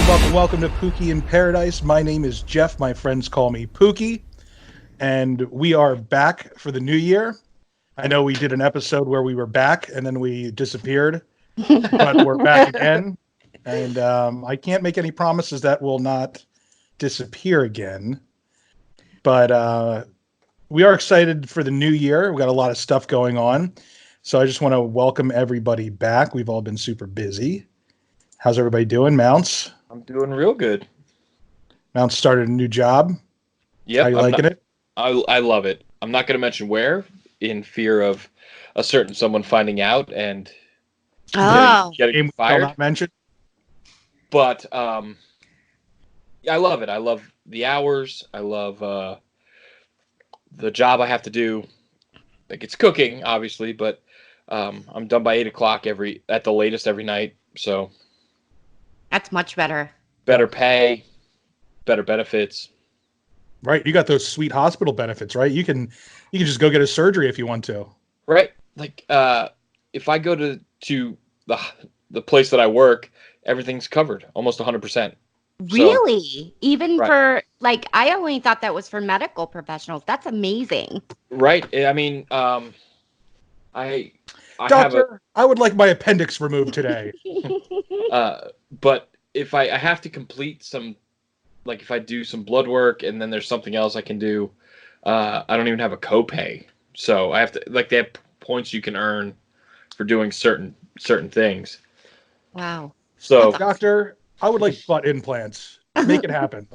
welcome to Pookie in Paradise. My name is Jeff. My friends call me Pookie. And we are back for the new year. I know we did an episode where we were back and then we disappeared, but we're back again. And I can't make any promises that will not disappear again. But we are excited for the new year. We've got a lot of stuff going on. So I just want to welcome everybody back. We've all been super busy. How's everybody doing, Mounts? I'm doing real good. Mounts started a new job. Yep. How you liking it? I love it. I'm not going to mention where, in fear of a certain someone finding out and getting fired. Not mentioned. But I love it. I love the hours. I love the job I have to do. Like, it's cooking, obviously, but I'm done by 8 o'clock at the latest every night. So that's much better. Better pay, better benefits. Right, you got those sweet hospital benefits, right? You can just go get a surgery if you want to. Right, like if I go to the place that I work, everything's covered, almost 100%. Really? So, even right. For like, I only thought that was for medical professionals. That's amazing. Right. I mean, Doctor, I would like my appendix removed today. But if I have to complete some. Like if I do some blood work and then there's something else I can do, I don't even have a copay. So I have to they have points you can earn for doing certain things. Wow. So doctor, I would like butt implants. Make it happen.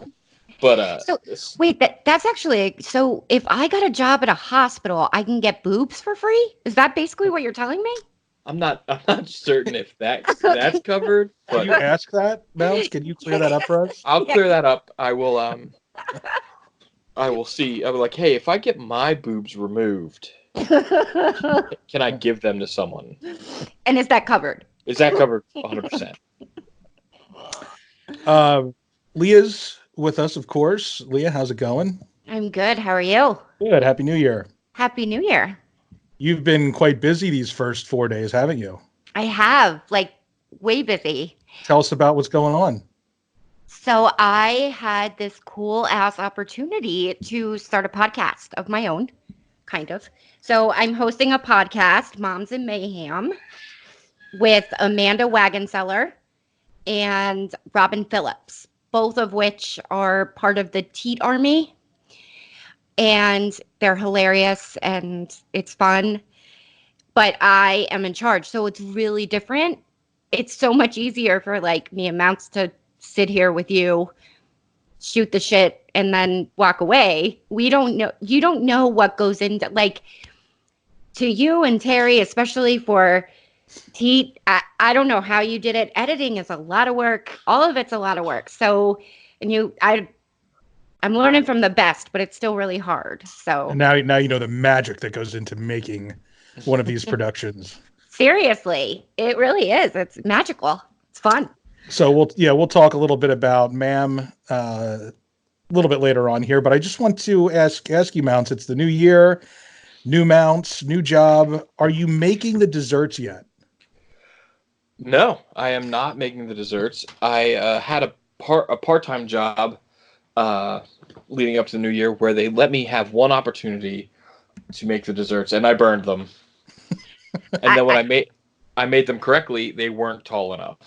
But so wait, that's actually so if I got a job at a hospital, I can get boobs for free? Is that basically what you're telling me? I'm not certain if that's covered. But can you ask that, Mounts? Can you clear that up for us? I'll clear that up. I will see. I'll be like, hey, if I get my boobs removed, can I give them to someone? And is that covered? Is that covered 100%? Leah's with us, of course. Leah, how's it going? I'm good. How are you? Good. Happy New Year. Happy New Year. You've been quite busy these first 4 days, haven't you? I have, way busy. Tell us about what's going on. So I had this cool ass opportunity to start a podcast of my own, kind of. So I'm hosting a podcast, Moms in Mayhem, with Amanda Wagonseller and Robin Phillips, both of which are part of the Teat Army. And they're hilarious and it's fun, but I am in charge. So it's really different. It's so much easier for me and Mounts to sit here with you, shoot the shit, and then walk away. You don't know what goes into, to you and Terry, especially for Teat. I don't know how you did it. Editing is a lot of work. All of it's a lot of work. So, I'm learning from the best, but it's still really hard. So and now you know the magic that goes into making one of these productions. Seriously, it really is. It's magical. It's fun. So we'll talk a little bit about Ma'am a little bit later on here, but I just want to ask you, Mounts. It's the new year, new Mounts, new job. Are you making the desserts yet? No, I am not making the desserts. I had a part-time job. Leading up to the new year, where they let me have one opportunity to make the desserts, and I burned them. And then when I made them correctly, they weren't tall enough.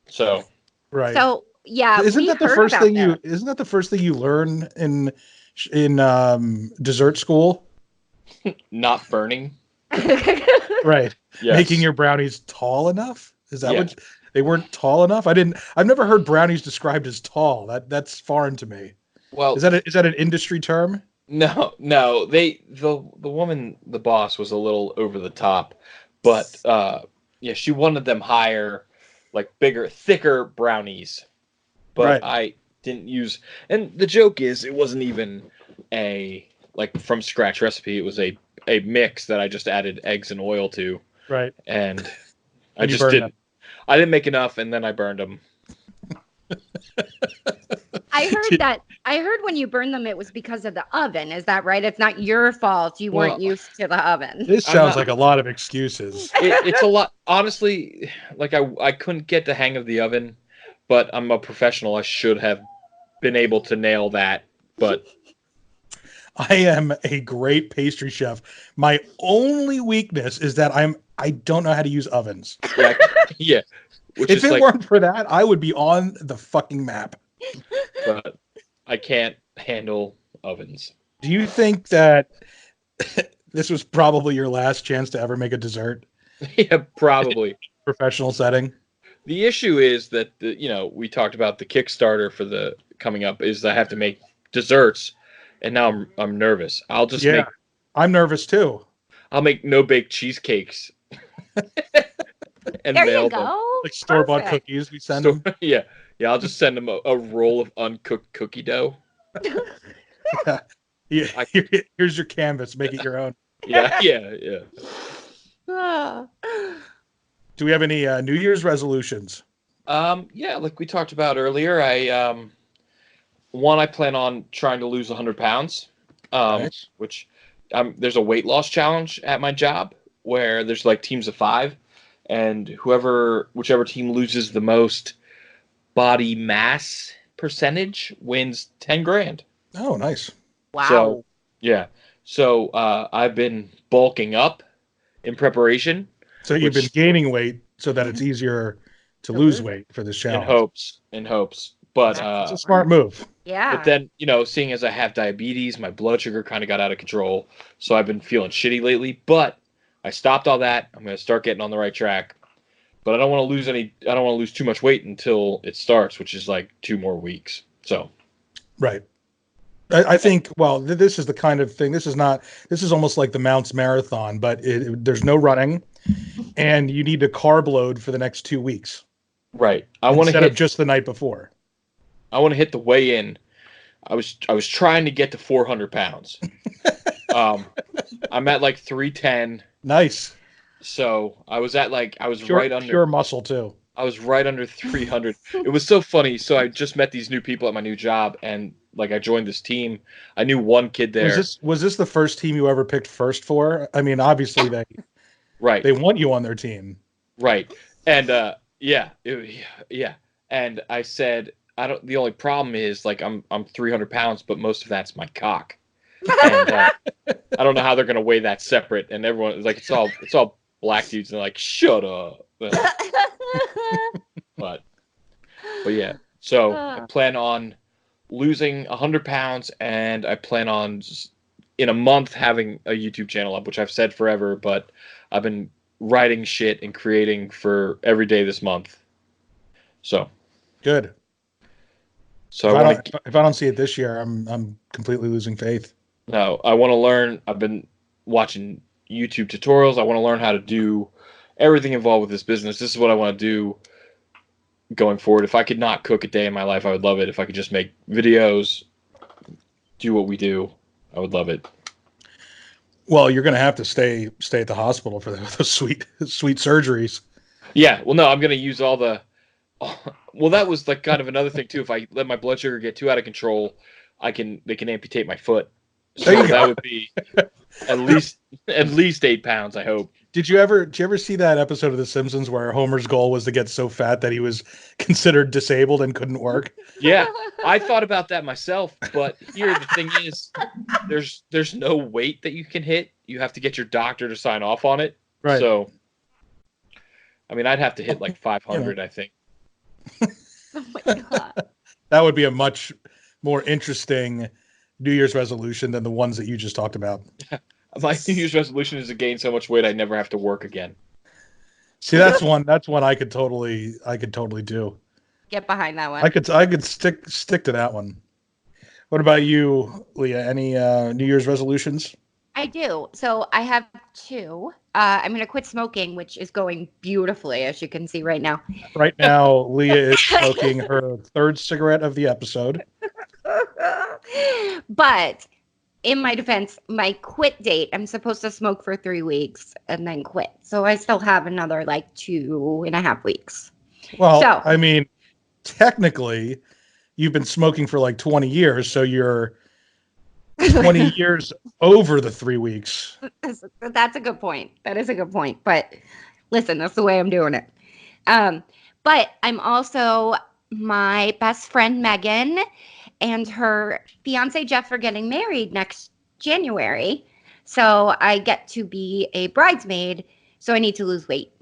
So right. So yeah, isn't that the first thing you learn in dessert school? Not burning. Right. Yes. Making your brownies tall enough? Is that what? They weren't tall enough. I've never heard brownies described as tall. That's foreign to me. Well, is that an industry term? No. The woman, the boss, was a little over the top, but she wanted them higher, bigger, thicker brownies. But right. I didn't use. And the joke is, it wasn't even a from scratch recipe. It was a mix that I just added eggs and oil to. Right. And I just didn't. I didn't make enough, and then I burned them. I heard when you burned them, it was because of the oven. Is that right? It's not your fault. You weren't used to the oven. This sounds like a lot of excuses. It's a lot. Honestly, I couldn't get the hang of the oven, but I'm a professional. I should have been able to nail that. But I am a great pastry chef. My only weakness is that I don't know how to use ovens. yeah, yeah. Which If is it like, weren't for that, I would be on the fucking map. but I can't handle ovens. Do you think that this was probably your last chance to ever make a dessert? Yeah, probably. Professional setting? The issue is that we talked about the Kickstarter for the coming up is I have to make desserts, and now I'm nervous. Yeah. I'm nervous too. I'll make no bake cheesecakes and There mail you them. go. Like store-bought Perfect. cookies we send them. Yeah, I'll just send them a roll of uncooked cookie dough. Yeah. Here's your canvas. Make it your own. Yeah. Ah. Do we have any New Year's resolutions? Yeah, like we talked about earlier, I plan on trying to lose 100 pounds, Nice. which there's a weight loss challenge at my job where there's like teams of 5, and whichever team loses the most body mass percentage wins 10 grand. Oh, nice. Wow. So, yeah. So I've been bulking up in preparation. So you've been gaining weight so that it's easier to lose weight for this challenge. In hopes. But It's a smart move. Yeah. but then, seeing as I have diabetes, my blood sugar kind of got out of control. So I've been feeling shitty lately. But I stopped all that. I'm going to start getting on the right track. But I don't want to lose too much weight until it starts, which is like 2 more weeks. So. Right. I think, well, this is the kind of thing. This is almost like the Mounts Marathon, but there's no running, and you need to carb load for the next 2 weeks. Right. I want to instead of hit just the night before. I want to hit the weigh in. I was trying to get to 400 pounds. I'm at like 310. Nice. So I was Pure, right under pure muscle too. I was right under 300. It was so funny. So I just met these new people at my new job, and like I joined this team. I knew one kid there. Was this the first team you ever picked first for? I mean, obviously Right. they want you on their team. Right. And yeah. And I said, the only problem is like I'm 300 pounds, but most of that's my cock. And I don't know how they're gonna weigh that separate. And everyone is like, it's all black dudes, and they're like, shut up. But yeah. So I plan on losing 100 pounds, and I plan on in a month having a YouTube channel up, which I've said forever, but I've been writing shit and creating for every day this month. So Good. So if I don't see it this year, I'm completely losing faith. No, I want to learn. I've been watching YouTube tutorials. I want to learn how to do everything involved with this business. This is what I want to do going forward. If I could not cook a day in my life, I would love it. If I could just make videos, do what we do, I would love it. Well, you're going to have to stay at the hospital for those sweet surgeries. Yeah, well, no, I'm going to use all the. Well, that was like kind of another thing too. If I let my blood sugar get too out of control, they can amputate my foot. So that would be at least 8 pounds, I hope. Did you ever see that episode of The Simpsons where Homer's goal was to get so fat that he was considered disabled and couldn't work? Yeah, I thought about that myself, but here the thing is, there's no weight that you can hit. You have to get your doctor to sign off on it. Right. So, I mean, I'd have to hit like 500, I think. Oh my God. That would be a much more interesting New Year's resolution than the ones that you just talked about. My New Year's resolution is to gain so much weight I never have to work again. See, that's one I could totally do. Get behind that one. I could stick to that one. What about you, Leah? Any New Year's resolutions? I do. So I have 2. I'm going to quit smoking, which is going beautifully, as you can see right now. Right now, Leah is smoking her 3rd cigarette of the episode. But in my defense, my quit date, I'm supposed to smoke for 3 weeks and then quit. So I still have another like 2.5 weeks. Well, So- I mean, technically, you've been smoking for like 20 years, so you're 20 years over the 3 weeks. That's a good point. That is a good point. But listen, that's the way I'm doing it. But I'm also my best friend Megan and her fiance Jeff are getting married next January. So I get to be a bridesmaid. So I need to lose weight.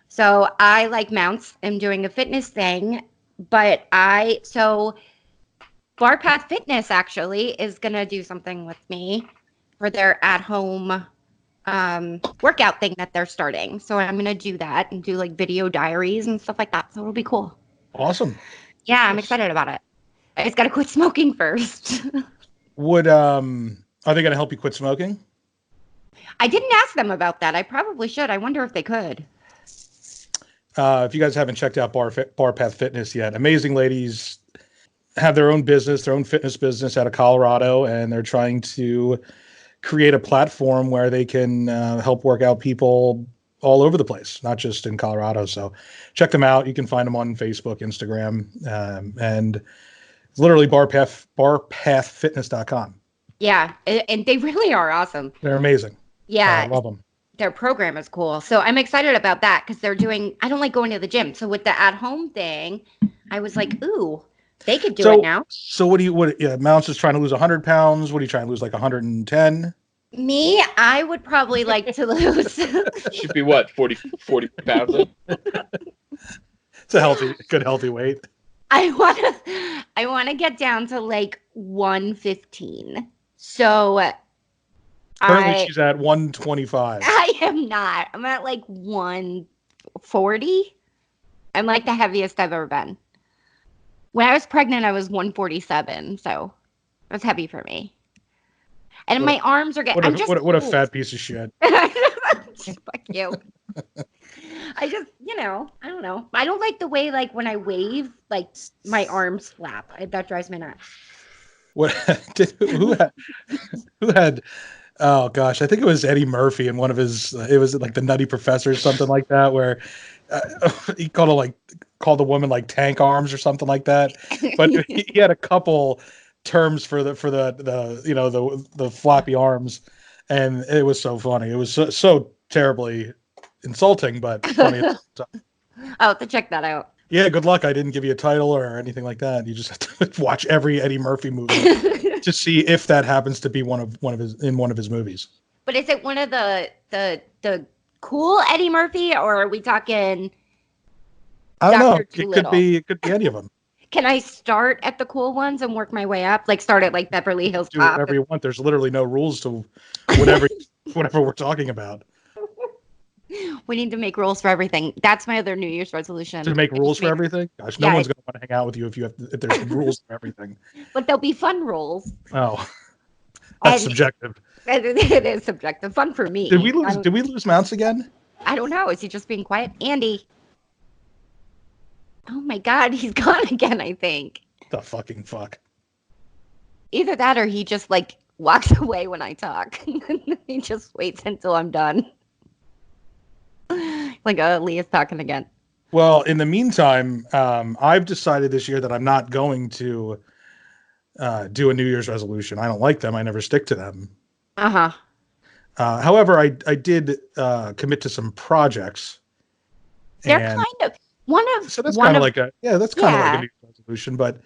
So I like mounts. I'm doing a fitness thing, but Barpath Fitness actually is gonna do something with me for their at-home workout thing that they're starting. So I'm gonna do that and do like video diaries and stuff like that. So it'll be cool. Awesome. Yeah, I'm Nice. excited about it. I just gotta quit smoking first. Would are they going to help you quit smoking? I didn't ask them about that. I probably should. I wonder if they could. If you guys haven't checked out Barpath Fitness yet, amazing ladies have their own business, their own fitness business out of Colorado, and they're trying to create a platform where they can help work out people all over the place, not just in Colorado. So check them out. You can find them on Facebook, Instagram, and it's literally barpathfitness.com. Yeah, and they really are awesome. They're amazing. Yeah, I love them. their program is cool. So I'm excited about that because they're doing, I don't like going to the gym. So with the at-home thing, I was like, ooh, they could do it now. So Mounts is trying to lose 100 pounds. What are you trying to lose, like 110? Me, I would probably like to lose. Should be what, 40 pounds? It's a good healthy weight. I wanna get down to like 115. So Currently she's at 125. I am not. I'm at like 140. I'm like the heaviest I've ever been. When I was pregnant, I was 147, so that's heavy for me. And my arms are getting. What a fat piece of shit. Fuck you. I just, I don't know. I don't like the way, like, when I wave, like, my arms flap. That drives me nuts. Who had oh gosh, I think it was Eddie Murphy in one of his it was like the Nutty Professor or something like that, where he called the woman like tank arms or something like that. But he had a couple terms for the floppy arms, and it was so funny. It was so terribly insulting, but funny. I'll have to check that out. Yeah, good luck. I didn't give you a title or anything like that. You just have to watch every Eddie Murphy movie to see if that happens to be one of his movies. But is it one of the cool Eddie Murphy, or are we talking? I don't know. It could be any of them. Can I start at the cool ones and work my way up? Like start at like Beverly Hills Do Cop? whatever you want. There's literally no rules to whatever we're talking about. We need to make rules for everything. That's my other New Year's resolution. To make rules for everything? Gosh, no one's going to want to hang out with you if there's rules for everything. But there'll be fun rules. Oh, that's subjective. It is subjective. Fun for me. Did we lose Mounts again? I don't know. Is he just being quiet? Andy. Oh my God, he's gone again, I think. The fucking fuck. Either that or he just like walks away when I talk. He just waits until I'm done. Like Leah's talking again. Well, in the meantime, I've decided this year that I'm not going to do a New Year's resolution. I don't like them. I never stick to them. Uh-huh. However, I did commit to some projects. They're kind of one of. So that's kind of like a New Year's resolution. But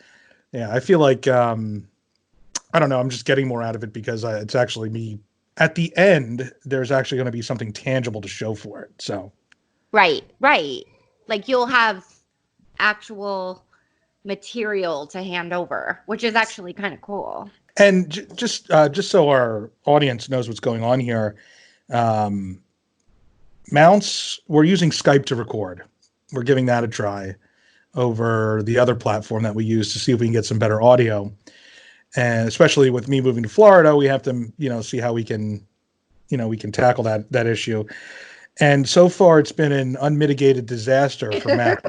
yeah, I feel like I don't know. I'm just getting more out of it because it's actually me. At the end, there's actually going to be something tangible to show for it. So, right. Like you'll have actual material to hand over, which is actually kind of cool. And just so our audience knows what's going on here, Mounts, we're using Skype to record. We're giving that a try over the other platform that we use to see if we can get some better audio. And especially with me moving to Florida, we have to, see how we can tackle that issue. And so far, it's been an unmitigated disaster for Matt.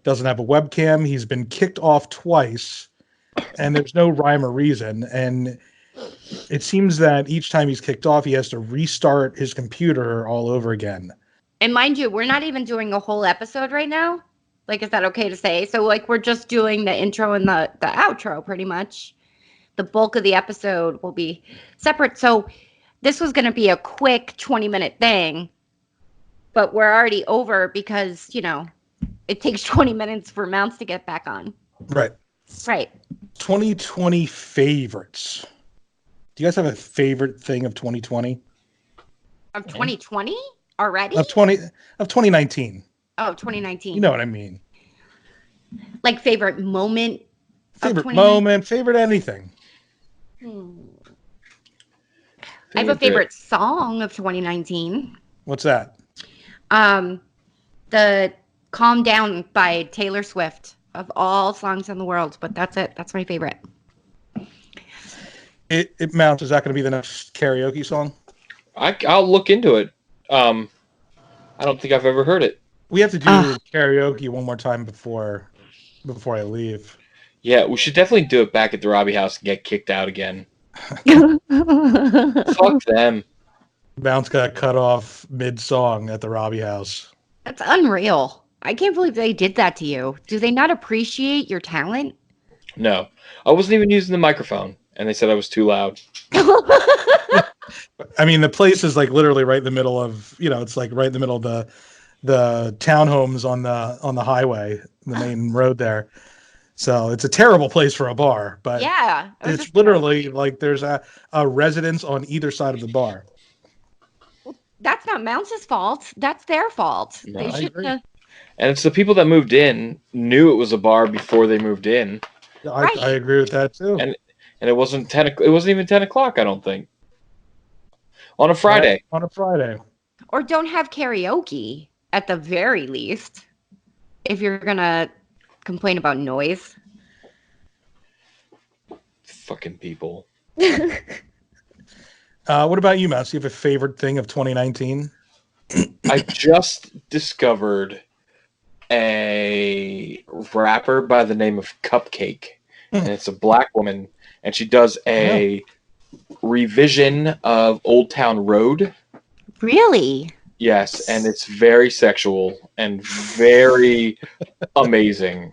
Doesn't have a webcam. He's been kicked off twice, and there's no rhyme or reason. And it seems that each time he's kicked off, he has to restart his computer all over again. And mind you, we're not even doing a whole episode right now. Like, is that okay to say? So, like, we're just doing the intro and the outro, pretty much. The bulk of the episode will be separate. So this was going to be a quick 20-minute thing, but we're already over because, it takes 20 minutes for Mounts to get back on. Right. Right. 2020 favorites. Do you guys have a favorite thing of 2020? Of 2020 already? Of 2019. Oh, 2019. You know what I mean. Like favorite moment. Favorite moment, favorite anything. I have a favorite song of 2019. What's that? The Calm Down by Taylor Swift, of all songs in the world, but that's it. That's my favorite. It Mounts. Is that going to be the next karaoke song? I'll look into it. I don't think I've ever heard it. We have to do karaoke one more time before I leave. Yeah, we should definitely do it back at the Robbie house and get kicked out again. Fuck them. Mounts got cut off mid-song at the Robbie house. That's unreal. I can't believe they did that to you. Do they not appreciate your talent? No. I wasn't even using the microphone, and they said I was too loud. I mean, the place is like literally right in the middle of, it's like right in the middle of the townhomes on the highway, the main road there. So it's a terrible place for a bar, but yeah, it's literally like there's a residence on either side of the bar. Well, that's not Mounts' fault. That's their fault. No, they should. And it's the people that moved in knew it was a bar before they moved in. I agree with that too. And it wasn't 10. It wasn't even 10 o'clock. I don't think. On a Friday. On a Friday. Or don't have karaoke at the very least. If you're gonna complain about noise. Fucking people. What about you, Mouse? Do you have a favorite thing of 2019? I just discovered a rapper by the name of Cupcake. And it's a black woman. And she does a revision of Old Town Road. Really? Yes, and it's very sexual and very amazing.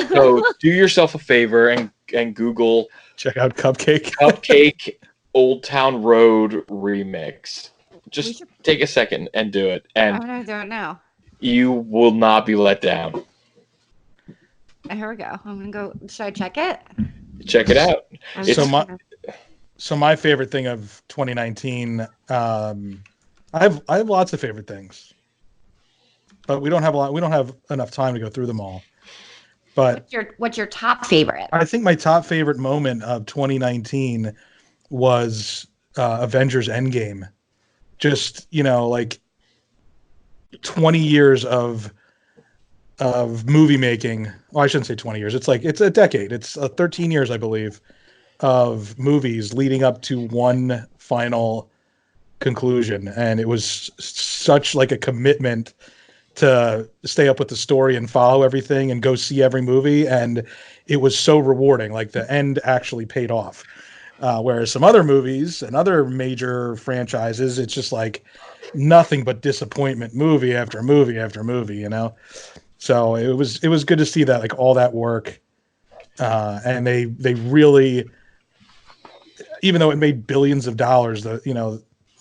So do yourself a favor and Google check out Cupcake Old Town Road remix. Just take a second and do it, and I don't know. You will not be let down. Here we go. I'm gonna go. Should I check it? Check it out. So my favorite thing of 2019. I have lots of favorite things, but we don't have enough time to go through them all. But what's your top favorite? I think my top favorite moment of 2019 was Avengers Endgame. Just, like 20 years of movie making. Well, I shouldn't say 20 years. It's a decade. It's 13 years, I believe, of movies leading up to one final conclusion, and it was such like a commitment to stay up with the story and follow everything and go see every movie, and it was so rewarding. Like the end actually paid off, whereas some other movies and other major franchises, it's just like nothing but disappointment, movie after movie after movie, so it was good to see that, like, all that work, and they really, even though it made billions of dollars,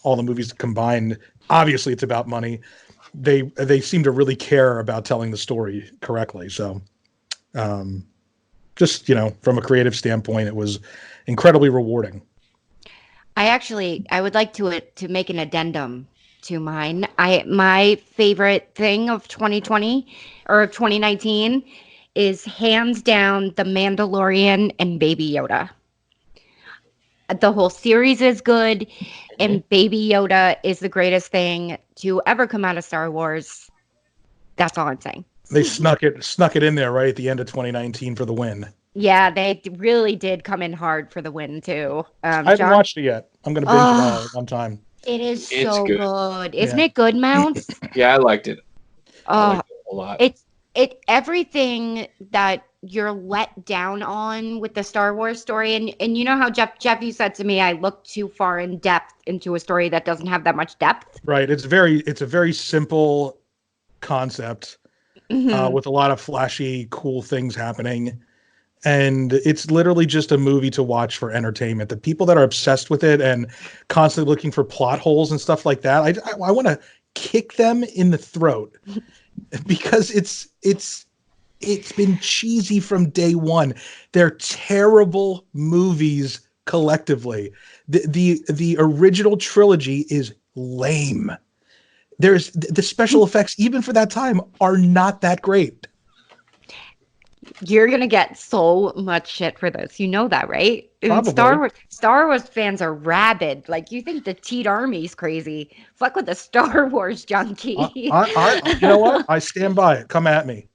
all the movies combined, obviously it's about money. They seem to really care about telling the story correctly. So, just, from a creative standpoint, it was incredibly rewarding. I would like to make an addendum to mine. My favorite thing of 2020 or of 2019 is hands down The Mandalorian and Baby Yoda. The whole series is good, and Baby Yoda is the greatest thing to ever come out of Star Wars. That's all I'm saying. They snuck it in there right at the end of 2019 for the win. Yeah, they really did come in hard for the win too. I haven't watched it yet. I'm going to binge it all at one time. It is so good. Isn't it good, Mounts? Yeah, I liked it. I liked it a lot. It's everything that you're let down on with the Star Wars story, and you know how Jeff, you said to me, I look too far in depth into a story that doesn't have that much depth. Right. It's a very simple concept with a lot of flashy, cool things happening. And it's literally just a movie to watch for entertainment. The people that are obsessed with it and constantly looking for plot holes and stuff like that, I want to kick them in the throat because it's been cheesy from day one. They're terrible movies collectively. The original trilogy is lame. There's the special effects, even for that time, are not that great. You're gonna get so much shit for this. You know that, right? And Probably. Star Wars fans are rabid. Like you think the Teed Army's crazy. Fuck with the Star Wars junkie. You know what? I stand by it. Come at me.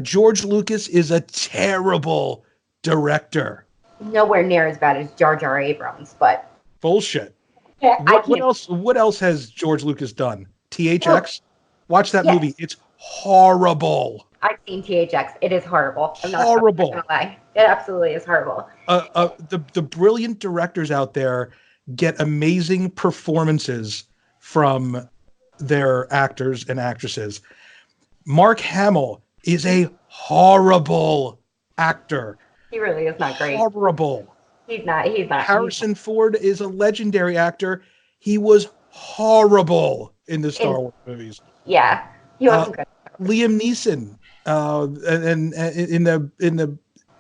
George Lucas is a terrible director. Nowhere near as bad as Jar Jar Abrams, but Bullshit. I can't. What else has George Lucas done? THX? Watch that Yes. movie. It's horrible. I've seen THX. It is horrible. Horrible. I'm not gonna lie. It absolutely is horrible. The brilliant directors out there get amazing performances from their actors and actresses. Mark Hamill is a horrible actor. He really is not great. Horrible. He's not. Harrison Ford is a legendary actor. He was horrible in the Star Wars movies. Yeah, he wasn't good. Liam Neeson, and in the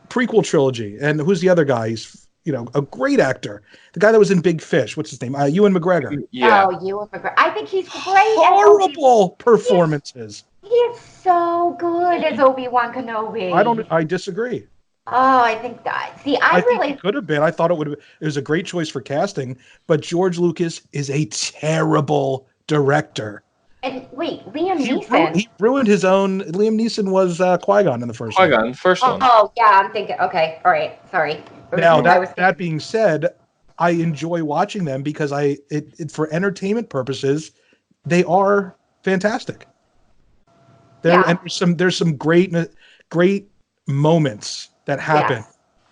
prequel trilogy, and who's the other guy? He's a great actor. The guy that was in Big Fish. What's his name? Ewan McGregor. Yeah. Oh, Ewan McGregor. I think he's great. Horrible performances. He is so good as Obi-Wan Kenobi. I disagree. Oh, I think that. See, I think it could have been. I thought it was a great choice for casting, but George Lucas is a terrible director. And wait, Liam Neeson. He ruined his own. Liam Neeson was Qui-Gon in the first one. Qui-Gon, first one. Oh, yeah, I'm thinking. Okay, all right, sorry. Now that being said, I enjoy watching them because for entertainment purposes, they are fantastic. And there's some great moments that happen,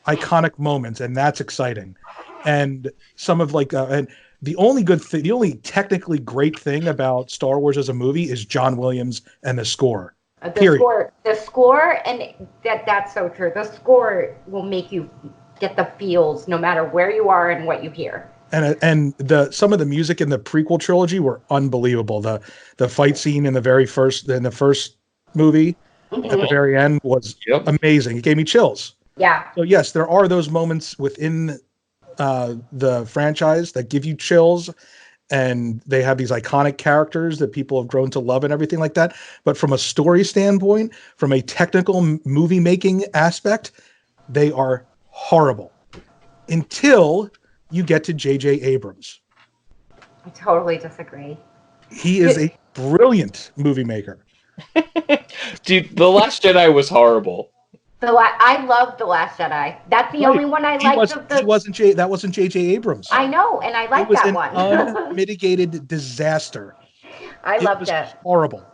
iconic moments, and that's exciting. And some of and the only technically great thing about Star Wars as a movie is John Williams and the score. The score, and that's so true. The score will make you get the feels no matter where you are and what you hear. And some of the music in the prequel trilogy were unbelievable. The fight scene in the first movie at the very end was amazing. It gave me chills. Yeah. So yes, there are those moments within the franchise that give you chills, and they have these iconic characters that people have grown to love and everything like that. But from a story standpoint, from a technical movie making aspect, they are horrible until you get to J.J. Abrams. I totally disagree. He is a brilliant movie maker. Dude, The Last Jedi was horrible. I love The Last Jedi. That's the only one I liked. That wasn't J.J. Abrams. I know, and I like that one. It was an unmitigated disaster. I loved it. Horrible.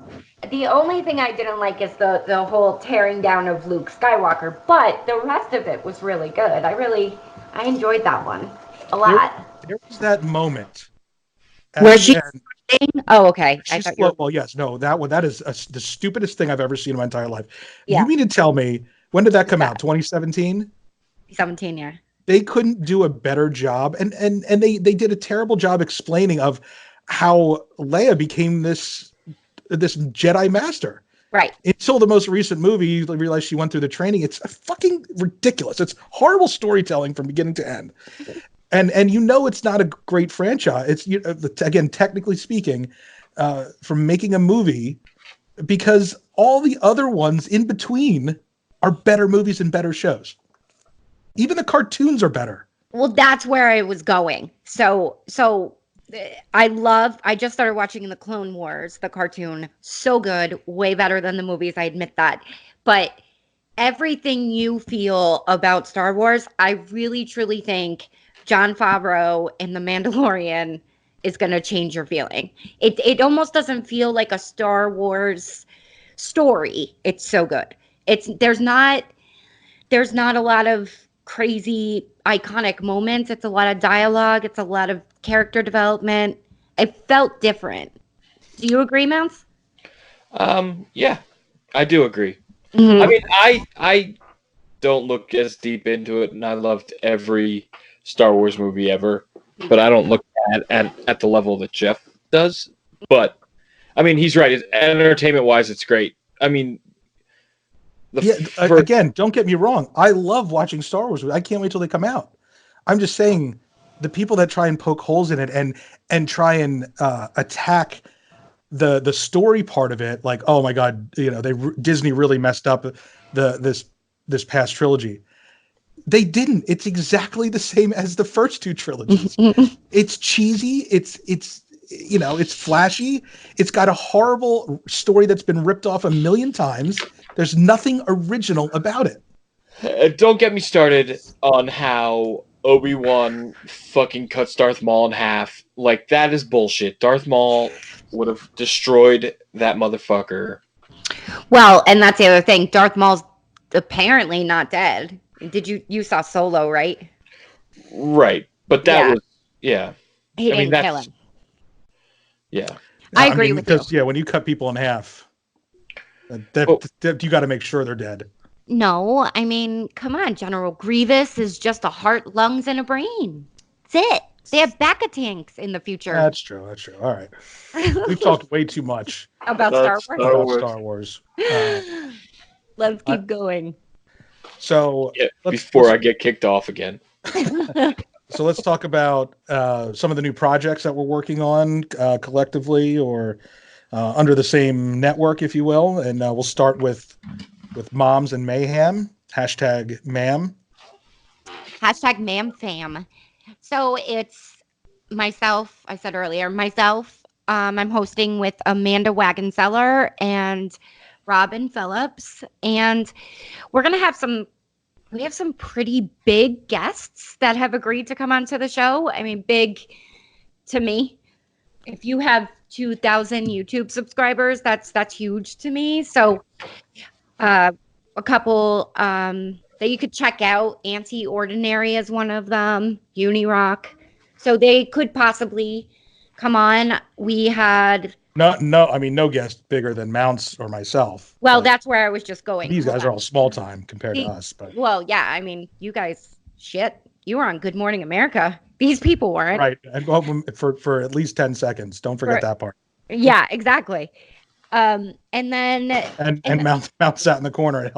The only thing I didn't like is the whole tearing down of Luke Skywalker, but the rest of it was really good. I enjoyed that one a lot. There was that moment where she. Oh, okay. That is the stupidest thing I've ever seen in my entire life. Yeah. You mean to tell me, when did that come out? 2017? 17, yeah. They couldn't do a better job, and they did a terrible job explaining of how Leia became this Jedi master. Right. Until the most recent movie, you realize she went through the training. It's fucking ridiculous. It's horrible storytelling from beginning to end. And it's not a great franchise. It's again, technically speaking, from making a movie, because all the other ones in between are better movies and better shows. Even the cartoons are better. Well, that's where I was going. So I just started watching the Clone Wars, the cartoon. So good, way better than the movies, I admit that. But everything you feel about Star Wars, I really truly think Jon Favreau in The Mandalorian is going to change your feeling. It almost doesn't feel like a Star Wars story. It's so good. There's not a lot of crazy iconic moments. It's a lot of dialogue. It's a lot of character development. It felt different. Do you agree, Mouse? Yeah, I do agree. Mm-hmm. I mean, I don't look as deep into it, and I loved every Star Wars movie ever, but I don't look at the level that Jeff does. But I mean, he's right. Entertainment wise, it's great. I mean, again, don't get me wrong. I love watching Star Wars. I can't wait till they come out. I'm just saying, the people that try and poke holes in it and try and attack the story part of it, like, oh my God, Disney really messed up this past trilogy. They didn't. It's exactly the same as the first two trilogies. It's cheesy. It's flashy. It's got a horrible story that's been ripped off a million times. There's nothing original about it. Don't get me started on how Obi-Wan fucking cuts Darth Maul in half. Like, that is bullshit. Darth Maul would have destroyed that motherfucker. Well, and that's the other thing. Darth Maul's apparently not dead. You saw Solo, right? Right. But that was, yeah. He didn't kill him. Yeah. I agree with you. Because, when you cut people in half, that you got to make sure they're dead. No, I mean, come on, General Grievous is just a heart, lungs, and a brain. That's it. They have backup tanks in the future. That's true. All right. We've talked way too much about Star Wars. Let's keep going. So before I get kicked off again. So let's talk about some of the new projects that we're working on collectively or under the same network, if you will. And we'll start with Moms and Mayhem, #MAM. #MamFam. So it's myself, I said earlier, I'm hosting with Amanda Wagenseller and Robin Phillips. And we're going to have we have some pretty big guests that have agreed to come onto the show. I mean, big to me. If you have 2,000 YouTube subscribers, that's huge to me. So a couple that you could check out. Anti-Ordinary is one of them. Unirock. So they could possibly come on. We had no guest bigger than Mounts or myself. Well, that's where I was just going. These guys are all small time compared to us. But yeah, I mean, you guys, you were on Good Morning America. These people weren't. Right, and for at least 10 seconds. Don't forget that part. Yeah, exactly. And then Mount sat in the corner and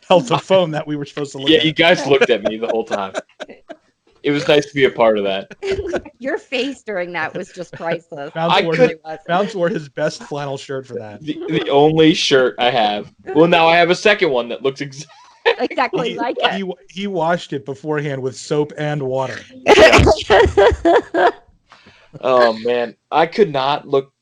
held the phone that we were supposed to look at. Yeah, you guys looked at me the whole time. It was nice to be a part of that. Your face during that was just priceless. Mounts wore his best flannel shirt for that. The only shirt I have. Well, now I have a second one that looks exactly like it. He washed it beforehand with soap and water. Oh man, I could not look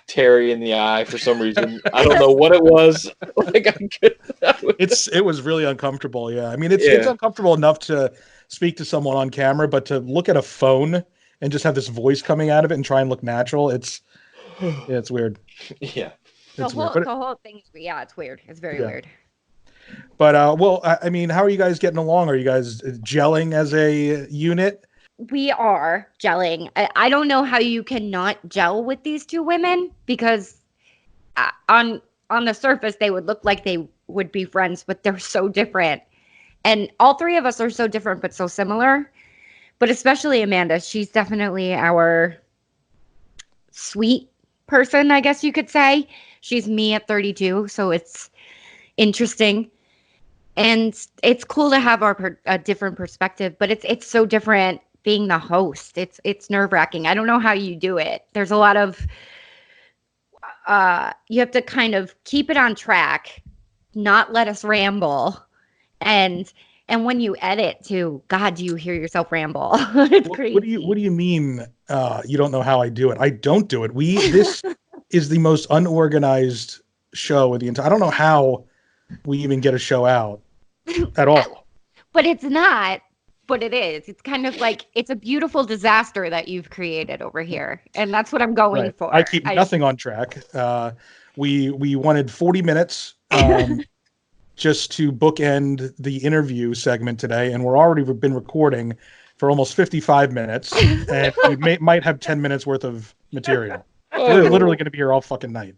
Terry in the eye for some reason. I don't know what it was. Like it was really uncomfortable. Yeah, I mean it's uncomfortable enough to speak to someone on camera, but to look at a phone and just have this voice coming out of it and try and look natural, it's weird. Yeah, the whole thing. Yeah, it's weird. It's very weird. But I mean, how are you guys getting along? Are you guys gelling as a unit? We are gelling. I don't know how you cannot gel with these two women, because on the surface they would look like they would be friends, but they're so different. And all three of us are so different but so similar. But especially Amanda, she's definitely our sweet person, I guess you could say. She's me at 32, so it's interesting. And it's cool to have a different perspective, but it's so different being the host. It's nerve-wracking. I don't know how you do it. There's a lot of you have to kind of keep it on track, not let us ramble, and when you edit too, God, do you hear yourself ramble? It's crazy. What do you mean you don't know how I do it? I don't do it. This is the most unorganized show in the entire. I don't know how we even get a show out at all. But it's not. But it is. It's kind of like it's a beautiful disaster that you've created over here, and that's what I'm going for. I keep nothing on track. We wanted 40 minutes just to bookend the interview segment today, and we're already been recording for almost 55 minutes, and we might have 10 minutes worth of material. We're literally going to be here all fucking night.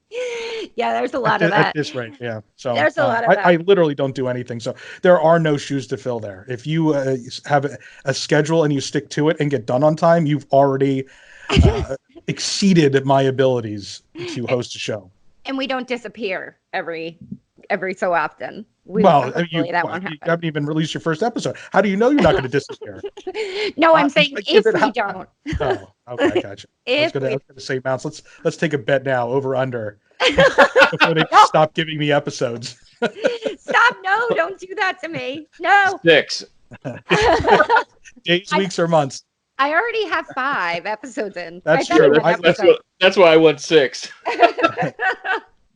Yeah, there's a lot of that. At this rate, yeah. So there's a lot of that. I literally don't do anything. So there are no shoes to fill there. If you have a schedule and you stick to it and get done on time, you've already exceeded my abilities to host a show. And we don't disappear every so often. You That won't happen. haven't even released your first episode. How do you know you're not going to disappear? No, I'm saying if we don't. Oh, okay, gotcha. I was going to say, Mounts, let's take a bet now, over under, before they stop giving me episodes. Stop! No, don't do that to me. No. 6 days, weeks, or months. I already have 5 episodes in. That's true. That's why I went 6.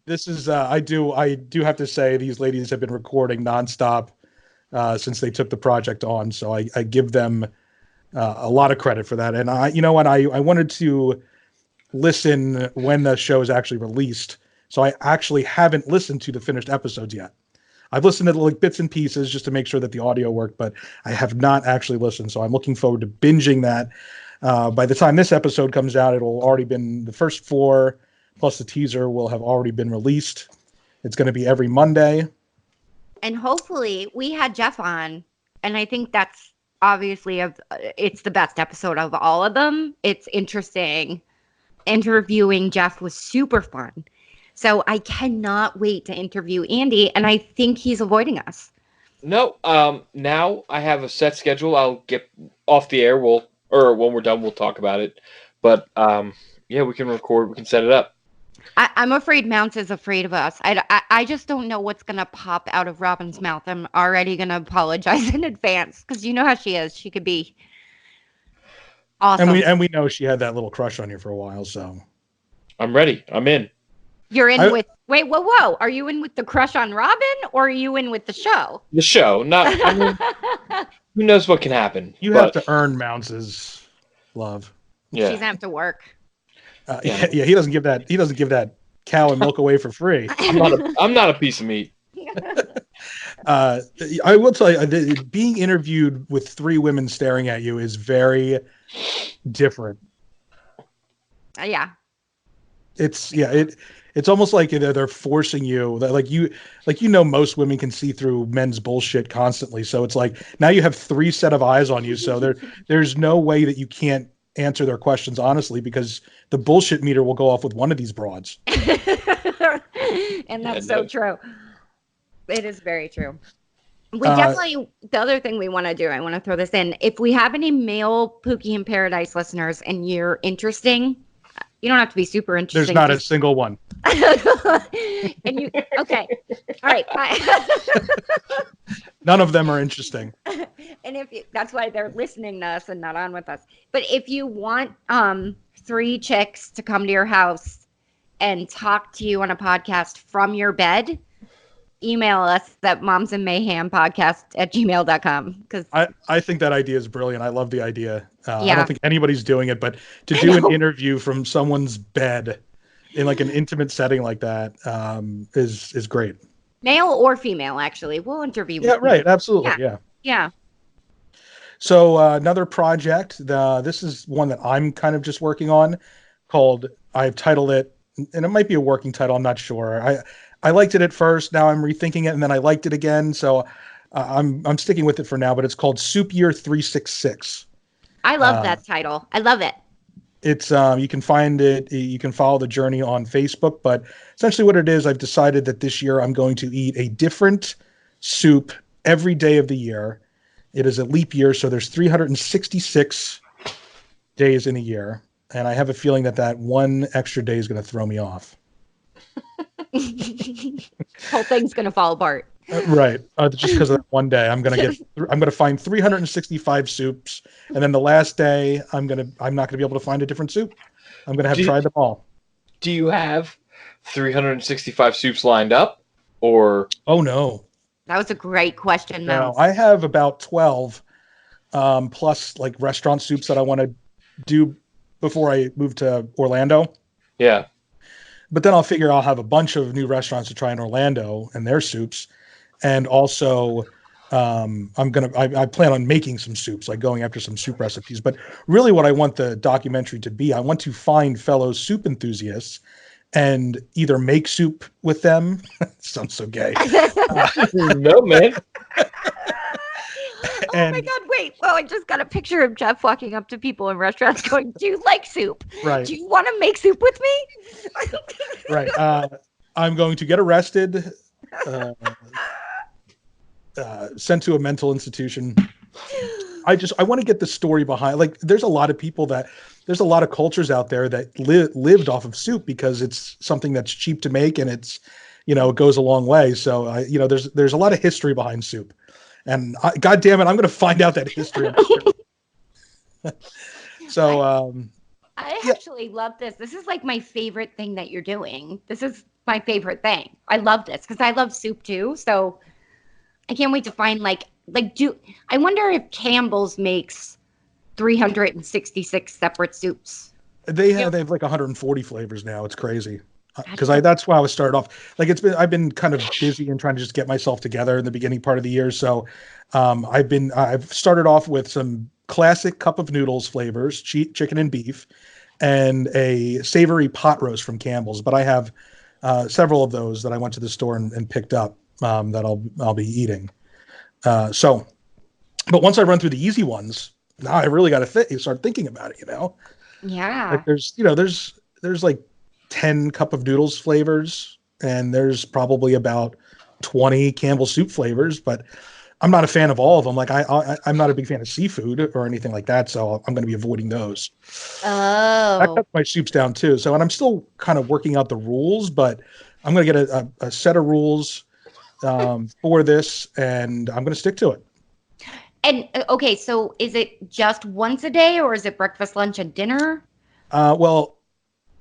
This is I do have to say these ladies have been recording nonstop since they took the project on, so I give them a lot of credit for that. And I wanted to listen when the show is actually released, so I actually haven't listened to the finished episodes yet. I've listened to like bits and pieces just to make sure that the audio worked, but I have not actually listened. So I'm looking forward to binging that. By the time this episode comes out, it'll already been the first 4 plus the teaser will have already been released. It's going to be every Monday. And hopefully we had Jeff on, and I think that's obviously it's the best episode of all of them. It's interesting. Interviewing Jeff was super fun. So I cannot wait to interview Andy, and I think he's avoiding us. No, now I have a set schedule. I'll get off the air. When we're done, we'll talk about it. But yeah, we can record. We can set it up. I'm afraid Mounts is afraid of us. I just don't know what's gonna pop out of Robin's mouth. I'm already gonna apologize in advance because you know how she is. She could be awesome. And we know she had that little crush on you for a while. So I'm ready. I'm in. You're in with wait, whoa. Are you in with the crush on Robin, or are you in with the show? The show, not. I mean, who knows what can happen? You have to earn Mounts' love. Yeah, she's gonna have to work. Yeah, he doesn't give that cow and milk away for free. I'm not a piece of meat. I will tell you, being interviewed with 3 women staring at you is very different. Yeah. It's almost like they're forcing you, most women can see through men's bullshit constantly. So it's like now you have 3 set of eyes on you. So there's no way that you can't answer their questions honestly, because the bullshit meter will go off with one of these broads. And that's so true. It is very true. We definitely, the other thing we want to do, I want to throw this in. If we have any male Pookie in Paradise listeners and you're interesting, you don't have to be super interesting. There's not a single one. And you, okay. All right. Bye. None of them are interesting. And that's why they're listening to us and not on with us. But if you want 3 chicks to come to your house and talk to you on a podcast from your bed, email us at momsandmayhempodcast@gmail.com. Because I think that idea is brilliant. I love the idea. I don't think anybody's doing it, but to do an interview from someone's bed in like an intimate setting like that is great. Male or female, actually. We'll interview. Yeah, right. Absolutely. Yeah. So another project. This is one that I'm kind of just working on. I've titled it, and it might be a working title. I'm not sure. I liked it at first. Now I'm rethinking it, and then I liked it again. So I'm sticking with it for now. But it's called Soup Year 366. I love that title. I love it. It's you can find it. You can follow the journey on Facebook. But essentially, what it is, I've decided that this year I'm going to eat a different soup every day of the year. It is a leap year, so there's 366 days in a year, and I have a feeling that one extra day is going to throw me off. Whole thing's going to fall apart. Right. Just because of that one day, I'm going to find 365 soups, and then the last day, I'm not going to be able to find a different soup. I'm going to have tried them all. Do you have 365 soups lined up, or? Oh no. That was a great question. No, I have about 12, plus like restaurant soups that I want to do before I move to Orlando. Yeah. But then I'll figure I'll have a bunch of new restaurants to try in Orlando and their soups. And also, I plan on making some soups, like going after some soup recipes. But really what I want the documentary to be, I want to find fellow soup enthusiasts and either make soup with them. Sounds so gay. No, man. Oh my God, wait. Well, I just got a picture of Jeff walking up to people in restaurants going, do you like soup? Right. Do you want to make soup with me? Right. I'm going to get arrested, sent to a mental institution. I want to get the story behind. Like, there's a lot of cultures out there that lived off of soup because it's something that's cheap to make and it's, it goes a long way. So there's a lot of history behind soup, and God damn it, I'm going to find out that history. So I actually love this. This is like my favorite thing that you're doing. This is my favorite thing. I love this because I love soup too. So I can't wait to find I wonder if Campbell's makes 366 separate soups. they have like 140 flavors now. It's crazy. Because that's why I was started off. Like I've been kind of busy and trying to just get myself together in the beginning part of the year. So I've started off with some classic cup of noodles flavors, chicken and beef, and a savory pot roast from Campbell's. But I have several of those that I went to the store and picked up that I'll be eating. But once I run through the easy ones, now I really got to start thinking about it. Yeah. Like there's like 10 cup of noodles flavors, and there's probably about 20 Campbell soup flavors, but I'm not a fan of all of them. Like I'm not a big fan of seafood or anything like that, so I'm going to be avoiding those. That cuts my soups down too. So, and I'm still kind of working out the rules, but I'm going to get a set of rules for this, and I'm going to stick to it. And okay, so is it just once a day, or is it breakfast, lunch, and dinner? Well,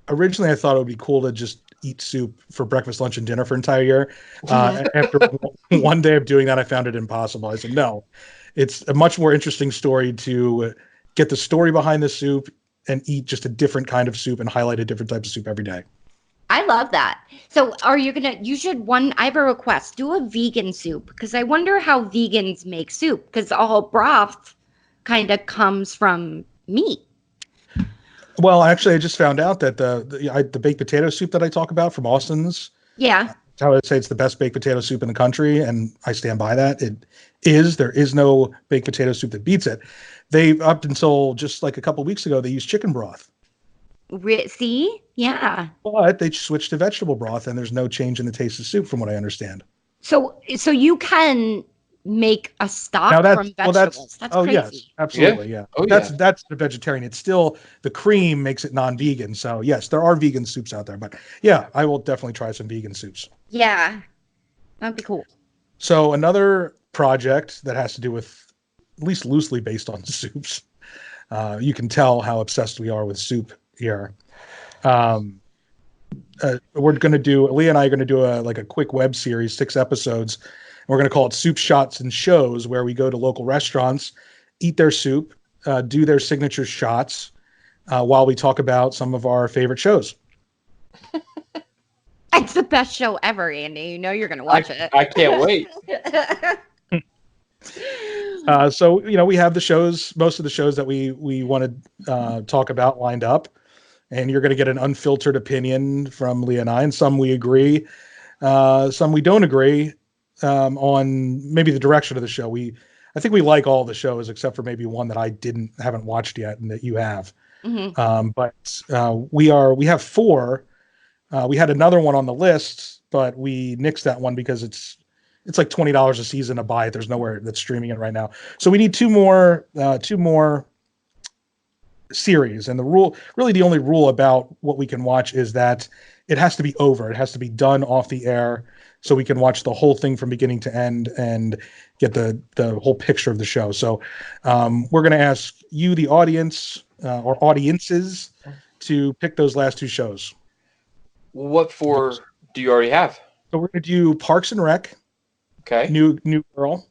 originally I thought it would be cool to just eat soup for breakfast, lunch, and dinner for an entire year. After one day of doing that, I found it impossible. I said, no, it's a much more interesting story to get the story behind the soup and eat just a different kind of soup and highlight a different type of soup every day. I love that. So I have a request, do a vegan soup, because I wonder how vegans make soup, because all broth kind of comes from meat. Well, actually, I just found out that the baked potato soup that I talk about from Austin's, yeah, I would say it's the best baked potato soup in the country, and I stand by that. There is no baked potato soup that beats it. They, up until just like a couple weeks ago, they used chicken broth. See? Yeah. But they switched to vegetable broth, and there's no change in the taste of soup, from what I understand. So you can make a stock from vegetables. That's crazy. Yes, absolutely, yeah. Oh, That's the vegetarian. It's still the cream makes it non-vegan. So yes, there are vegan soups out there, but yeah, I will definitely try some vegan soups. Yeah, that'd be cool. So another project that has to do with, at least loosely based on soups. You can tell how obsessed we are with soup here. We're going to do, Leah and I are going to do a quick web series, 6 episodes. We're going to call it Soup Shots and Shows, where we go to local restaurants, eat their soup, do their signature shots, while we talk about some of our favorite shows. It's the best show ever, Andy. You know you're going to watch it. I can't wait. So, we have the shows, most of the shows that we want to talk about lined up. And you're going to get an unfiltered opinion from Leah and I, and some we agree, some we don't agree on maybe the direction of the show. I think we like all the shows except for maybe one that I haven't watched yet and that you have. Mm-hmm. But we have 4. We had another one on the list, but we nixed that one because it's like $20 a season to buy it. There's nowhere that's streaming it right now. So we need two more series, and the only rule about what we can watch is that it has to be over. It has to be done off the air so we can watch the whole thing from beginning to end and get the whole picture of the show. So we're going to ask you, the audience, or audiences, to pick those last 2 shows. What for do you already have? So we're going to do Parks and Rec. Okay. New Girl.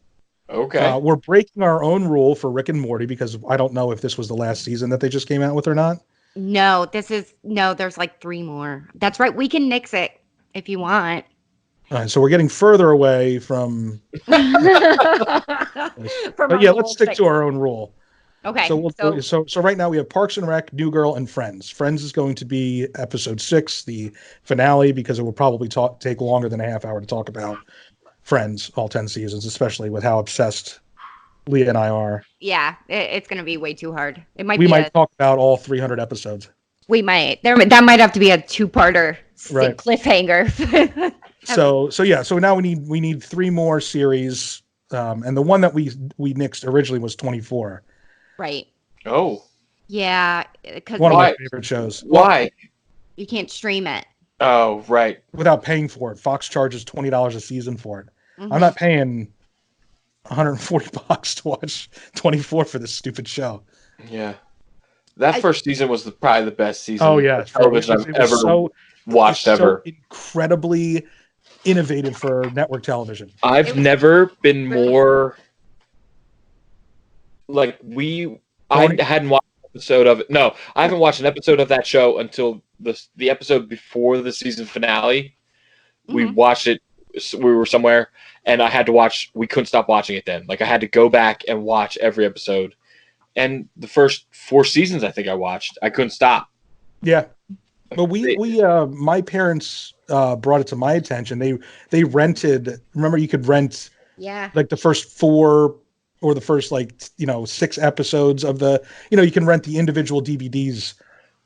Okay. We're breaking our own rule for Rick and Morty because I don't know if this was the last season that they just came out with or not. No, there's like 3 more. That's right. We can nix it if you want. All right, so we're getting further away from. But yeah, let's stick to our own rule. Okay. So right now we have Parks and Rec, New Girl, and Friends. Friends is going to be episode 6, the finale, because it will probably take longer than a half hour to talk about Friends, all 10 seasons, especially with how obsessed Leah and I are. Yeah, it's gonna be way too hard. It might We be might talk about all 300 episodes. we might that might have to be a two-parter Right. cliffhanger. So now we need 3 more series, and the one that we nixed originally was 24. Right. Oh, Yeah, because One of my Why? favorite shows. why? you can't stream it. Oh, right. Without paying for it, Fox charges $20 a season for it. Mhm. I'm not paying $140 to watch 24 for this stupid show. Yeah. That first season was probably the best season Oh yeah, of television I've ever watched it's ever. so incredibly innovative for network television. I've never been more like I hadn't watched an episode of it. No, I haven't watched an episode of that show until the episode before the season finale. We Mhm. watched it. We were somewhere, and I had to watch. We couldn't stop watching it then. Like I had to go back and watch every episode. And the first 4 seasons, I think I watched. I couldn't stop. Yeah. Well, my parents brought it to my attention. They rented. Remember, you could rent Yeah. like the first 4 or the first 6 episodes of the. You can rent the individual DVDs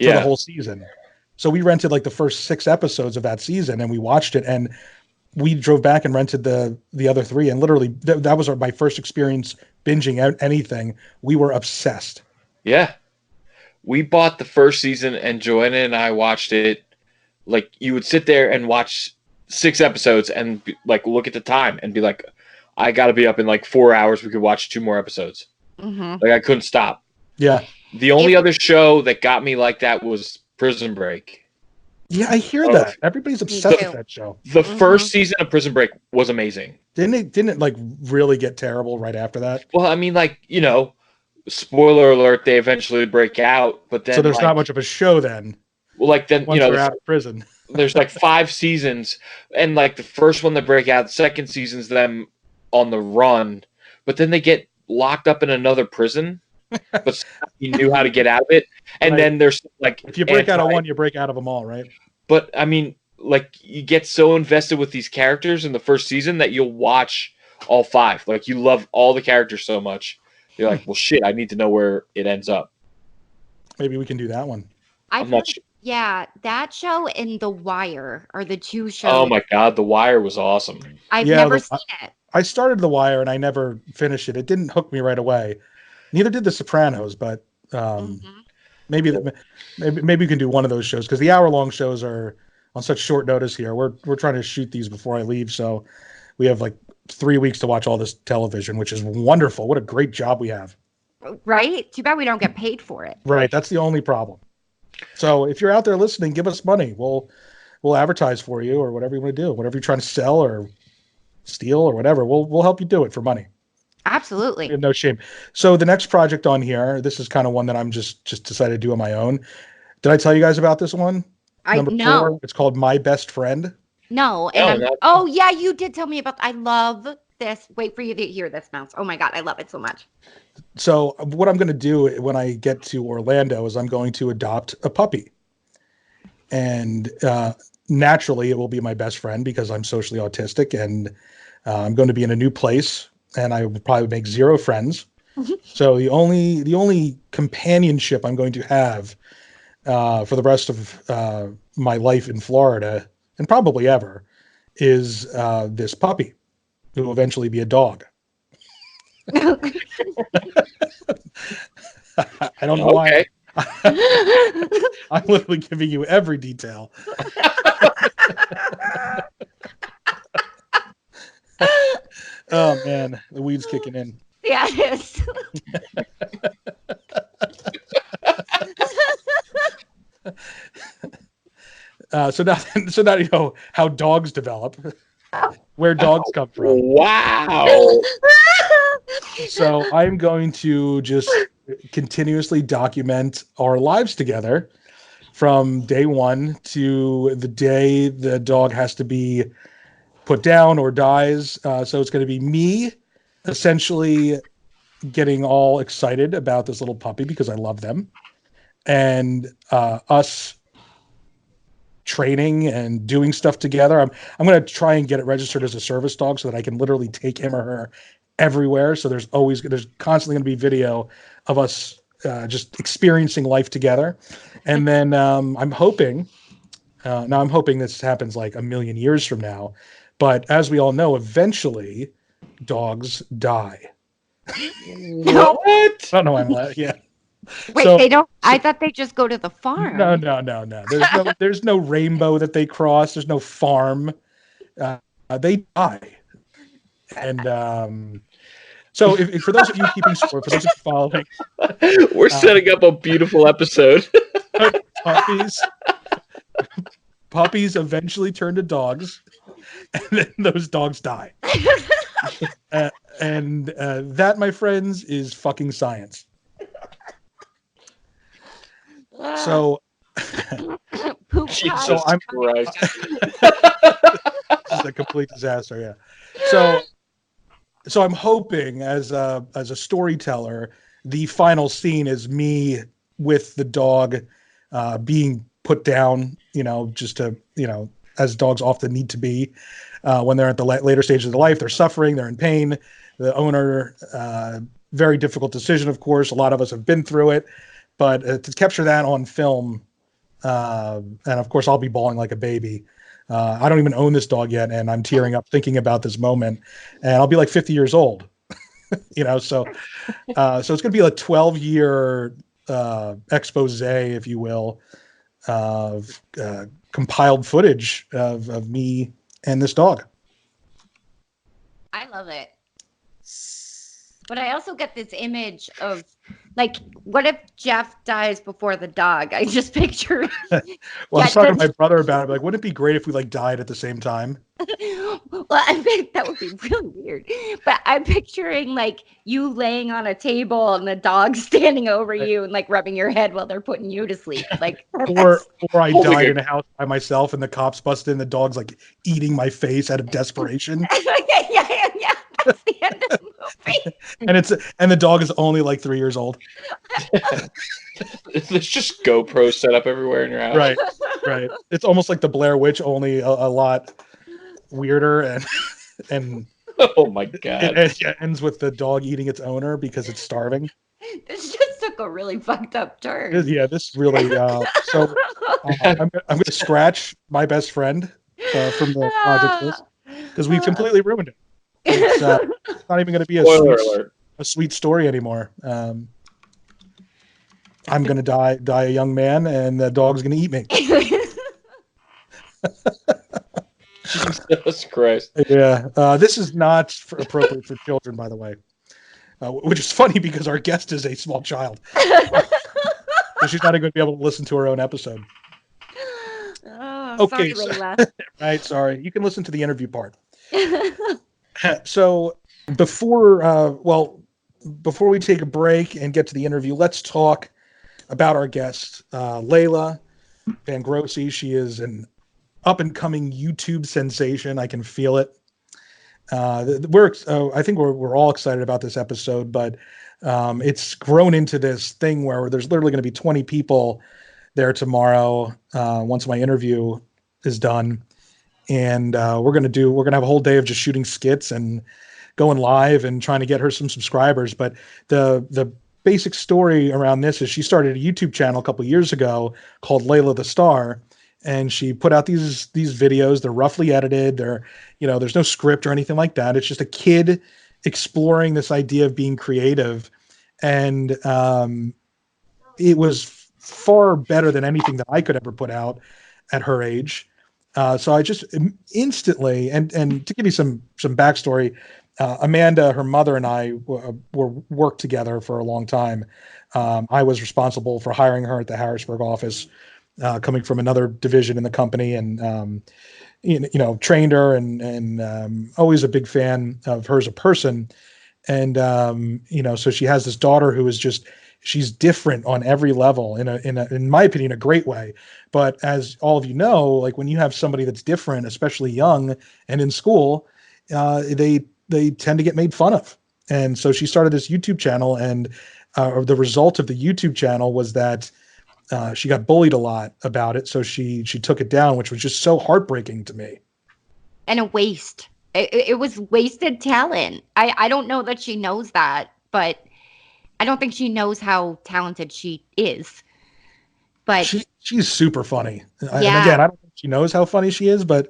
for the whole season. So we rented like the first 6 episodes of that season, and we watched it, and we drove back and rented the other 3, and literally that was my first experience binging anything. We were obsessed. Yeah. We bought the first season, and Joanna and I watched it. Like you would sit there and watch 6 episodes, and look at the time and be like, "I got to be up in like 4 hours. We could watch 2 more episodes." Mm-hmm. Like I couldn't stop. Yeah. The only other show that got me like that was Prison Break. Yeah, I hear that. Everybody's obsessed with that show. The first season of Prison Break was amazing. Didn't it like really get terrible right after that? Well, I mean, spoiler alert, they eventually break out, but then So there's not much of a show then. Well, then once they're out of prison. There's 5 seasons, and the first one they break out, the second season's them on the run, but then they get locked up in another prison. But he knew how to get out of it, and then there's if you break out of one, you break out of them all, right? But I mean, you get so invested with these characters in the first season that you'll watch all 5. Like you love all the characters so much, you're like, well, shit, I need to know where it ends up. Maybe we can do that one. I'm not sure. Yeah, that show and The Wire are the 2 shows. Oh my God, The Wire was awesome. I've never seen it. I started The Wire and I never finished it. It didn't hook me right away. Neither did The Sopranos, but maybe we can do one of those shows because the hour-long shows are on such short notice here. We're trying to shoot these before I leave, so we have 3 weeks to watch all this television, which is wonderful. What a great job we have. Right? Too bad we don't get paid for it. Right, that's the only problem. So if you're out there listening, give us money. We'll advertise for you or whatever you want to do. Whatever you're trying to sell or steal or whatever, we'll help you do it for money. Absolutely. No shame. So the next project on here, this is kind of one that I'm just decided to do on my own. Did I tell you guys about this one? Number 4. It's called My Best Friend. No. Oh yeah, you did tell me about. I love this. Wait for you to hear this, Mouse. Oh my God, I love it so much. So what I'm going to do when I get to Orlando is I'm going to adopt a puppy, and naturally it will be my best friend because I'm socially autistic, and I'm going to be in a new place. And I will probably make 0 friends. So the only companionship I'm going to have for the rest of my life in Florida, and probably ever, is this puppy, who will eventually be a dog. I don't know why. I'm literally giving you every detail. Oh man, the weed's kicking in. Yeah, it is. So now you know how dogs develop, where dogs come from. Wow. So I'm going to just continuously document our lives together from day 1 to the day the dog has to be put down or dies. So it's going to be me essentially getting all excited about this little puppy because I love them, and us training and doing stuff together. I'm going to try and get it registered as a service dog so that I can literally take him or her everywhere. So there's constantly going to be video of us just experiencing life together. And then I'm hoping this happens like a million years from now. But as we all know, eventually dogs die. No. What? I don't know why I'm laughing. Yeah. Wait, So- they don't. I thought they just go to the farm. No. There's no rainbow that they cross. There's no farm. They die. And so if for those of you keeping score, for those of you following, We're setting up a beautiful episode. puppies eventually turn to dogs, and then those dogs die. And that, my friends, is fucking science. So, Poop Jesus So I'm- Christ. this is a complete disaster. Yeah. So I'm hoping as a storyteller, the final scene is me with the dog being put down, just to, as dogs often need to be when they're at the later stages of their life. They're suffering, they're in pain. The owner, very difficult decision, of course. A lot of us have been through it, but to capture that on film, and of course, I'll be bawling like a baby. I don't even own this dog yet, and I'm tearing up thinking about this moment. And I'll be like 50 years old, So it's going to be a 12-year expose, if you will, of compiled footage of me and this dog. I love it. But I also get this image of, like, what if Jeff dies before the dog? I just picture. Well, I was talking to my brother about it. Like, wouldn't it be great if we died at the same time? Well, I think that would be really weird. But I'm picturing like you laying on a table and the dog standing over you and like rubbing your head while they're putting you to sleep. Like, Or I Holding died a- in a house by myself and the cops bust in. The dog's like eating my face out of desperation, yeah. That's the end of the movie. and the dog is only like 3 years old. There's just GoPro set up everywhere in your house. Right. It's almost like the Blair Witch, only a lot weirder, and Oh my God. it ends with the dog eating its owner because it's starving. This just took a really fucked up turn. Yeah, this really. So I'm going to scratch my best friend from the project list because we've completely ruined it. It's not even going to be Spoiler alert. a sweet story anymore. I'm going to die a young man, and the dog's going to eat me. Jesus Christ. Yeah, this is not appropriate for children, by the way, which is funny because our guest is a small child. So she's not even going to be able to listen to her own episode. Oh, Okay, sorry, so- Layla. Right, sorry. You can listen to the interview part. So before we take a break and get to the interview, let's talk about our guest, Layla Vangrossi. She is an up-and-coming YouTube sensation. I can feel it. I think we're all excited about this episode, but it's grown into this thing where there's literally going to be 20 people there tomorrow once my interview is done, and we're gonna have a whole day of just shooting skits and going live and trying to get her some subscribers. But the basic story around this is she started a YouTube channel a couple years ago called Layla The Star, and she put out these videos. They're roughly edited. There's no script or anything like that. It's just a kid exploring this idea of being creative, and it was far better than anything that I could ever put out at her age. So I just instantly, and to give you some backstory, Amanda, her mother, and I worked together for a long time. I was responsible for hiring her at the Harrisburg office, coming from another division in the company, and trained her, and always a big fan of her as a person. And so she has this daughter who is she's different on every level in my opinion, a great way. But as all of you know, like when you have somebody that's different, especially young and in school, they tend to get made fun of. And so she started this YouTube channel, and the result of the YouTube channel was that she got bullied a lot about it. So she took it down, which was just so heartbreaking to me. And a waste. It was wasted talent. I don't know that she knows that, but I don't think she knows how talented she is. But She's super funny. And again, yeah, I don't think she knows how funny she is, but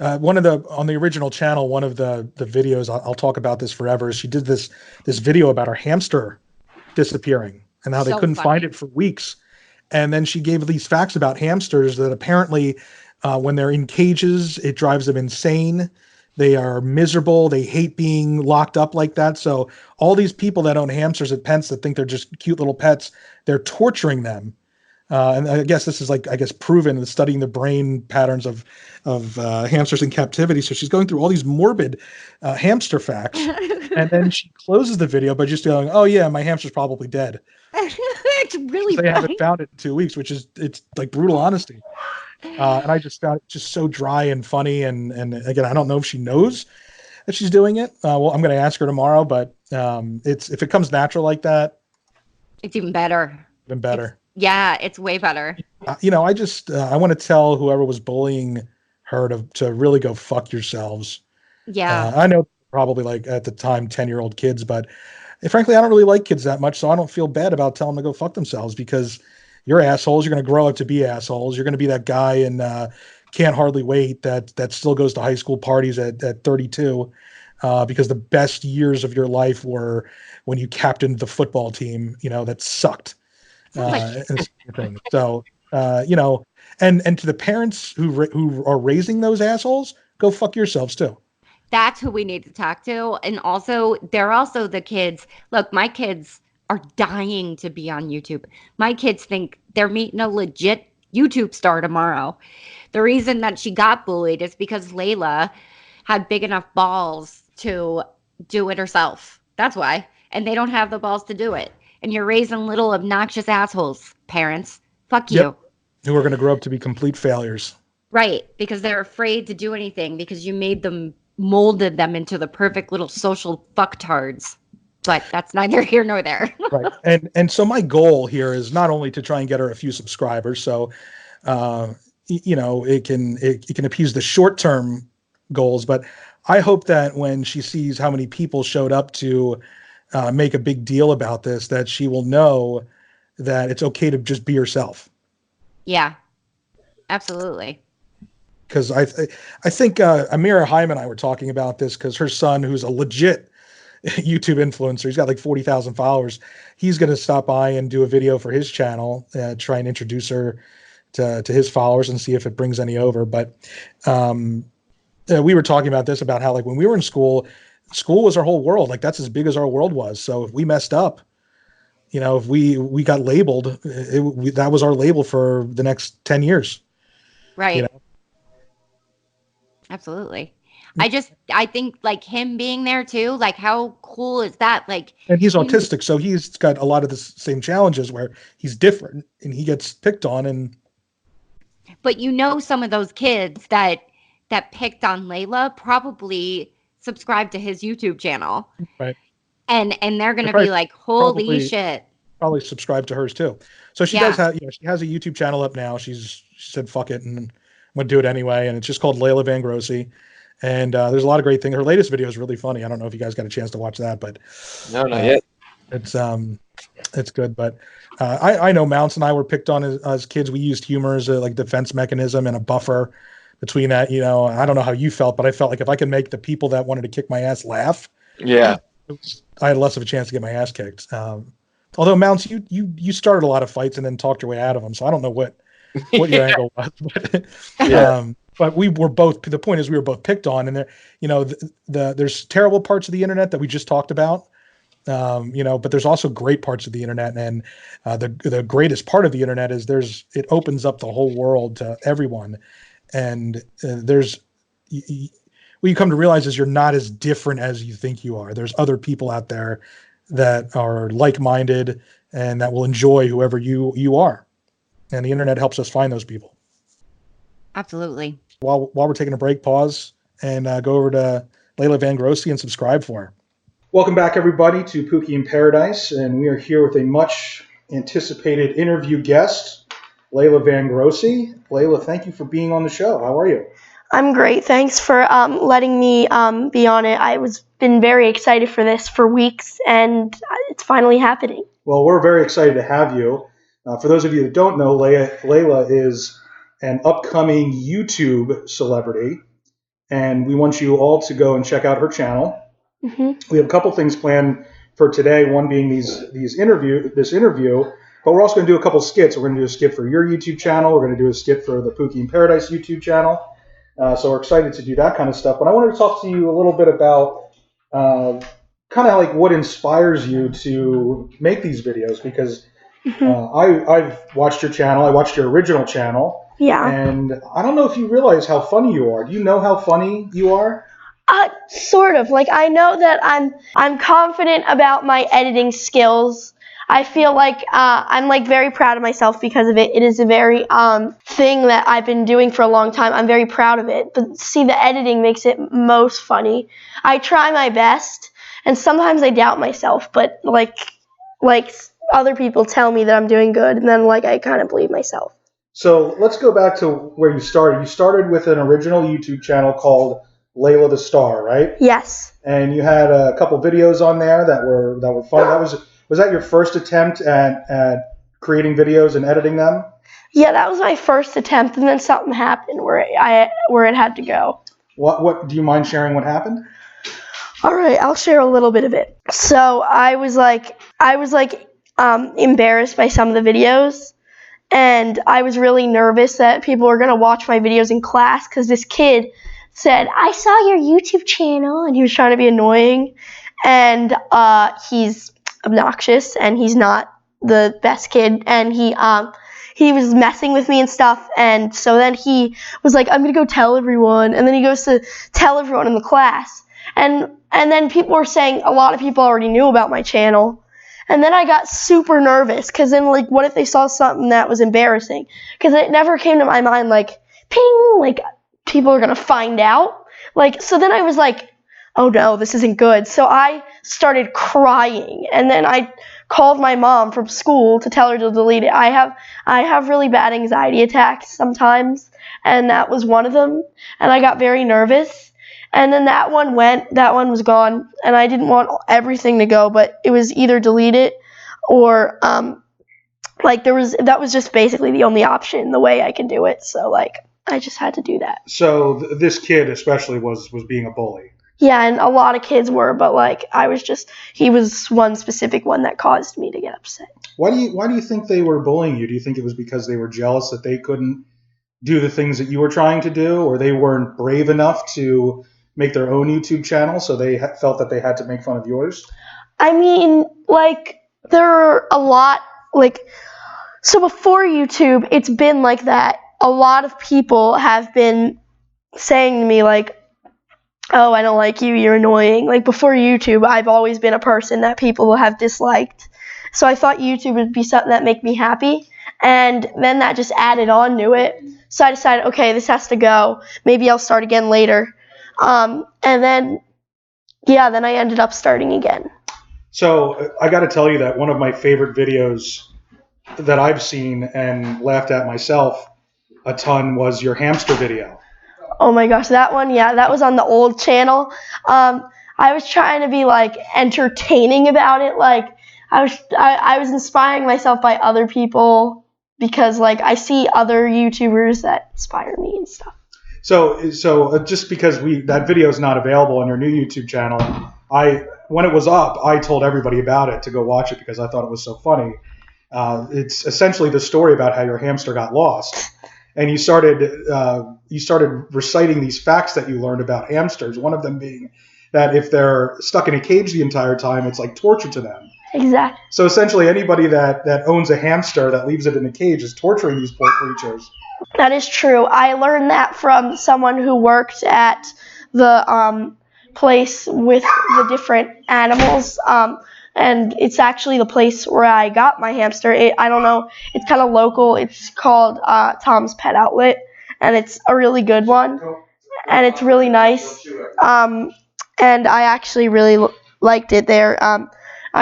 on the original channel, one of the videos, I'll talk about this forever. She did this video about her hamster disappearing and how they so couldn't find funny. it for weeks. And then she gave these facts about hamsters that apparently, when they're in cages, it drives them insane. They are miserable. They hate being locked up like that. So all these people that own hamsters at pets that think they're just cute little pets, they're torturing them. And I guess this is proven in studying the brain patterns of hamsters in captivity. So she's going through all these morbid hamster facts, and then she closes the video by just going, "Oh yeah, my hamster's probably dead." It's really They funny. haven't found it in 2 weeks, it's like brutal honesty. And I just found it just so dry and funny. And again, I don't know if she knows that she's doing it. Well, I'm going to ask her tomorrow, but it's if it comes natural like that, It's even better. even better. Yeah, it's way better. I want to tell whoever was bullying her to really go fuck yourselves. Yeah. I know probably like at the time 10-year-old kids, but frankly, I don't really like kids that much, so I don't feel bad about telling them to go fuck themselves because you're assholes. You're going to grow up to be assholes. You're going to be that guy in Can't Hardly Wait that still goes to high school parties at 32 because the best years of your life were when you captained the football team, that sucked. Oh my Thing. So, and to the parents who are raising those assholes, go fuck yourselves too. That's who we need to talk to. And also, they're also the kids. Look, my kids are dying to be on YouTube. My kids think they're meeting a legit YouTube star tomorrow. The reason that she got bullied is because Layla had big enough balls to do it herself. That's why. And they don't have the balls to do it. And you're raising little obnoxious assholes, parents. Fuck you. Yep. Who are going to grow up to be complete failures. Right. Because they're afraid to do anything because you made them molded them into the perfect little social fucktards. But that's neither here nor there. Right. And so my goal here is not only to try and get her a few subscribers, so it can appease the short-term goals, but I hope that when she sees how many people showed up to make a big deal about this, that she will know that it's okay to just be yourself. Yeah. Absolutely. Because I think Amira Hyman and I were talking about this because her son, who's a legit YouTube influencer, he's got like 40,000 followers. He's going to stop by and do a video for his channel, try and introduce her to his followers and see if it brings any over. But we were talking about this, about how like when we were in school was our whole world. Like that's as big as our world was. So if we messed up, if we got labeled, that was our label for the next 10 years. Right. Absolutely. I think like him being there too, like how cool is that? Like, and he's autistic, so he's got a lot of the same challenges where he's different and he gets picked on. But some of those kids that picked on Layla probably subscribe to his YouTube channel. Right. And they're going to be like, holy shit. Probably subscribe to hers too. So she does have, she has a YouTube channel up now. She said, fuck it. And I'm going to do it anyway. And it's just called Layla Vangrossi. And there's a lot of great things. Her latest video is really funny. I don't know if you guys got a chance to watch that, but no, not yet. It's good. But I know Mounts and I were picked on as kids. We used humor as a like defense mechanism and a buffer between that. I don't know how you felt, but I felt like if I could make the people that wanted to kick my ass laugh, yeah, I had less of a chance to get my ass kicked. Although Mounts, you started a lot of fights and then talked your way out of them, so I don't know what your angle was. But, but we were both. The point is, we were both picked on, and there's terrible parts of the internet that we just talked about. But there's also great parts of the internet, and the greatest part of the internet is it opens up the whole world to everyone, and what you come to realize is you're not as different as you think you are. There's other people out there that are like-minded and that will enjoy whoever you are. And the internet helps us find those people. Absolutely. While we're taking a break, pause and go over to Layla Vangrossi and subscribe for her. Welcome back, everybody, to Pookie in Paradise. And we are here with a much anticipated interview guest, Layla Vangrossi. Layla, thank you for being on the show. How are you? I'm great. Thanks for letting me be on it. Been very excited for this for weeks, and it's finally happening. Well, we're very excited to have you. For those of you that don't know, Layla is an upcoming YouTube celebrity, and we want you all to go and check out her channel. Mm-hmm. We have a couple things planned for today. One being this interview, but we're also going to do a couple skits. We're going to do a skit for your YouTube channel. We're going to do a skit for the Pookie in Paradise YouTube channel. So we're excited to do that kind of stuff. But I wanted to talk to you a little bit about kind of like what inspires you to make these videos, because I've watched your channel. I watched your original channel. Yeah. And I don't know if you realize how funny you are. Do you know how funny you are? Sort of. Like, I know that I'm confident about my editing skills. I feel like I'm like very proud of myself because of it. It is a very thing that I've been doing for a long time. I'm very proud of it. But see, the editing makes it most funny. I try my best, and sometimes I doubt myself. But like other people tell me that I'm doing good, and then like I kind of believe myself. So let's go back to where you started. You started with an original YouTube channel called Layla The Star, right? Yes. And you had a couple videos on there that were fun. Was that your first attempt at creating videos and editing them? Yeah, that was my first attempt, and then something happened where it had to go. What do you mind sharing what happened? All right, I'll share a little bit of it. So I was embarrassed by some of the videos, and I was really nervous that people were gonna watch my videos in class because this kid said, "I saw your YouTube channel," and he was trying to be annoying, and he's obnoxious, and he's not the best kid, and he was messing with me and stuff, and so then he was like, "I'm gonna go tell everyone," and then he goes to tell everyone in the class, and then people were saying a lot of people already knew about my channel, and then I got super nervous because then like what if they saw something that was embarrassing, because it never came to my mind like ping, like people are gonna find out, like, so then I was like, oh no, this isn't good. So I started crying, and then I called my mom from school to tell her to delete it. I have really bad anxiety attacks sometimes, and that was one of them, and I got very nervous, and then that one was gone, and I didn't want everything to go, but it was either delete it or that was just basically the only option, the way I could do it, so like I just had to do that. So this kid especially was being a bully. Yeah, and a lot of kids were, but like he was one specific one that caused me to get upset. Why do you think they were bullying you? Do you think it was because they were jealous that they couldn't do the things that you were trying to do, or they weren't brave enough to make their own YouTube channel, so they felt that they had to make fun of yours? I mean, like, there are a lot, like, so before YouTube, it's been like that. A lot of people have been saying to me, like, oh, I don't like you, you're annoying. Like, before YouTube, I've always been a person that people have disliked. So I thought YouTube would be something that make me happy. And then that just added on to it. So I decided, okay, this has to go. Maybe I'll start again later. And then I ended up starting again. So I got to tell you that one of my favorite videos that I've seen and laughed at myself a ton was your hamster video. Oh my gosh, that one, yeah, that was on the old channel. I was trying to be like entertaining about it. Like I was inspiring myself by other people because like I see other YouTubers that inspire me and stuff. So just because that video is not available on your new YouTube channel, when it was up, I told everybody about it to go watch it because I thought it was so funny. It's essentially the story about how your hamster got lost. And you started reciting these facts that you learned about hamsters. One of them being that if they're stuck in a cage the entire time, it's like torture to them. Exactly. So essentially, anybody that owns a hamster that leaves it in a cage is torturing these poor creatures. That is true. I learned that from someone who worked at the place with the different animals. And it's actually the place where I got my hamster. I don't know. It's kind of local. It's called Tom's Pet Outlet, and it's a really good one, and it's really nice. And I actually really liked it there.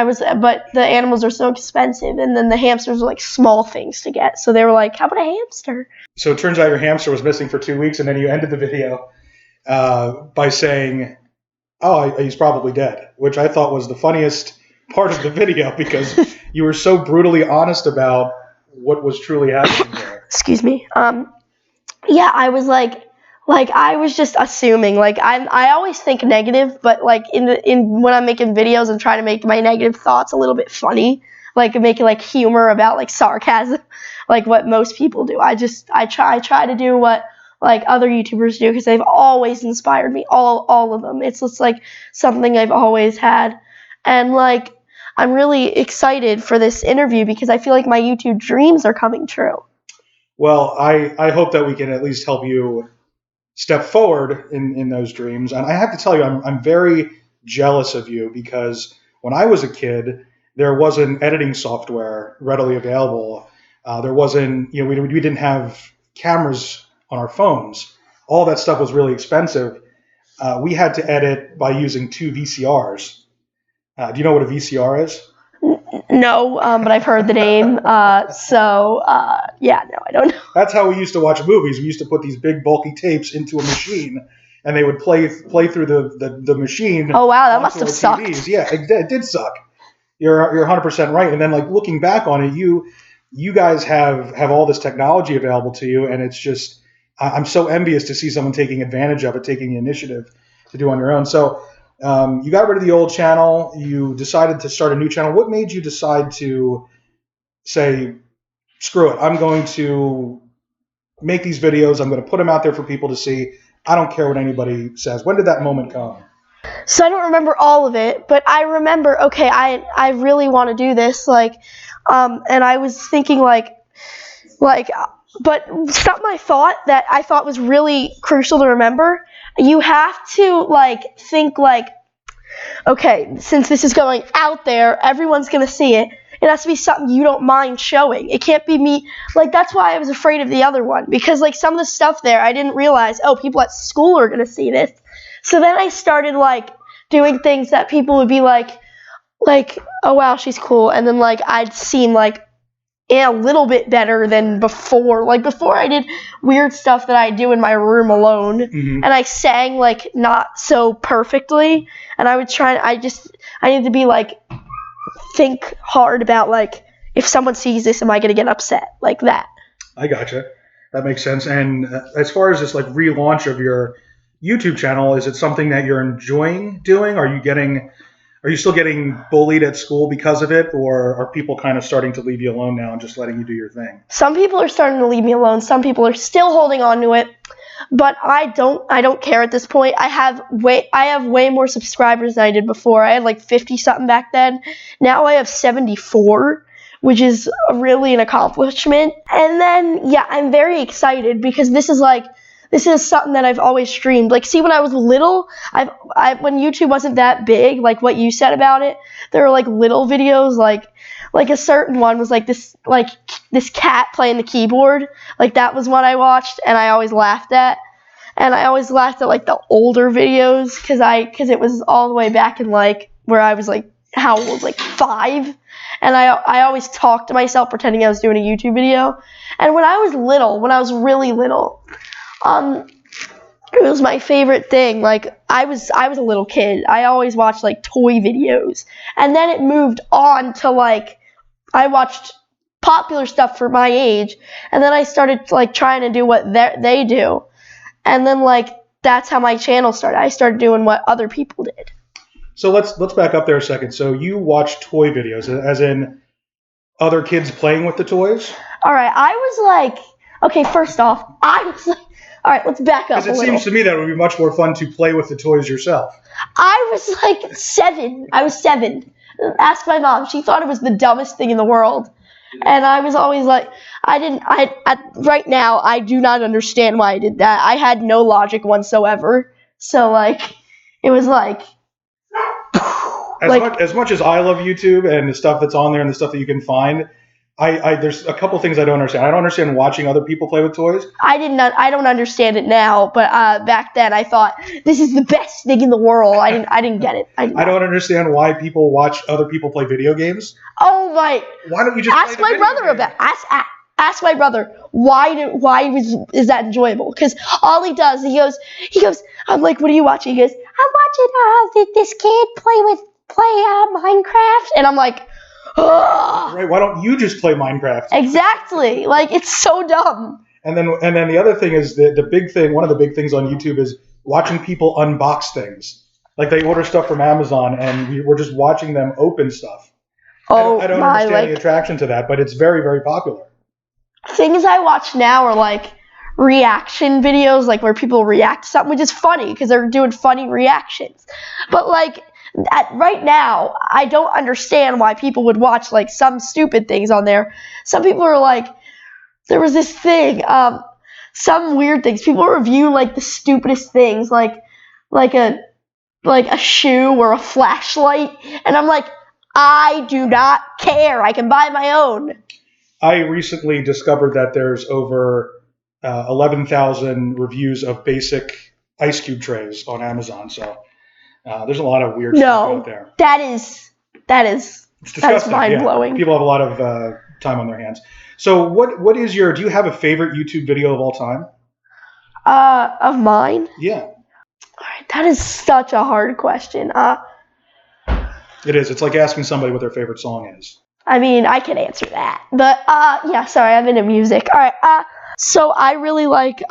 but the animals are so expensive, and then the hamsters are like small things to get. So they were like, how about a hamster? So it turns out your hamster was missing for 2 weeks, and then you ended the video by saying, "Oh, he's probably dead," which I thought was the funniest part of the video because you were so brutally honest about what was truly happening there. Excuse me. Yeah, I was like I was just assuming. Like I always think negative, but like in when I'm making videos, I'm trying to make my negative thoughts a little bit funny, like making like humor about like sarcasm, like what most people do. I try to do what like other YouTubers do because they've always inspired me, all of them. It's just like something I've always had, and like I'm really excited for this interview because I feel like my YouTube dreams are coming true. Well, I hope that we can at least help you step forward in those dreams. And I have to tell you, I'm very jealous of you because when I was a kid, there wasn't editing software readily available. There wasn't, we didn't have cameras on our phones. All that stuff was really expensive. We had to edit by using 2 VCRs. Do you know what a VCR is? No, but I've heard the name. Yeah, no, I don't know. That's how we used to watch movies. We used to put these big bulky tapes into a machine, and they would play through the machine. Oh wow, that must have sucked. Yeah, it did suck. You're 100% right. And then like looking back on it, you guys have all this technology available to you, and it's just I'm so envious to see someone taking advantage of it, taking the initiative to do on your own. So. You got rid of the old channel. You decided to start a new channel. What made you decide to say, screw it, I'm going to make these videos. I'm going to put them out there for people to see. I don't care what anybody says. When did that moment come? So I don't remember all of it, but I remember, okay, I really want to do this. And I was thinking but something I thought was really crucial to remember. You have to think okay, since this is going out there, everyone's gonna see it. It has to be something you don't mind showing. It can't be me. That's why I was afraid of the other one because some of the stuff there I didn't realize. Oh, people at school are gonna see this. So then I started doing things that people would be like, oh wow, she's cool, and then I'd seem a little bit better than before. Before I did weird stuff that I do in my room alone, and I sang not so perfectly, and I need to be think hard about if someone sees this, am I gonna get upset like that? I gotcha. That makes sense. And as far as this relaunch of your YouTube channel, is it something that you're enjoying doing? Are you still getting bullied at school because of it, or are people kind of starting to leave you alone now and just letting you do your thing? Some people are starting to leave me alone. Some people are still holding on to it, but I don't care at this point. I have way more subscribers than I did before. I had 50 something back then. Now I have 74, which is really an accomplishment. And then yeah, I'm very excited because this is something that I've always streamed. See, when I was little, when YouTube wasn't that big, what you said about it, there were little videos, a certain one was this cat playing the keyboard. That was one I watched, and I always laughed at. And I always laughed at the older videos because it was all the way back in where I was how old, 5, and I always talked to myself pretending I was doing a YouTube video. And when I was really little. It was my favorite thing. I was a little kid. I always watched toy videos, and then it moved on to I watched popular stuff for my age, and then I started trying to do what they do, and then that's how my channel started. I started doing what other people did. So let's back up there a second. So you watch toy videos, as in other kids playing with the toys? All right, I was okay. First off, I was all right, let's back up a little. Because it seems to me that it would be much more fun to play with the toys yourself. I was 7. I was 7. Ask my mom. She thought it was the dumbest thing in the world. And I was always right now, I do not understand why I did that. I had no logic whatsoever. So, it was as much as I love YouTube and the stuff that's on there and the stuff that you can find, There's a couple things I don't understand. I don't understand watching other people play with toys. I don't understand it now, but back then I thought this is the best thing in the world. I didn't get it. I don't understand why people watch other people play video games. Oh my! Why don't you just ask my brother about? Ask my brother why is that enjoyable? Because all he does, he goes. I'm like, what are you watching? He goes, I'm watching this kid play Minecraft, and I'm like. Ugh. Right? Why don't you just play Minecraft? Exactly. Like, it's so dumb. And then the other thing is the big thing. One of the big things on YouTube is watching people unbox things. Like they order stuff from Amazon, and we're just watching them open stuff. Oh, I don't understand the attraction to that, but it's very, very popular. Things I watch now are like reaction videos, like where people react to something, which is funny because they're doing funny reactions. But like. Right now, I don't understand why people would watch like some stupid things on there. Some people are like, there was this thing, some weird things. People review like the stupidest things, like a shoe or a flashlight, and I'm like, I do not care. I can buy my own. I recently discovered that there's over 11,000 reviews of basic ice cube trays on Amazon. So. There's a lot of weird stuff out there. That is mind blowing. Yeah. People have a lot of time on their hands. So what is do you have a favorite YouTube video of all time? Of mine? Yeah. That is such a hard question. It is. It's like asking somebody what their favorite song is. I mean, I can answer that. But yeah, sorry, I'm into music. All right. So I really like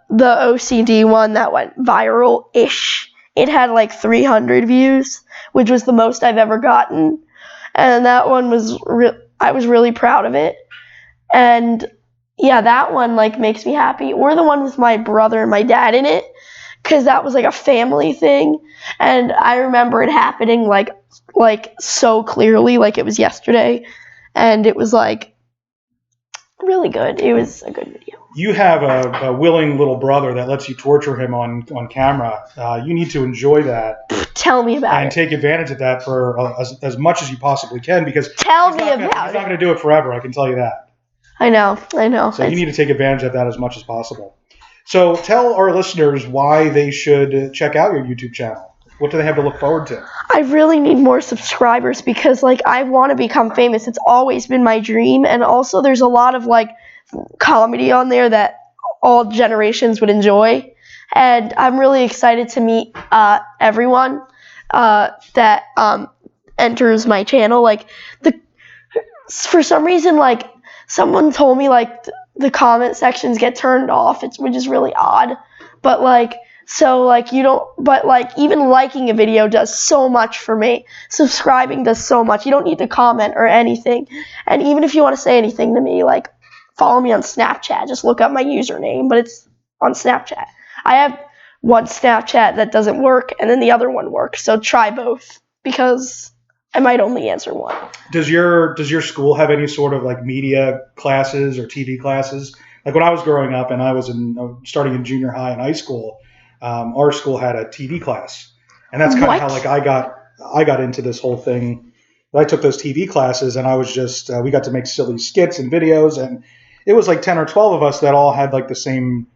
the OCD one that went viral-ish. It had like 300 views, which was the most I've ever gotten. And that one was I was really proud of it. And yeah, that one like makes me happy. Or the one with my brother and my dad in it, because that was like a family thing. And I remember it happening like so clearly, like it was yesterday. And it was like really good. It was a good video. You have a willing little brother that lets you torture him on camera. You need to enjoy that. Tell me about it. And take advantage of that for as much as you possibly can, because he's not going to do it forever, I can tell you that. I know. So you need to take advantage of that as much as possible. So tell our listeners why they should check out your YouTube channel. What do they have to look forward to? I really need more subscribers because like I want to become famous. It's always been my dream, and also there's a lot of like comedy on there that all generations would enjoy, and I'm really excited to meet everyone that enters my channel. Like for some reason, like someone told me like the comment sections get turned off, which is really odd, but like so like you don't, but like even liking a video does so much for me. Subscribing does so much. You don't need to comment or anything, and even if you want to say anything to me, like follow me on Snapchat. Just look up my username, but it's on Snapchat. I have one Snapchat that doesn't work, and then the other one works. So try both, because I might only answer one. Does your school have any sort of like media classes or TV classes? Like when I was growing up and I was starting in junior high and high school, our school had a TV class, and that's kind of how like I got into this whole thing. I took those TV classes, and I was just we got to make silly skits and videos, and it was like 10 or 12 of us that all had like the same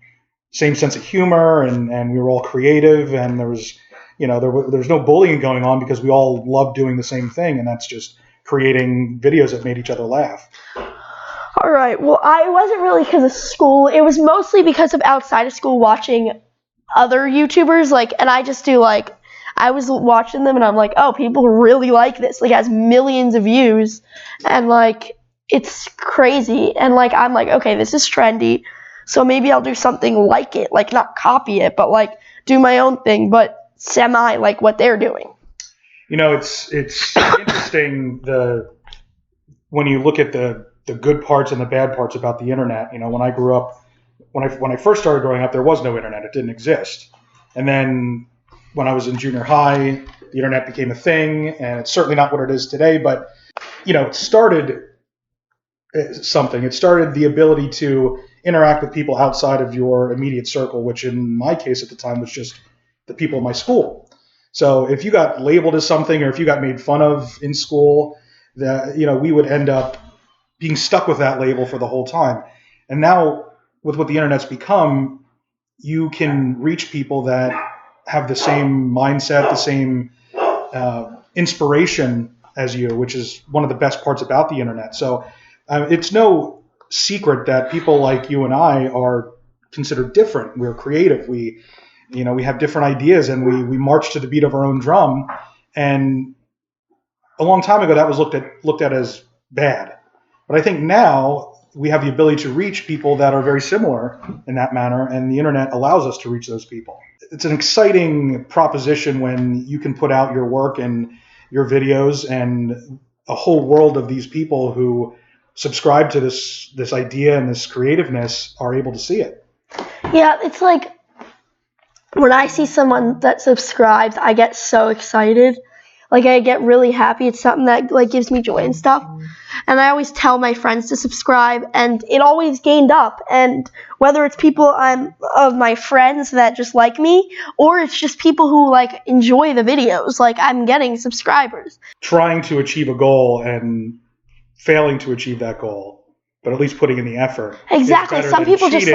sense of humor, and we were all creative, and there was there's no bullying going on because we all loved doing the same thing, and that's just creating videos that made each other laugh. All right. Well, I wasn't really because of school. It was mostly because of outside of school watching other YouTubers, like, and I just do like I was watching them and I'm like, oh, people really like this. Like, it has millions of views, and like it's crazy. And like I'm like, okay, this is trendy, so maybe I'll do something like it, like not copy it, but like do my own thing, but semi like what they're doing. It's interesting when you look at the good parts and the bad parts about the internet. When I grew up, when I first started growing up, there was no internet. It didn't exist. And then when I was in junior high, the internet became a thing, and it's certainly not what it is today, but it started something. It started the ability to interact with people outside of your immediate circle, which in my case at the time was just the people in my school. So if you got labeled as something, or if you got made fun of in school, that we would end up being stuck with that label for the whole time. And now with what the internet's become, you can reach people that have the same mindset, the same inspiration as you, which is one of the best parts about the internet. So it's no secret that people like you and I are considered different. We're creative. We have different ideas, and we march to the beat of our own drum. And a long time ago, that was looked at as bad. But I think now we have the ability to reach people that are very similar in that manner, and the internet allows us to reach those people. It's an exciting proposition when you can put out your work and your videos, and a whole world of these people who subscribe to this idea and this creativeness are able to see it. Yeah, it's like when I see someone that subscribes, I get so excited. Like, I get really happy. It's something that gives me joy and stuff. And I always tell my friends to subscribe, and it always gained up. And whether it's people of my friends that just like me, or it's just people who enjoy the videos, I'm getting subscribers. Trying to achieve a goal and failing to achieve that goal, but at least putting in the effort. Exactly. Some people just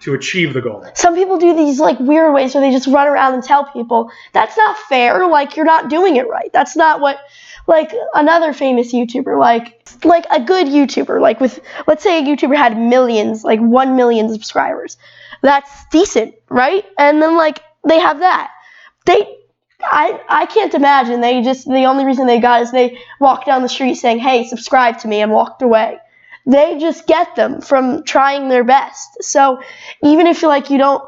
to achieve the goal. Some people do these weird ways where they just run around and tell people. That's not fair. You're not doing it right. That's not what another famous YouTuber, a good YouTuber, with, let's say a YouTuber had millions, 1 million subscribers. That's decent, right? And then they have that. I can't imagine the only reason they got is they walked down the street saying, "Hey, subscribe to me," and walked away. They just get them from trying their best. So even if you don't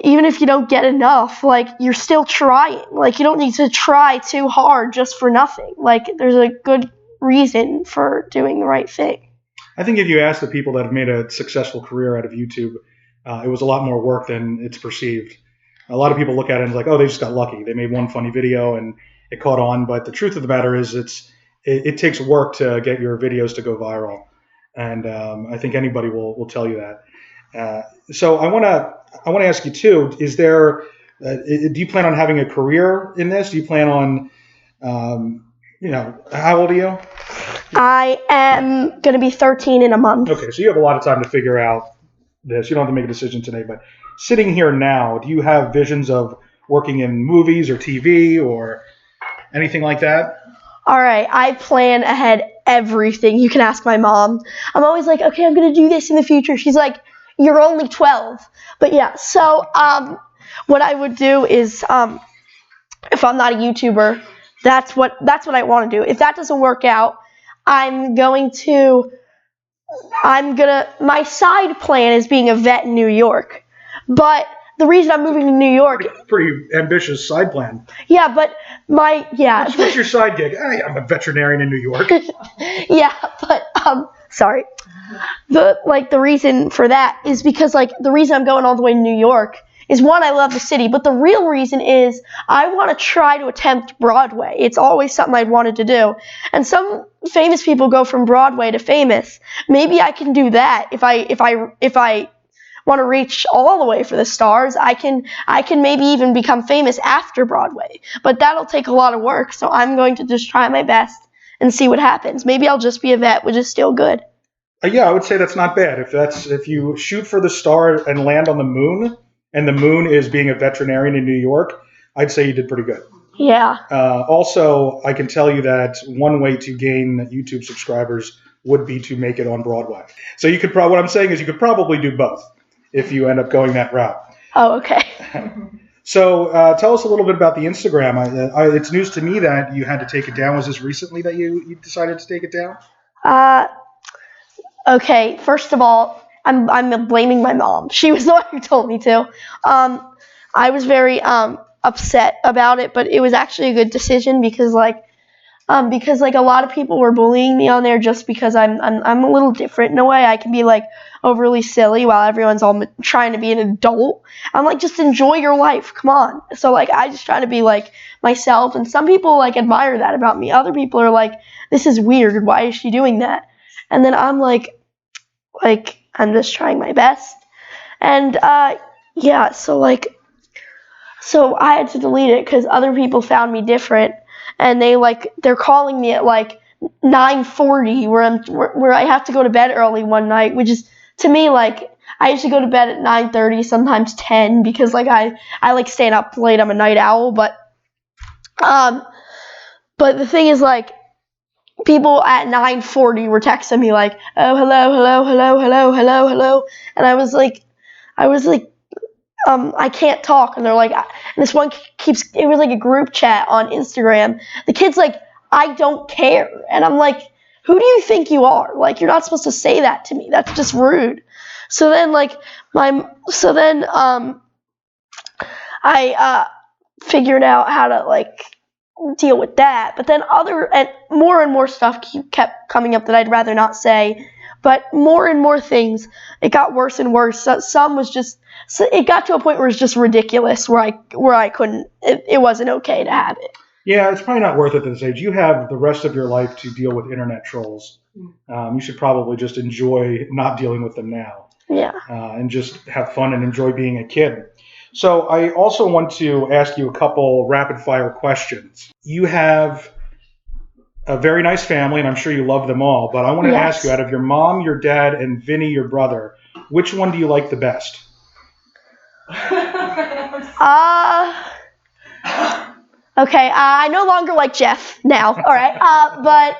even if you don't get enough, you're still trying. You don't need to try too hard just for nothing. There's a good reason for doing the right thing. I think if you ask the people that have made a successful career out of YouTube, it was a lot more work than it's perceived. A lot of people look at it and oh, they just got lucky. They made one funny video and it caught on. But the truth of the matter is it takes work to get your videos to go viral. And I think anybody will tell you that. So I want to ask you too, is there, do you plan on having a career in this? Do you plan on, how old are you? I am going to be 13 in a month. Okay, so you have a lot of time to figure out this. You don't have to make a decision today, but sitting here now, do you have visions of working in movies or TV or anything like that? All right, I plan ahead everything. You can ask my mom. I'm always okay, I'm going to do this in the future. She's you're only 12. But yeah, so what I would do is if I'm not a YouTuber, that's what I want to do. If that doesn't work out, my side plan is being a vet in New York. But the reason I'm moving to New York... Pretty ambitious side plan. Yeah, but What's your side gig? I'm a veterinarian in New York. Yeah, but, sorry. The reason for that is because, the reason I'm going all the way to New York is, one, I love the city, but the real reason is I want to try to attempt Broadway. It's always something I'd wanted to do. And some famous people go from Broadway to famous. Maybe I can do that if I want to reach all the way for the stars. I can maybe even become famous after Broadway, but that'll take a lot of work. So I'm going to just try my best and see what happens. Maybe I'll just be a vet, which is still good. Yeah, I would say that's not bad. If you shoot for the star and land on the moon, and the moon is being a veterinarian in New York, I'd say you did pretty good. Yeah. Also, I can tell you that one way to gain YouTube subscribers would be to make it on Broadway. So you could what I'm saying is you could probably do both if you end up going that route. Oh, okay. So tell us a little bit about the Instagram. It's news to me that you had to take it down. Was this recently that you decided to take it down? Okay, first of all, I'm blaming my mom. She was the one who told me to. I was very upset about it, but it was actually a good decision because a lot of people were bullying me on there just because I'm a little different in a way. I can be overly silly while everyone's all trying to be an adult. I'm just enjoy your life. Come on. So I just try to be myself, and some people admire that about me. Other people are this is weird. Why is she doing that? And then I'm I'm just trying my best. And yeah, so I had to delete it because other people found me different, and they're calling me at 9:40 where I have to go to bed early one night, which is to me like I used to go to bed at 9:30, sometimes 10 because like I like staying up late. I'm a night owl, but the thing is like people at 9:40 were texting me like, "Oh, hello," and I was like I can't talk, and they're like, and this one it was like a group chat on Instagram. The kid's like, I don't care, and I'm like, who do you think you are? Like, you're not supposed to say that to me. That's just rude. So then I figured out how to like deal with that. But then more and more stuff kept coming up that I'd rather not say. But more and more things, it got worse and worse. Some was just, it got to a point where it was just ridiculous, where I couldn't, it wasn't okay to have it. Yeah, it's probably not worth it at this age. You have the rest of your life to deal with internet trolls. You should probably just enjoy not dealing with them now. Yeah. And just have fun and enjoy being a kid. So I also want to ask you a couple rapid-fire questions. You have a very nice family, and I'm sure you love them all, but I want to ask you, out of your mom, your dad, and Vinny, your brother, which one do you like the best? Okay, I no longer like Jeff now, all right, but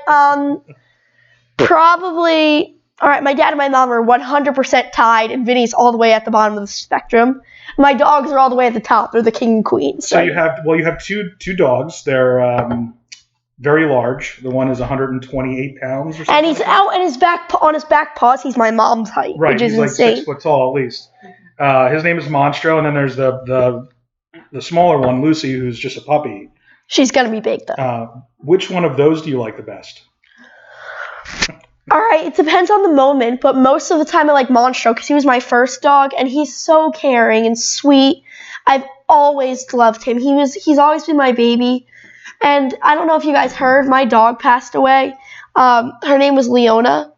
probably, all right, my dad and my mom are 100% tied, and Vinny's all the way at the bottom of the spectrum. My dogs are all the way at the top. They're the king and queen. So you have two dogs. They're very large. The one is 128 pounds or something. And he's out on his back paws. He's my mom's height, right, which is he's like insane. 6 foot tall at least. His name is Monstro, and then there's the smaller one, Lucy, who's just a puppy. She's gonna be big though. Which one of those do you like the best? All right, it depends on the moment, but most of the time I like Monstro because he was my first dog, and he's so caring and sweet. I've always loved him. He's always been my baby. And I don't know if you guys heard, my dog passed away. Her name was Leona.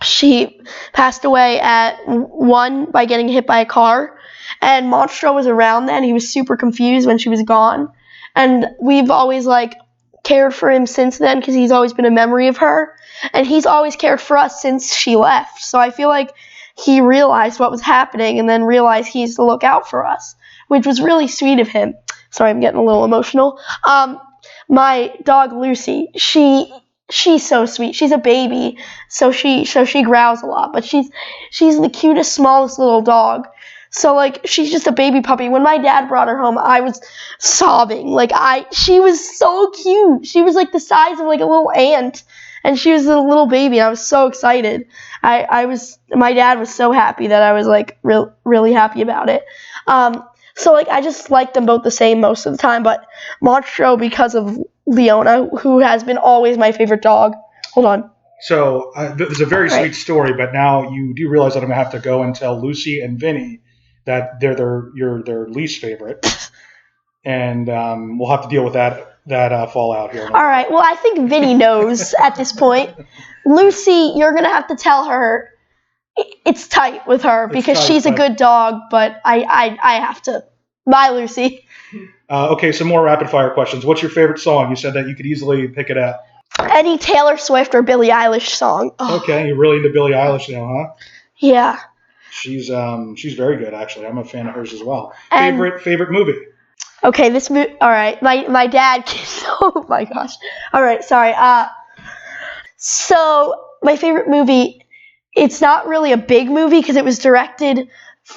She passed away at 1 by getting hit by a car. And Monstro was around then. He was super confused when she was gone. And we've always like cared for him since then because he's always been a memory of her. And he's always cared for us since she left. So I feel like he realized what was happening and then realized he used to look out for us, which was really sweet of him. Sorry, I'm getting a little emotional. My dog Lucy, she's so sweet. She's a baby, so she growls a lot, but she's the cutest, smallest little dog. So like she's just a baby puppy. When my dad brought her home, I was sobbing. She was so cute. She was like the size of like a little ant, and she was a little baby. I was so excited. My dad was so happy that I was like really happy about it. So, like, I just like them both the same most of the time, but Monstro because of Leona, who has been always my favorite dog. Hold on. So, there's a very sweet story, but now you do realize that I'm going to have to go and tell Lucy and Vinny that you're their least favorite, and we'll have to deal with that fallout here. All right, well, I think Vinny knows at this point. Lucy, you're going to have to tell her it's tight with her because she's a good dog, but I have to. Bye, Lucy. Okay, some more rapid fire questions. What's your favorite song? You said that you could easily pick it out. Any Taylor Swift or Billie Eilish song. Oh. Okay, you're really into Billie Eilish now, huh? Yeah. She's very good, actually. I'm a fan of hers as well. Favorite movie? Okay, this movie. All right, my dad. Oh my gosh. All right, sorry. So my favorite movie. It's not really a big movie because it was directed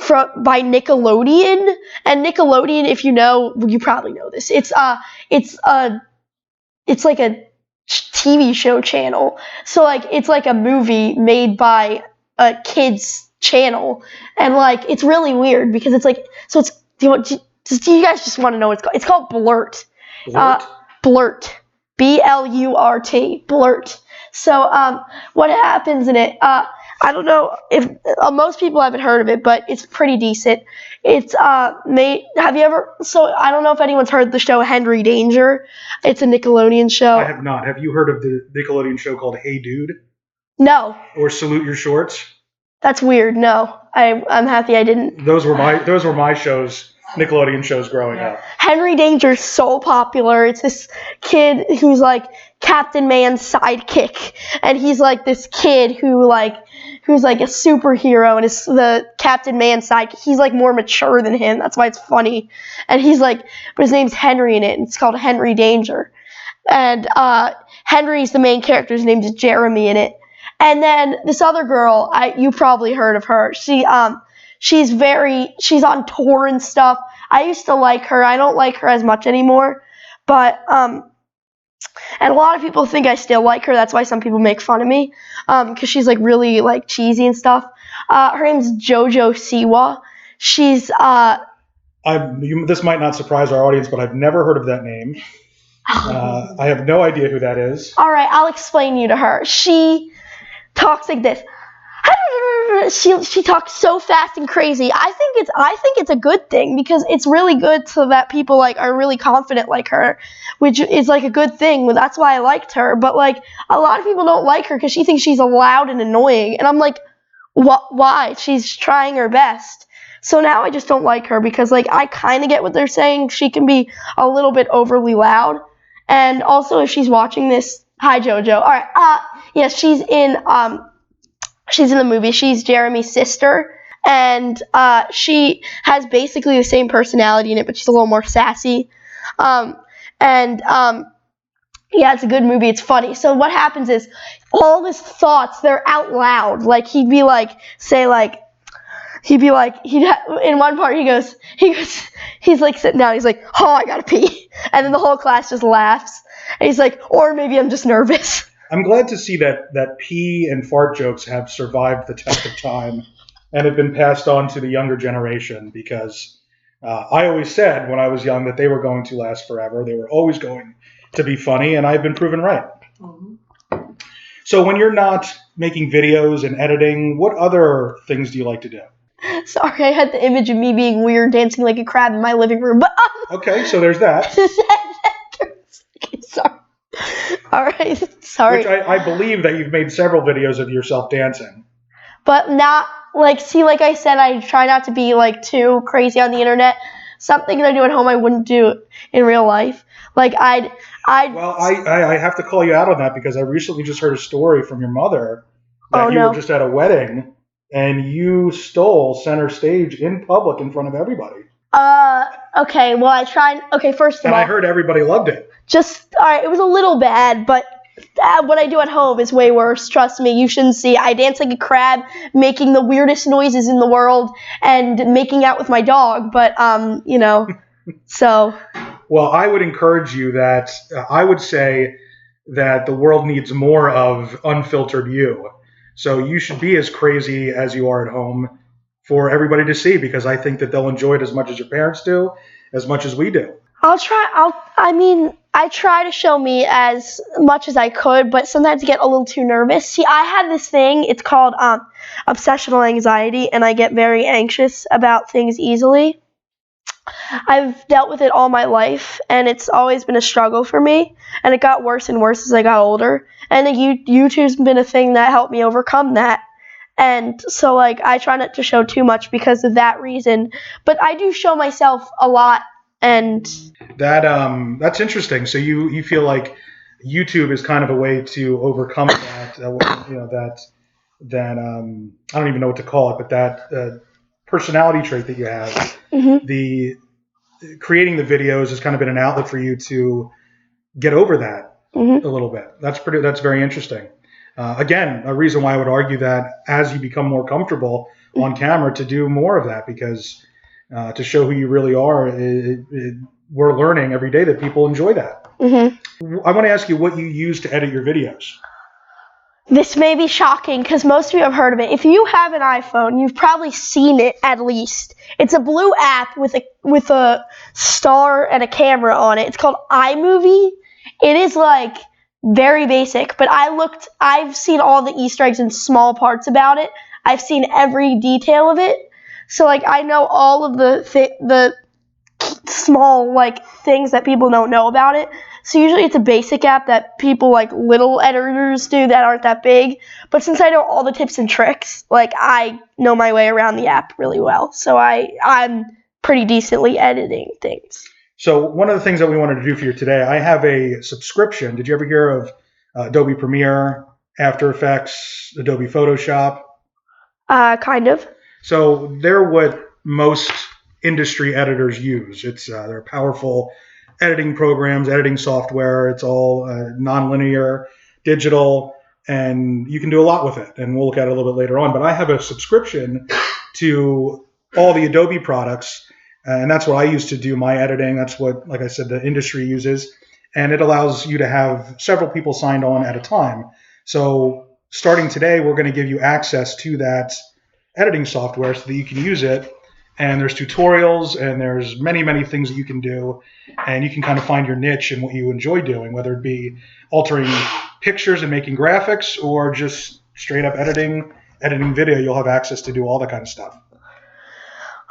by Nickelodeon, and Nickelodeon, if you know, you probably know this. It's like a TV show channel. So like it's like a movie made by a kids channel, and like it's really weird because it's like so it's. Do you guys just want to know what it's called? It's called Blurt. Blurt. Blurt. Blurt. So what happens in it? I don't know if most people haven't heard of it, but it's pretty decent. It's made. Have you ever? So I don't know if anyone's heard the show Henry Danger. It's a Nickelodeon show. I have not. Have you heard of the Nickelodeon show called Hey Dude? No. Or Salute Your Shorts? That's weird. No, I'm happy I didn't. Those were my shows. Nickelodeon shows growing up. Henry Danger's so popular. It's this kid who's like Captain Man's sidekick, and he's like this kid who's like a superhero, and is the Captain Man sidekick. He's like more mature than him. That's why it's funny. And he's like, but his name's Henry in it, and it's called Henry Danger. And Henry's the main character. His name's Jeremy in it. And then this other girl, you probably heard of her. She's on tour and stuff. I used to like her. I don't like her as much anymore, but and a lot of people think I still like her. That's why some people make fun of me, because she's like really like cheesy and stuff. Her name's JoJo Siwa. She's this might not surprise our audience, but I've never heard of that name. I have no idea who that is. All right, I'll explain you to her. She talks like this. She talks so fast and crazy. I think it's a good thing, because it's really good so that people like are really confident like her, which is like a good thing. That's why I liked her. But like a lot of people don't like her because she thinks she's loud and annoying, and I'm like, why? She's trying her best. So now I just don't like her, because like I kind of get what they're saying. She can be a little bit overly loud. And also, if she's watching this, hi JoJo. All right, yeah, she's in the movie. She's Jeremy's sister, and she has basically the same personality in it, but she's a little more sassy. Yeah, it's a good movie. It's funny. So what happens is all his thoughts, they're out loud. Like in one part he's like sitting down. He's like, oh, I gotta pee, and then the whole class just laughs. And he's like, or maybe I'm just nervous. I'm glad to see that pee and fart jokes have survived the test of time and have been passed on to the younger generation, because I always said when I was young that they were going to last forever. They were always going to be funny, and I've been proven right. Mm-hmm. So when you're not making videos and editing, what other things do you like to do? Sorry, I had the image of me being weird dancing like a crab in my living room. But okay, so there's that. Sorry. All right, sorry. Which I believe that you've made several videos of yourself dancing. But not, like I said, I try not to be, like, too crazy on the internet. Something that I do at home I wouldn't do in real life. Like, Well, I have to call you out on that, because I recently just heard a story from your mother that you were just at a wedding, and you stole center stage in public in front of everybody. Okay, well, I tried. Okay, first of all. And I heard everybody loved it. Alright, it was a little bad, but what I do at home is way worse. Trust me, you shouldn't see. I dance like a crab, making the weirdest noises in the world, and making out with my dog, but, so. Well, I would encourage you that, I would say that the world needs more of unfiltered you. So you should be as crazy as you are at home for everybody to see, because I think that they'll enjoy it as much as your parents do, as much as we do. I try to show me as much as I could, but sometimes I get a little too nervous. See, I have this thing, it's called obsessional anxiety, and I get very anxious about things easily. I've dealt with it all my life, and it's always been a struggle for me, and it got worse and worse as I got older. And YouTube's been a thing that helped me overcome that. And so, like, I try not to show too much because of that reason. But I do show myself a lot, and that's interesting. So you feel like YouTube is kind of a way to overcome that, I don't even know what to call it, but that personality trait that you have. Mm-hmm. The creating the videos has kind of been an outlet for you to get over that a little bit. That's very interesting. Again, a reason why I would argue that as you become more comfortable on camera, to do more of that, because to show who you really are, we're learning every day that people enjoy that. Mm-hmm. I want to ask you what you use to edit your videos. This may be shocking because most of you have heard of it. If you have an iPhone, you've probably seen it at least. It's a blue app with a star and a camera on it. It's called iMovie. It is like very basic, but I've seen all the Easter eggs and small parts about it. I've seen every detail of it. So like I know all of the small like things that people don't know about it. So usually it's a basic app that people like little editors do that aren't that big. But since I know all the tips and tricks, like I know my way around the app really well. So I'm pretty decently editing things. So one of the things that we wanted to do for you today, I have a subscription. Did you ever hear of Adobe Premiere, After Effects, Adobe Photoshop? Kind of. So they're what most industry editors use. They're powerful editing programs, editing software. It's all nonlinear, digital, and you can do a lot with it. And we'll look at it a little bit later on. But I have a subscription to all the Adobe products, and that's what I use to do my editing. That's what, like I said, the industry uses. And it allows you to have several people signed on at a time. So starting today, we're going to give you access to that editing software so that you can use it. And there's tutorials and there's many, many things that you can do. And you can kind of find your niche and what you enjoy doing, whether it be altering pictures and making graphics or just straight up editing video. You'll have access to do all that kind of stuff.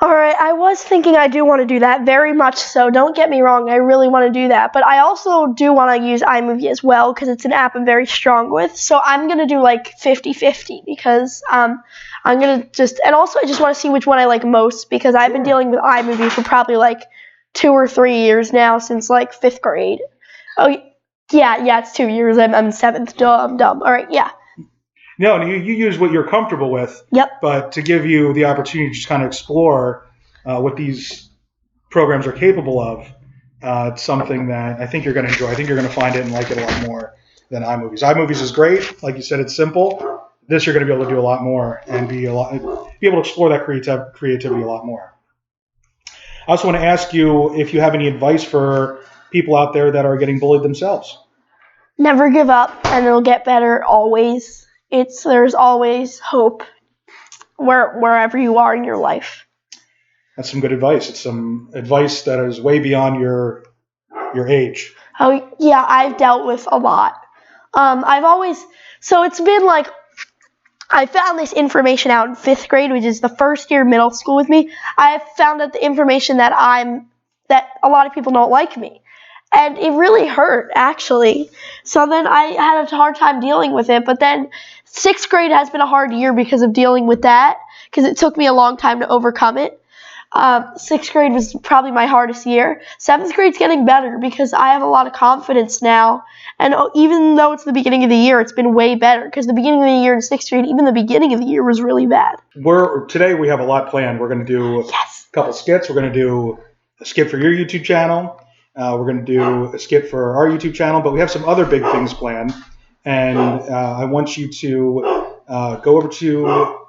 All right, I was thinking I do want to do that, very much so. Don't get me wrong, I really want to do that. But I also do want to use iMovie as well because it's an app I'm very strong with. So I'm going to do like 50-50 because I'm going to just, and also I just want to see which one I like most because I've been dealing with iMovie for probably like 2 or 3 years now since like 5th grade. Oh, yeah, it's 2 years. I'm 7th. Dumb. All right, yeah. No, and you use what you're comfortable with. Yep. But to give you the opportunity to just kind of explore what these programs are capable of, it's something that I think you're going to enjoy. I think you're going to find it and like it a lot more than iMovies. iMovies is great. Like you said, it's simple. This you're going to be able to do a lot more and be able to explore that creativity a lot more. I also want to ask you if you have any advice for people out there that are getting bullied themselves. Never give up, and it'll get better always. There's always hope wherever you are in your life. That's some good advice. It's some advice that is way beyond your age. Oh yeah, I've dealt with a lot. So it's been like I found this information out in 5th grade, which is the first year of middle school with me. I found out the information that a lot of people don't like me. And it really hurt, actually. So then I had a hard time dealing with it. But then 6th grade has been a hard year because of dealing with that, because it took me a long time to overcome it. 6th grade was probably my hardest year. 7th grade's getting better because I have a lot of confidence now. And even though it's the beginning of the year, it's been way better because the beginning of the year in 6th grade, even the beginning of the year was really bad. Today we have a lot planned. We're going to do a couple skits. We're going to do a skit for your YouTube channel. We're going to do a skit for our YouTube channel, but we have some other big things planned. And I want you to go over to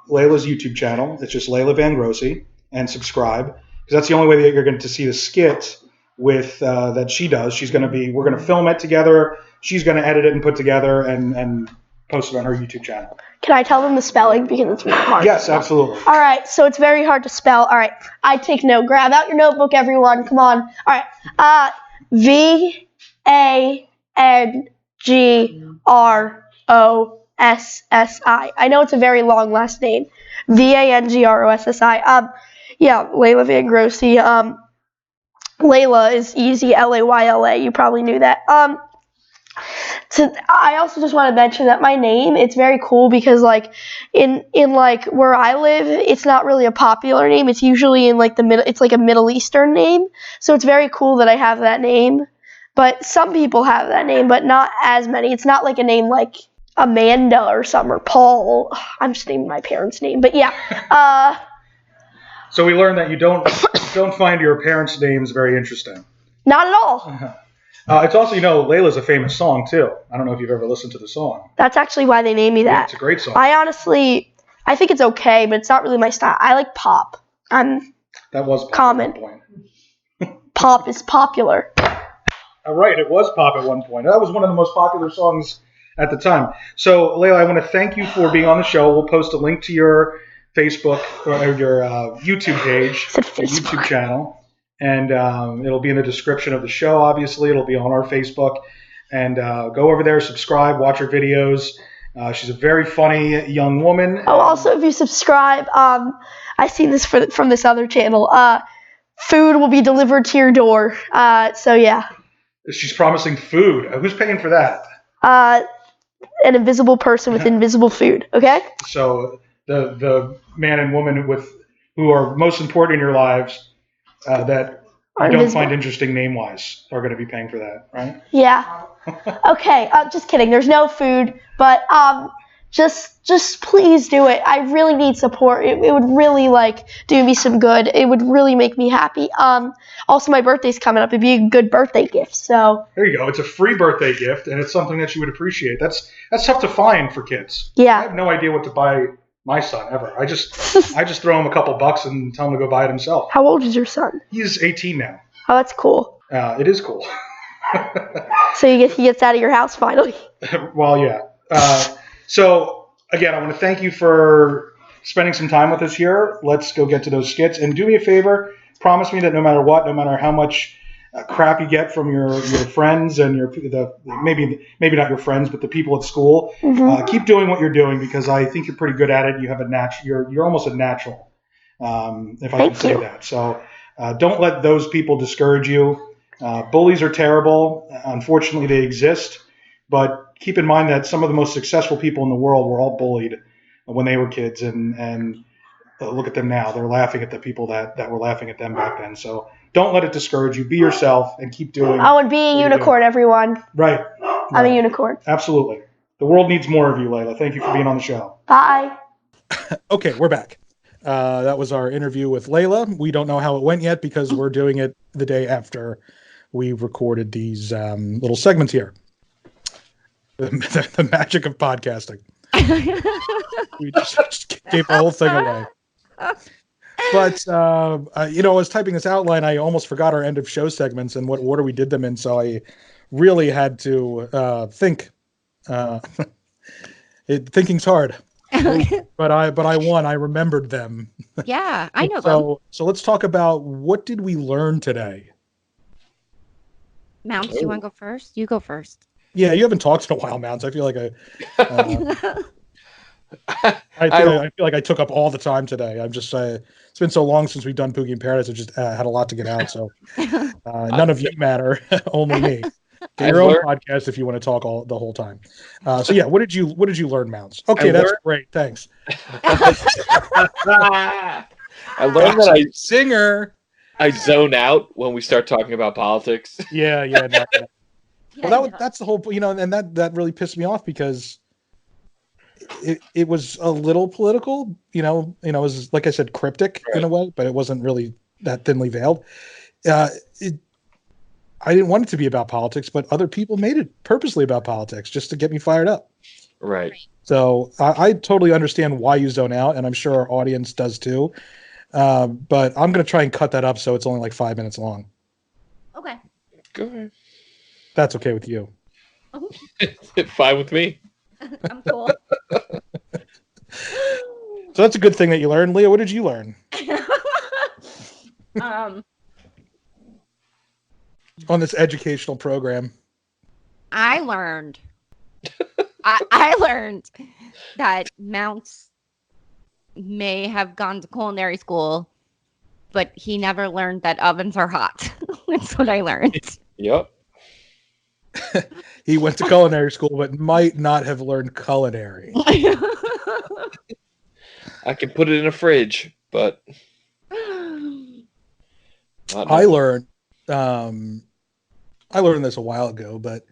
Layla's YouTube channel. It's just Layla Vangrossi, and subscribe, because that's the only way that you're going to see the skit with that she does. We're going to film it together. She's going to edit it and put together and post it on her YouTube channel. Can I tell them the spelling because it's really hard? Yes, absolutely. All right, so it's very hard to spell. All right, I take note. Grab out your notebook, everyone. Come on. All right. Vangrossi. I know it's a very long last name. Vangrossi. Yeah, Layla Vangrossi. Layla is easy. Layla. You probably knew that. I also just want to mention that my name, it's very cool because like in like where I live, it's not really a popular name. It's usually in like it's like a Middle Eastern name. So it's very cool that I have that name. But some people have that name, but not as many. It's not like a name like Amanda or something or Paul. I'm just naming my parents' name, but yeah. So we learned that you don't find your parents' names very interesting. Not at all. It's also, Layla's a famous song, too. I don't know if you've ever listened to the song. That's actually why they named me that. Yeah, it's a great song. I think it's okay, but it's not really my style. I like pop. That was pop common. At one point. Pop is popular. Right, it was pop at one point. That was one of the most popular songs at the time. So, Layla, I want to thank you for being on the show. We'll post a link to your Facebook or your YouTube page, your YouTube channel. And it'll be in the description of the show, obviously. It'll be on our Facebook. And go over there, subscribe, watch her videos. She's a very funny young woman. Oh, also, if you subscribe, I seen this from this other channel. Food will be delivered to your door. So, yeah. She's promising food. Who's paying for that? An invisible person with invisible food, okay? So the man and woman who are most important in your lives, that are you don't invisible. find interesting name-wise are going to be paying for that, right? Yeah. Okay. Just kidding. There's no food, but just please do it. I really need support. It would really do me some good. It would really make me happy. Also, my birthday's coming up. It'd be a good birthday gift. So There you go. It's a free birthday gift, and it's something that you would appreciate. That's tough to find for kids. I yeah. have no idea what to buy my son ever. I just throw him a couple bucks and tell him to go buy it himself. How old is your son? He's 18 now. Oh, that's cool. It is cool. So he gets out of your house finally. Well, yeah. So again, I want to thank you for spending some time with us here. Let's go get to those skits, and do me a favor. Promise me that no matter what, no matter how much crap you get from your friends and maybe not your friends, but the people at school, keep doing what you're doing, because I think you're pretty good at it. You have you're almost a natural, if I can say that. So don't let those people discourage you. Bullies are terrible. Unfortunately, they exist. But keep in mind that some of the most successful people in the world were all bullied when they were kids, and look at them now. They're laughing at the people that were laughing at them back then. So don't let it discourage you. Be yourself and keep doing. Oh, and be a unicorn, everyone. Right. I'm a unicorn. Absolutely. The world needs more of you, Layla. Thank you for being on the show. Bye. Okay, we're back. That was our interview with Layla. We don't know how it went yet because we're doing it the day after we recorded these little segments here. The magic of podcasting. We just gave the whole thing away. But, I was typing this outline. I almost forgot our end of show segments and what order we did them in. So I really had to think. Thinking's hard. But I won. I remembered them. Yeah, I know them. So let's talk about, what did we learn today? Mounts, you want to go first? You go first. Yeah, you haven't talked in a while, Mounts. I feel like I feel like I took up all the time today. I'm just it's been so long since we've done Pookie in Paradise. I just had a lot to get out. So none of you matter, only me. Get your own podcast if you want to talk the whole time. So yeah, what did you learn, Mounts? Okay, that's great. Thanks. I learned that singer. I zone out when we start talking about politics. Yeah. No. Well, that's the whole, and that really pissed me off, because it was a little political, it was, like I said, cryptic in a way, but it wasn't really that thinly veiled. I didn't want it to be about politics, but other people made it purposely about politics just to get me fired up. Right. So I totally understand why you zone out, and I'm sure our audience does too. But I'm going to try and cut that up so it's only like 5 minutes long. Okay. Go ahead. That's okay with you. Fine with me. I'm cool. So that's a good thing that you learned. Leah, what did you learn? On this educational program? I learned. I learned that Mounts may have gone to culinary school, but he never learned that ovens are hot. That's what I learned. Yep. He went to culinary school, but might not have learned culinary. I can put it in a fridge, but I learned this a while ago, but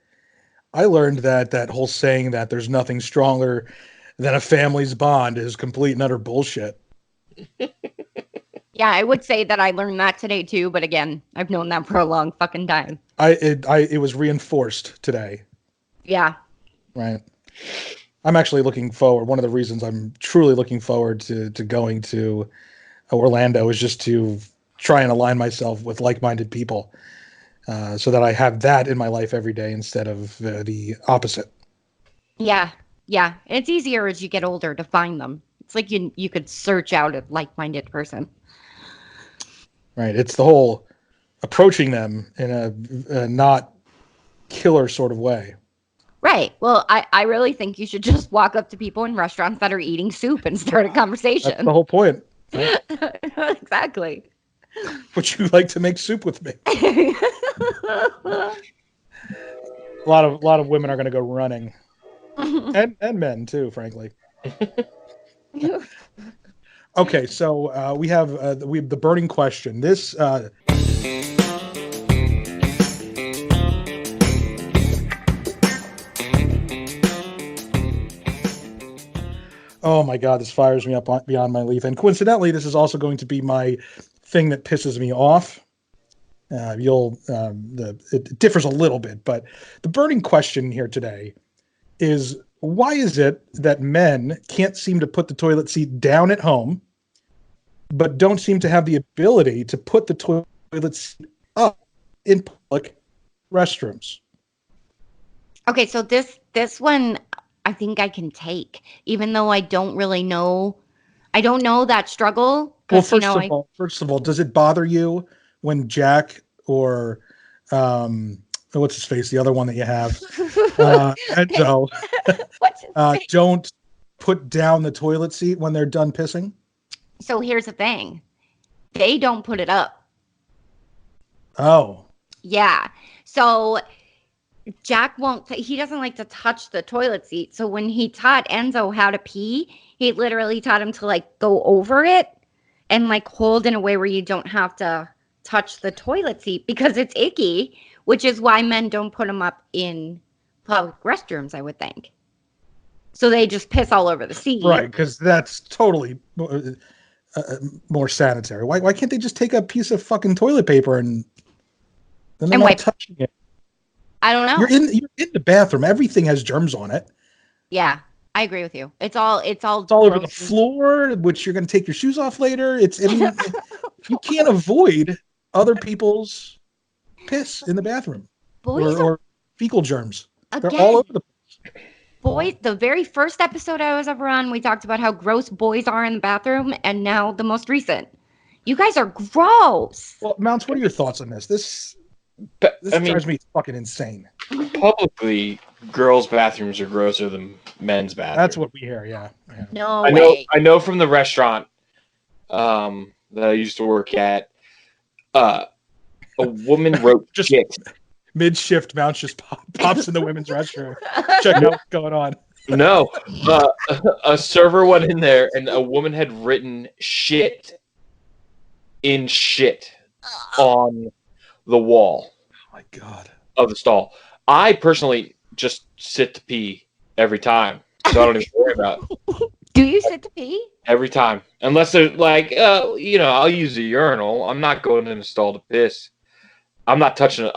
I learned that whole saying that there's nothing stronger than a family's bond is complete and utter bullshit. Yeah, I would say that I learned that today too, but again, I've known that for a long fucking time. It was reinforced today. Yeah. Right. I'm actually looking forward. One of the reasons I'm truly looking forward to going to Orlando is just to try and align myself with like-minded people, so that I have that in my life every day instead of the opposite. Yeah. Yeah. It's easier as you get older to find them. It's like you could search out a like-minded person. Right. It's the whole approaching them in a not killer sort of way. Right. Well, I really think you should just walk up to people in restaurants that are eating soup and start a conversation. That's the whole point. Right? Exactly. Would you like to make soup with me? A lot of women are going to go running, and men too, frankly. Okay, so we have the burning question. This my God, this fires me up beyond my leaf. And coincidentally, this is also going to be my thing that pisses me off. It differs a little bit, but the burning question here today is, why is it that men can't seem to put the toilet seat down at home, but don't seem to have the ability to put the toilet seat up in public restrooms? Okay, so this one I think I can take, even though I don't really know. I don't know that struggle. Well, first of all, does it bother you when Jack or what's his face, the other one that you have, Enzo, What's his face? don't put down the toilet seat when they're done pissing? So here's the thing. They don't put it up. Oh. Yeah. So Jack he doesn't like to touch the toilet seat. So when he taught Enzo how to pee, he literally taught him to like go over it and like hold in a way where you don't have to touch the toilet seat because it's icky, which is why men don't put them up in public restrooms, I would think. So they just piss all over the seat. Right, because that's totally more sanitary. Why can't they just take a piece of fucking toilet paper and then they're not touching it? I don't know. You're in the bathroom. Everything has germs on it. Yeah, I agree with you. It's all over the floor, which you're going to take your shoes off later. You can't avoid other people's piss in the bathroom or fecal germs. They're all over the place. Boys, the very first episode I was ever on, we talked about how gross boys are in the bathroom, and now the most recent. You guys are gross. Well, Mounts, what are your thoughts on this? This drives me fucking insane. Publicly, girls' bathrooms are grosser than men's bathrooms. That's what we hear, yeah. No way. I know from the restaurant that I used to work at, a woman wrote just shit. Mid-shift, Mounts just pops in the women's restroom. Check out what's going on. No. A server went in there, and a woman had written shit in shit on the wall. Oh my God. Of the stall. I personally just sit to pee every time, so I don't even worry about it. Do you sit to pee? Every time. Unless there's like, I'll use a urinal. I'm not going in a stall to piss. I'm not touching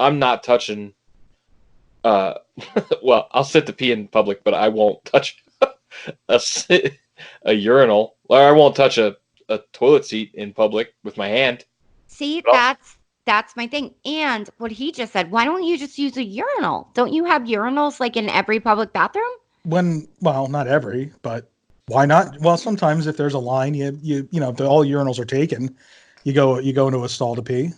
well, I'll sit to pee in public, but I won't touch a urinal, or I won't touch a toilet seat in public with my hand. See, that's my thing. And what he just said, why don't you just use a urinal? Don't you have urinals like in every public bathroom? Well, not every, but why not? Well, sometimes if there's a line, if all urinals are taken, you go into a stall to pee.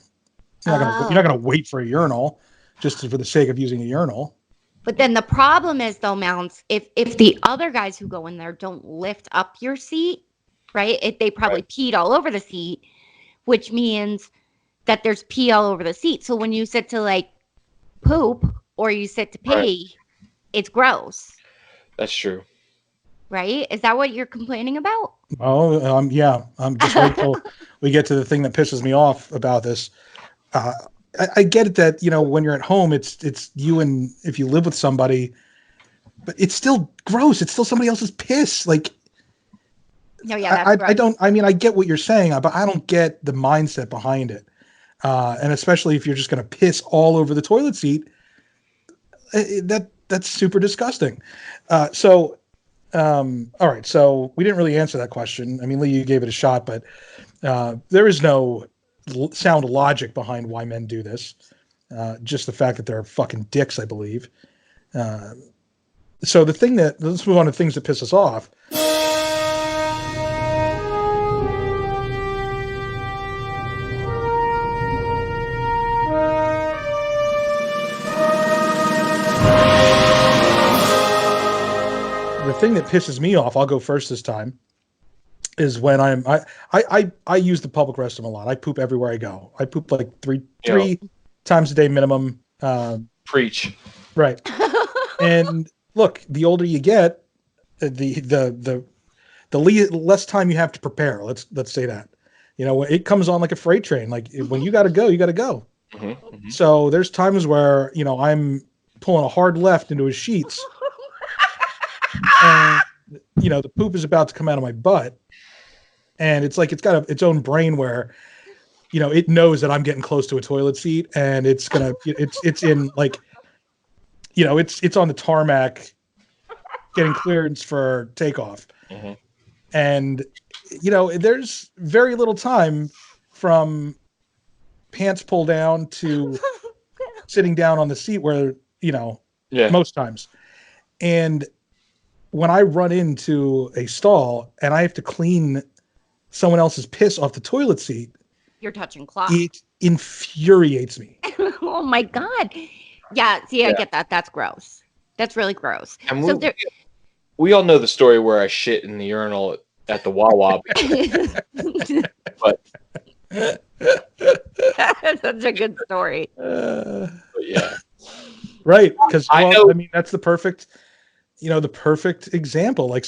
You're not gonna wait for a urinal just for the sake of using a urinal. But then the problem is, though, Mounts, if the other guys who go in there don't lift up your seat, right? They probably peed all over the seat, which means that there's pee all over the seat. So when you sit to like poop or you sit to pee, it's gross. That's true. Right? Is that what you're complaining about? Oh, yeah. I'm just waiting till we get to the thing that pisses me off about this. I get it that, when you're at home, it's you, and if you live with somebody, but it's still gross. It's still somebody else's piss. Like, no, yeah, I get what you're saying, but I don't get the mindset behind it. And especially if you're just going to piss all over the toilet seat, that's super disgusting. All right. So we didn't really answer that question. I mean, Lee, you gave it a shot, but there is no sound logic behind why men do this. Just the fact that they're fucking dicks, I believe. So let's move on to things that piss us off. The thing that pisses me off, I'll go first this time, is when I use the public restroom a lot. I poop everywhere I go. I poop like three times a day minimum. Preach. Right. And look, the older you get, the less time you have to prepare. Let's say that. It comes on like a freight train. Like when you got to go, you got to go. Mm-hmm, mm-hmm. So there's times where I'm pulling a hard left into his sheets. And the poop is about to come out of my butt, and it's like it's got its own brain where, it knows that I'm getting close to a toilet seat, and it's in like, it's on the tarmac, getting clearance for takeoff, and there's very little time from pants pull down to sitting down on the seat where most times. And when I run into a stall and I have to clean someone else's piss off the toilet seat, you're touching cloth. It infuriates me. Oh my God. Yeah, see, I get that. That's gross. That's really gross. And we all know the story where I shit in the urinal at the Wawa. But that's such a good story. Yeah. Right, because I mean that's the perfect example. Like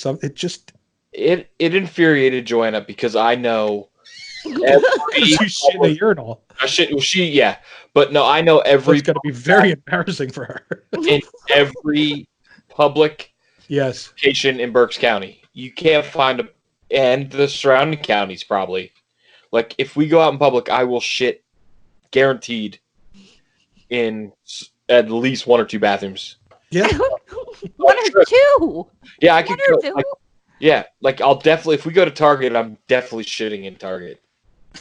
it infuriated Joanna because I know you shit in a urinal. But no, I know every. It's going to be very embarrassing for her. In every public location in Berks County, you can't find and the surrounding counties probably. Like if we go out in public, I will shit, guaranteed, in at least one or two bathrooms. Yeah, one or two. Yeah, I could go. Like I'll definitely. If we go to Target, I'm definitely shitting in Target.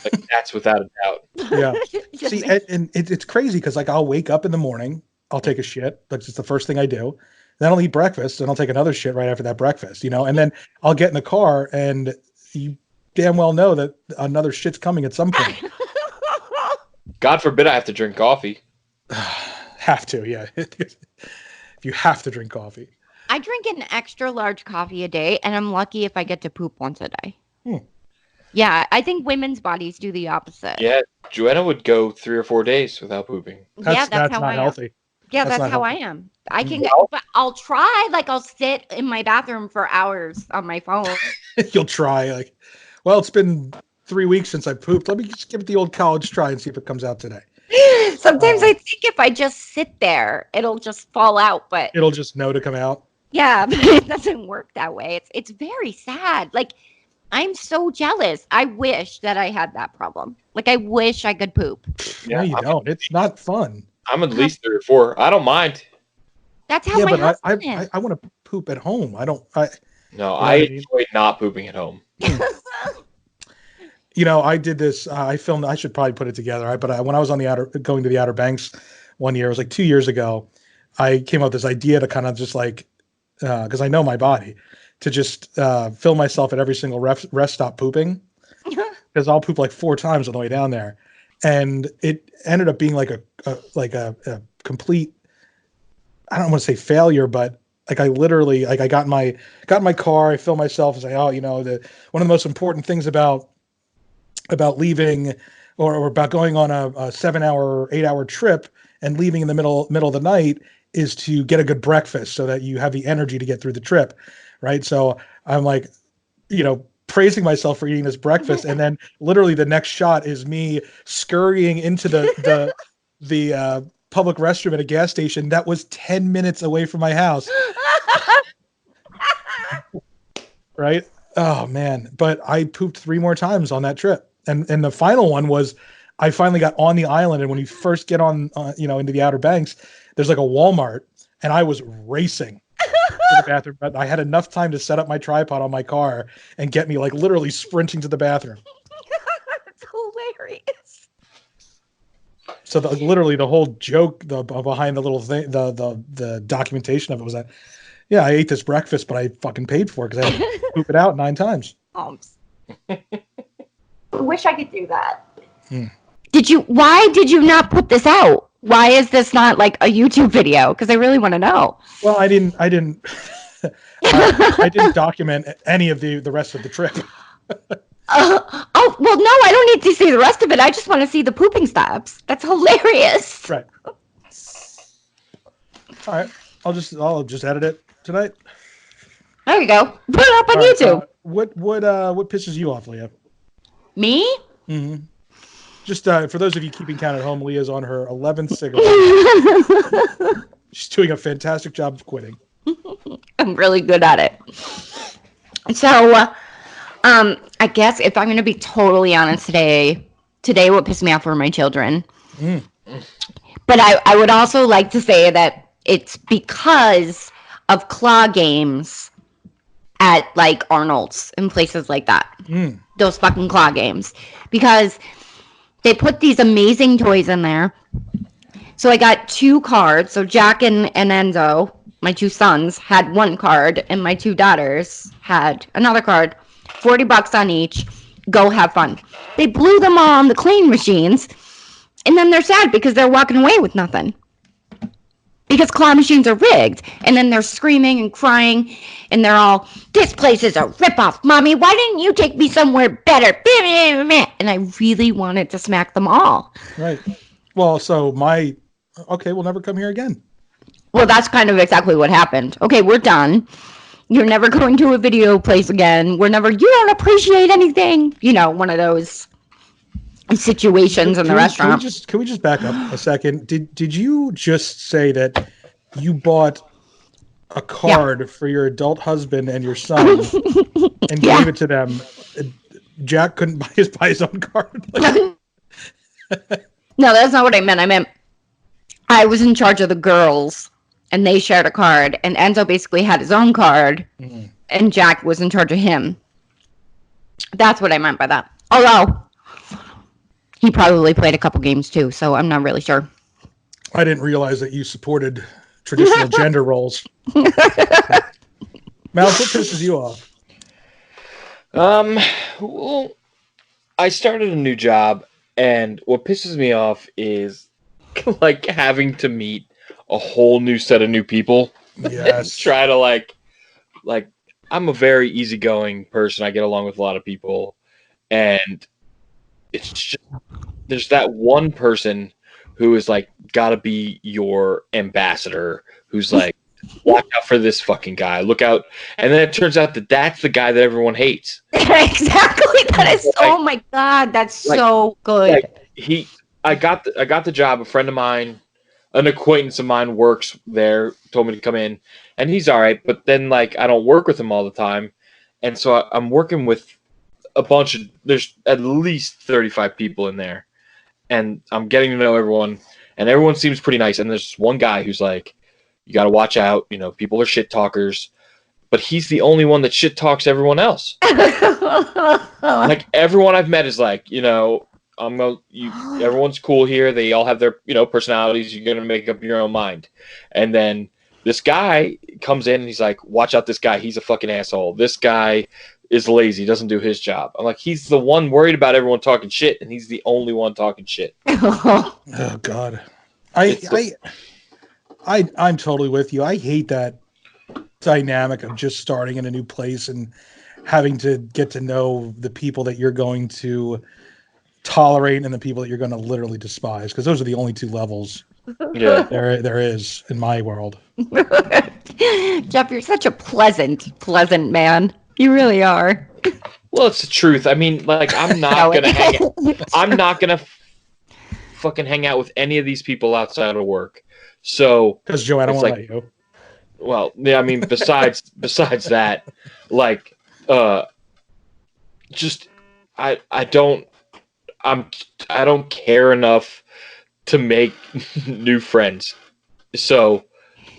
Like that's without a doubt. Yeah. See, and it's crazy because like I'll wake up in the morning, I'll take a shit. That's just the first thing I do. Then I'll eat breakfast, and I'll take another shit right after that breakfast. And then I'll get in the car, and you damn well know that another shit's coming at some point. God forbid I have to drink coffee. Have to, yeah. If you have to drink coffee. I drink an extra large coffee a day, and I'm lucky if I get to poop once a day. Yeah, I think women's bodies do the opposite. Yeah, Joanna would go 3 or 4 days without pooping. That's how not I healthy. am. Yeah, that's how I am. I can, but I'll try. Like I'll sit in my bathroom for hours on my phone. You'll try. Like, well, it's been 3 weeks since I pooped. Let me just give it the old college try and see if it comes out today. Sometimes I think if I just sit there, it'll just fall out. But it'll just know to come out. Yeah, but it doesn't work that way. It's very sad. Like. I'm so jealous. I wish that I had that problem. Like, I wish I could poop. Yeah, no, you don't. It's not fun. I'm at least 3 or 4. I don't mind. That's how my husband is. I want to poop at home. I enjoy not pooping at home. I did this. I filmed. I should probably put it together. But when I was on going to the Outer Banks one year, it was like 2 years ago. I came up with this idea to kind of just like, because I know my body, to just film myself at every single rest stop pooping, because I'll poop like 4 times on the way down there, and it ended up being like a complete, I don't want to say failure, but like I literally I got in my car, I filmed myself and say, one of the most important things about leaving or about going on a 7-hour, 8-hour trip and leaving in the middle of the night is to get a good breakfast so that you have the energy to get through the trip. Right. So I'm like, praising myself for eating this breakfast. And then literally the next shot is me scurrying into the public restroom at a gas station that was 10 minutes away from my house. Right. Oh, man. But I pooped 3 more times on that trip. And the final one was I finally got on the island. And when you first get on, into the Outer Banks, there's like a Walmart, and I was racing to the bathroom, but I had enough time to set up my tripod on my car and get me like literally sprinting to the bathroom. That's hilarious. So literally the whole joke behind the little thing, the documentation of it was that, I ate this breakfast, but I fucking paid for it because I had to poop it out 9 times. I wish I could do that. Why did you not put this out? Why is this not like a YouTube video? Because I really want to know. Well, I didn't I didn't document any of the rest of the trip. Well, no, I don't need to see the rest of it. I just want to see the pooping stops. That's hilarious. Right. All right. I'll just edit it tonight. There you go. Put it up on YouTube. What pisses you off, Leah? Me? Mm-hmm. Just for those of you keeping count at home, Leah's on her 11th cigarette. She's doing a fantastic job of quitting. I'm really good at it. So, I guess if I'm going to be totally honest today what pissed me off were my children. Mm. But I would also like to say that it's because of claw games at like Arnold's and places like that. Mm. Those fucking claw games. Because they put these amazing toys in there. So I got 2 cards. So Jack and Enzo, my 2 sons, had 1 card, and my 2 daughters had another card. $40 on each. Go have fun. They blew them all on the clean machines, and then they're sad because they're walking away with nothing. Because claw machines are rigged. And then they're screaming and crying, and they're all, this place is a ripoff, Mommy. Why didn't you take me somewhere better? And I really wanted to smack them all. Right. Well, so okay, we'll never come here again. Well, that's kind of exactly what happened. Okay, we're done. You're never going to a video place again. You don't appreciate anything. You know, one of those situations in the restaurant. Can we just back up a second? Did you just say that you bought a card for your adult husband and your son and gave it to them? Jack couldn't buy his own card. No, that's not what I meant. I meant I was in charge of the girls, and they shared a card, and Enzo basically had his own card, and Jack was in charge of him. That's what I meant by that. Although, he probably played a couple games too, so I'm not really sure. I didn't realize that you supported traditional gender roles. Mouse, what pisses you off? Well, I started a new job, and what pisses me off is like having to meet a whole new set of new people. Yes. Try to like I'm a very easygoing person. I get along with a lot of people, and it's just there's that one person who is like gotta be your ambassador, who's like, watch out for this fucking guy. Look out. And then it turns out that that's the guy that everyone hates. Exactly. That is, oh my God, that's so good. I got the job. A friend of mine, an acquaintance of mine works there, told me to come in, and he's all right. But then like I don't work with him all the time. And so I'm working with there's at least 35 people in there. And I'm getting to know everyone, and everyone seems pretty nice. And there's one guy who's like, you got to watch out. You know, people are shit talkers, but he's the only one that shit talks everyone else. Like everyone I've met is like, you know, everyone's cool here. They all have their, you know, personalities. You're going to make up your own mind. And then this guy comes in and he's like, watch out this guy. He's a fucking asshole. This guy is lazy, doesn't do his job. I'm like, he's the one worried about everyone talking shit, and he's the only one talking shit. Oh God, I'm totally with you. I hate that dynamic of just starting in a new place and having to get to know the people that you're going to tolerate and the people that you're going to literally despise, because those are the only 2 levels. Yeah, there is in my world. Jeff, you're such a pleasant man. You really are. Well, it's the truth. I mean, like, I'm not gonna fucking hang out with any of these people outside of work. So, because Joanna won't let you. Well, yeah, I mean, besides that, like, just I don't care enough to make new friends. So,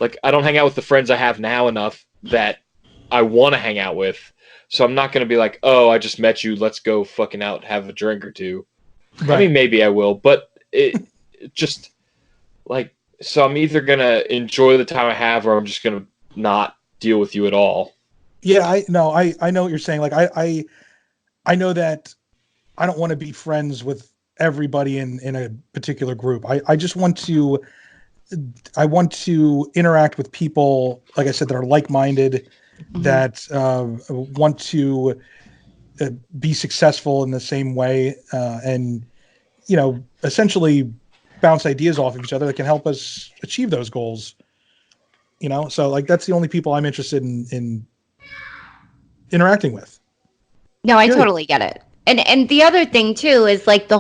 like, I don't hang out with the friends I have now enough that I want to hang out with. So I'm not going to be like, oh, I just met you. Let's go fucking out, have a drink or 2. Right. I mean, maybe I will, but it just like, so I'm either going to enjoy the time I have, or I'm just going to not deal with you at all. Yeah, I know what you're saying. Like, I know that I don't want to be friends with everybody in a particular group. I just want to interact with people, like I said, that are like-minded, that want to be successful in the same way, and, you know, essentially bounce ideas off of each other that can help us achieve those goals. You know, so like that's the only people I'm interested in interacting with. No, I totally get it. And the other thing too is like the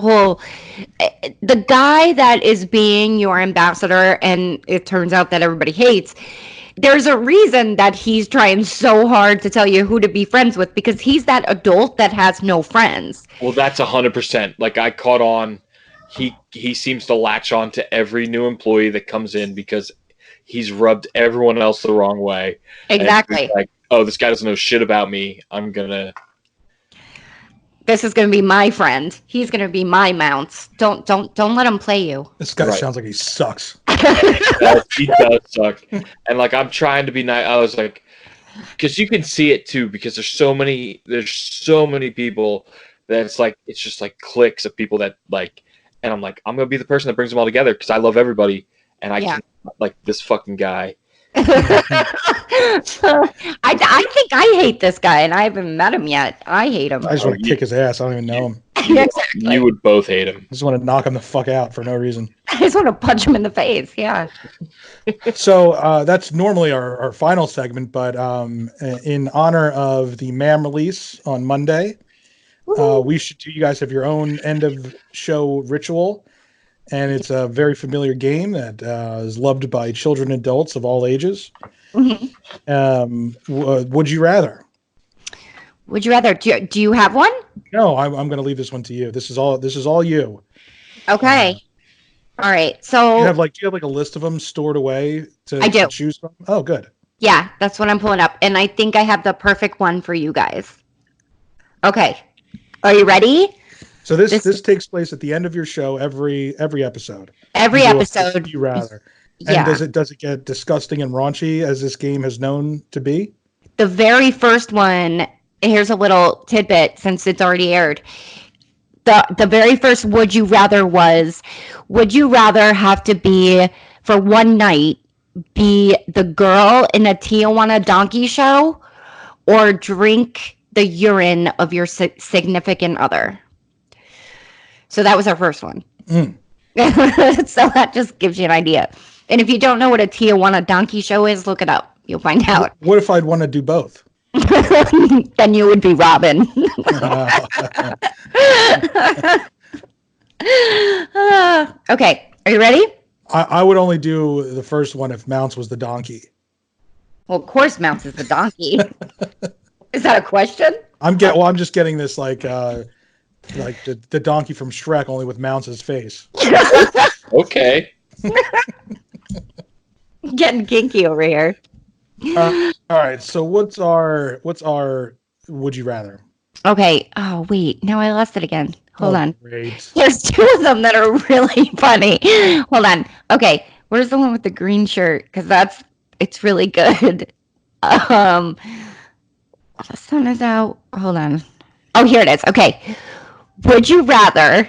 guy that is being your ambassador, and it turns out that everybody hates, there's a reason that he's trying so hard to tell you who to be friends with, because he's that adult that has no friends. Well, that's 100%. Like, I caught on. He seems to latch on to every new employee that comes in because he's rubbed everyone else the wrong way. Exactly. Like, oh, this guy doesn't know shit about me. This is gonna be my friend. He's gonna be my mounts. Don't let him play you. This guy Right. sounds like he sucks. He does suck. And like, I'm trying to be nice. I was like, because you can see it too, because there's so many people that it's just like cliques of people that like, and I'm like, I'm gonna be the person that brings them all together because I love everybody, and I can't like this fucking guy. I think I hate this guy, and I haven't met him yet. I hate him. I just want to kick his ass. I don't even know him. Exactly. You would both hate him. I just want to knock him the fuck out for no reason. I just want to punch him in the face. Yeah. So that's normally our final segment, but in honor of the MAM release on Monday, you guys have your own end of show ritual, and it's a very familiar game that is loved by children and adults of all ages. Would you rather? Would you rather? Do you have one? No, I'm going to leave this one to you. This is all you. Okay. All right. So Do you have like a list of them stored away to choose from? Oh, good. Yeah, that's what I'm pulling up, and I think I have the perfect one for you guys. Okay. Are you ready? So this takes place at the end of your show every episode. Every episode. Would you rather? Yeah. And does it get disgusting and raunchy as this game has known to be? The very first one, here's a little tidbit since it's already aired. The very first would you rather was, would you rather have to be, for one night, be the girl in a Tijuana donkey show or drink the urine of your significant other? So that was our first one. So that just gives you an idea. And if you don't know what a Tijuana donkey show is, look it up. You'll find out. What if I'd want to do both? Then you would be Robin. Okay, are you ready? I would only do the first one if Mounts was the donkey. Well, of course, Mounts is the donkey. Is that a question? I'm just getting this like the donkey from Shrek, only with Mounts' face. Okay. Getting kinky over here. All right. So what's our would you rather? Okay. Oh wait, now I lost it again. Hold on. Great. There's two of them that are really funny. Hold on. Okay, where's the one with the green shirt? Because it's really good. The sun is out. Hold on. Oh, here it is. Okay. Would you rather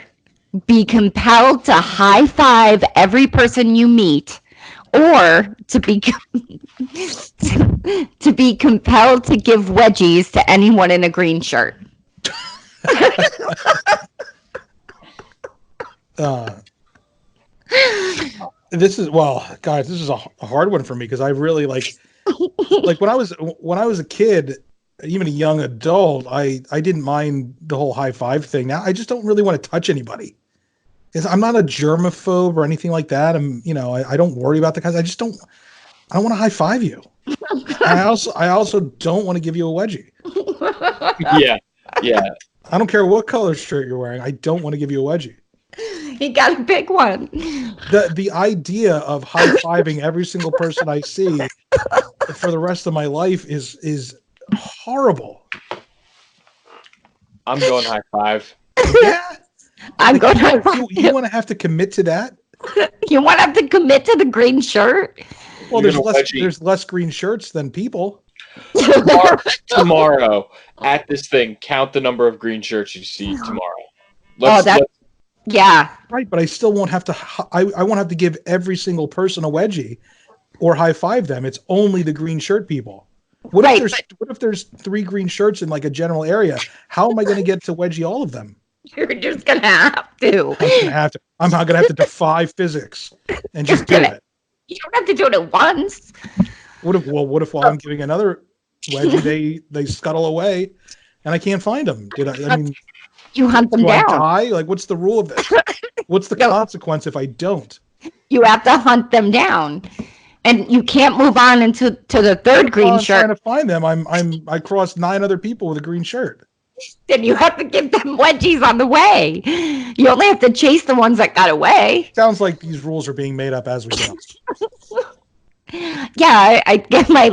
be compelled to high five every person you meet, or to be to be compelled to give wedgies to anyone in a green shirt? This is guys, this is a hard one for me because I really like when I was a kid, even a young adult, I didn't mind the whole high five thing. Now I just don't really want to touch anybody. I'm not a germaphobe or anything like that. I don't worry about the guys. I don't want to high five you. I also don't want to give you a wedgie. Yeah. I don't care what color shirt you're wearing. I don't want to give you a wedgie. You got a big one. The idea of high fiving every single person I see for the rest of my life is horrible. I'm going high five. Yeah. I'm going high five. You want to have to commit to that? You want to have to commit to the green shirt? Well, there's less green shirts than people. Tomorrow at this thing, count the number of green shirts you see tomorrow. Yeah. Right, but I still won't have to. I won't have to give every single person a wedgie or high five them. It's only the green shirt people. What if there's 3 green shirts in like a general area? How am I going to get to wedgie all of them? You're just gonna have to. I'm not gonna have to defy physics and just do it. You don't have to do it at once. What if while I'm giving another wedgie, they scuttle away, and I can't find them? You hunt them do down. I die? Like, what's the rule of this? What's the consequence if I don't? You have to hunt them down. and you can't move on into the third green I'm shirt. trying to find them. I crossed 9 other people with a green shirt. Then you have to give them wedgies on the way. You only have to chase the ones that got away. Sounds like these rules are being made up as we go. Yeah, I get my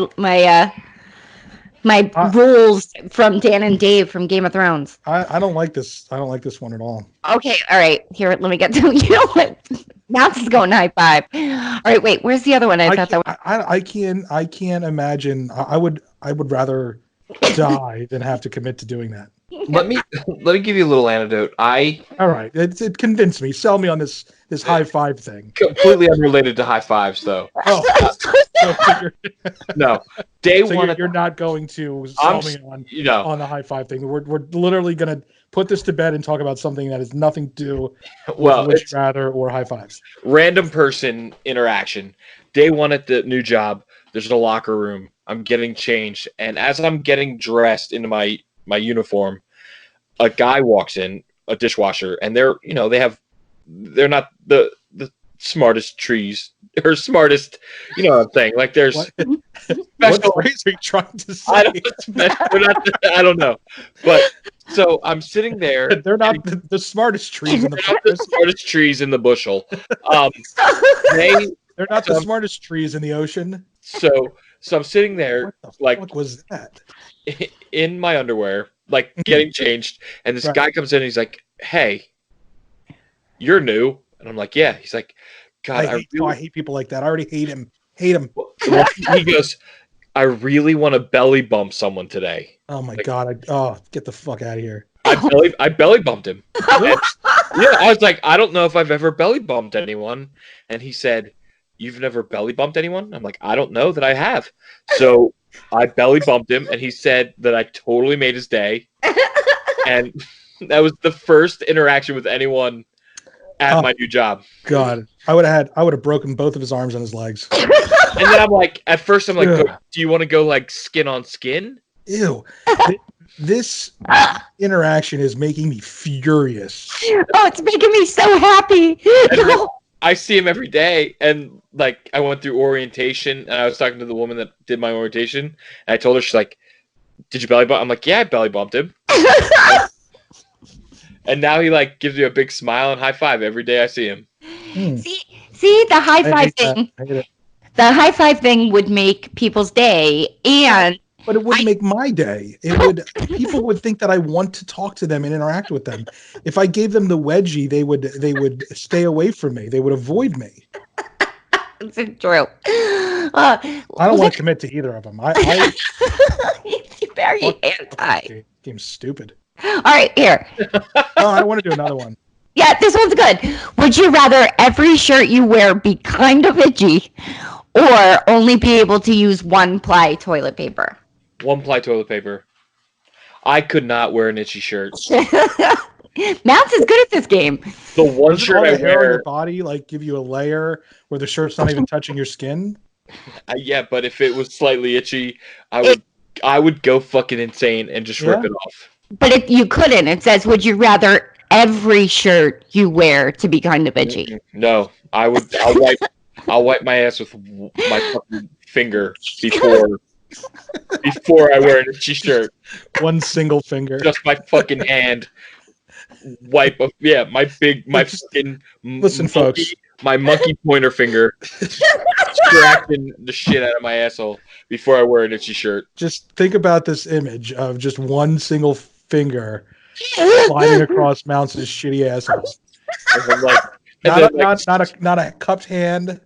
rules from Dan and Dave from Game of Thrones. I don't like this. I don't like this one at all. Okay, all right. Here, let me get to you know what? Mouse is going high five. All right, wait. Where's the other one? I can't imagine. I would rather die than have to commit to doing that. Let me give you a little anecdote. All right, it convinced me. Sell me on this high five thing. Completely unrelated to high fives, though. Oh, No, day so one. you're not going to sell me on the high five thing. We're literally going to put this to bed and talk about something that has nothing to do with would you rather or high fives. Random person interaction. Day one at the new job. There's a locker room. I'm getting changed, and as I'm getting dressed into my uniform, a guy walks in, a dishwasher, and they're not the smartest trees or smartest, you know what I'm saying? Like there's what phrase are you trying to say? I don't know. But so I'm sitting there. They're not the smartest trees in the the smartest trees in the bushel. They're not the smartest trees in the ocean. So I'm sitting there, What the like, fuck was that? in my underwear, like getting changed, and this guy comes in and he's like, "Hey, you're new," and I'm like, "Yeah." He's like, "God, I hate people like that. I already hate him. Hate him." Well, he goes, "I really want to belly bump someone today." Oh my god! Get the fuck out of here! I belly bumped him. And, yeah, I was like, I don't know if I've ever belly bumped anyone, and he said, "You've never belly bumped anyone?" I'm like, I don't know that I have. So I belly bumped him, and he said that I totally made his day. And that was the first interaction with anyone at my new job. God, I would have broken both of his arms and his legs. And then I'm like, at first I'm like, do you want to go like skin on skin? Ew. This interaction is making me furious. Oh, it's making me so happy. I see him every day, and like I went through orientation, and I was talking to the woman that did my orientation, and I told her, she's like, "Did you belly bump?" I'm like, "Yeah, I belly bumped him." And now he like gives me a big smile and high five every day I see him. See the high five thing. The high five thing would make people's day, but it wouldn't make my day. People would think that I want to talk to them and interact with them. If I gave them the wedgie, they would stay away from me. They would avoid me. It's true. I don't want to commit to either of them. You're very anti. Game's stupid. All right, here. I want to do another one. Yeah, this one's good. Would you rather every shirt you wear be kind of itchy, or only be able to use one-ply toilet paper? One-ply toilet paper. I could not wear an itchy shirt. Mounts is good at this game. The one shirt I hair on wear, your body, like give you a layer where the shirt's not even touching your skin. Yeah, but if it was slightly itchy, I would go fucking insane and just rip it off. But you couldn't. It says, would you rather every shirt you wear to be kind of itchy? No, I'll wipe my ass with my fucking finger before I wear an itchy shirt. One single finger. Just my fucking hand. My fucking listen, folks. My monkey pointer finger scratching the shit out of my asshole before I wear an itchy shirt. Just think about this image of just one single finger sliding across Mounts' shitty asshole. Not a cupped hand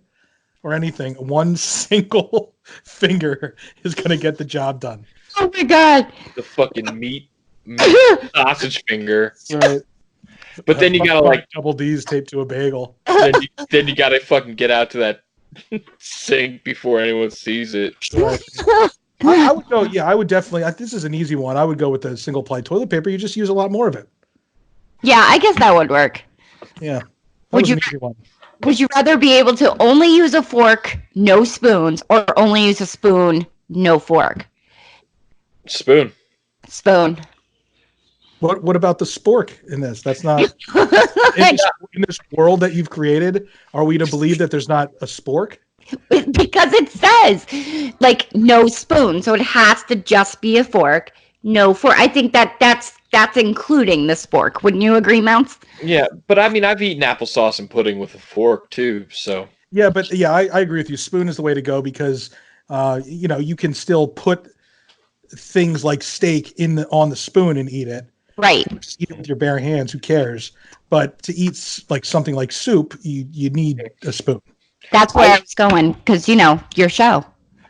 or anything. One single finger is going to get the job done. Oh my god! The fucking meat sausage finger. Right. But then you gotta like double D's taped to a bagel. Then you gotta fucking get out to that sink before anyone sees it. Right. I would go. Yeah, I would definitely. This is an easy one. I would go with the single ply toilet paper. You just use a lot more of it. Yeah, I guess that would work. Yeah. Would you rather be able to only use a fork, no spoons, or only use a spoon, no fork? Spoon. Spoon. What about the spork in this? That's not in this world that you've created. Are we to believe that there's not a spork? Because it says like no spoon, so it has to just be a fork. No fork. I think that's including the spork. Wouldn't you agree, Mounts? Yeah, but I mean, I've eaten applesauce and pudding with a fork too. So Yeah, but yeah, I agree with you. Spoon is the way to go because you can still put things like steak on the spoon and eat it. Right. Just eat it with your bare hands. Who cares? But to eat like something like soup, you need a spoon. That's where I was going because your show.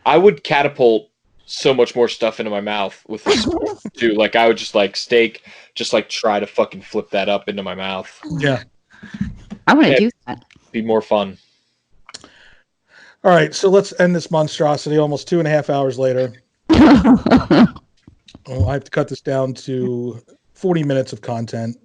I would catapult so much more stuff into my mouth with a spoon too. Like I would just like steak, just like try to fucking flip that up into my mouth. Yeah. I want to do that. Be more fun. All right, so let's end this monstrosity almost 2.5 hours later. I have to cut this down to 40 minutes of content.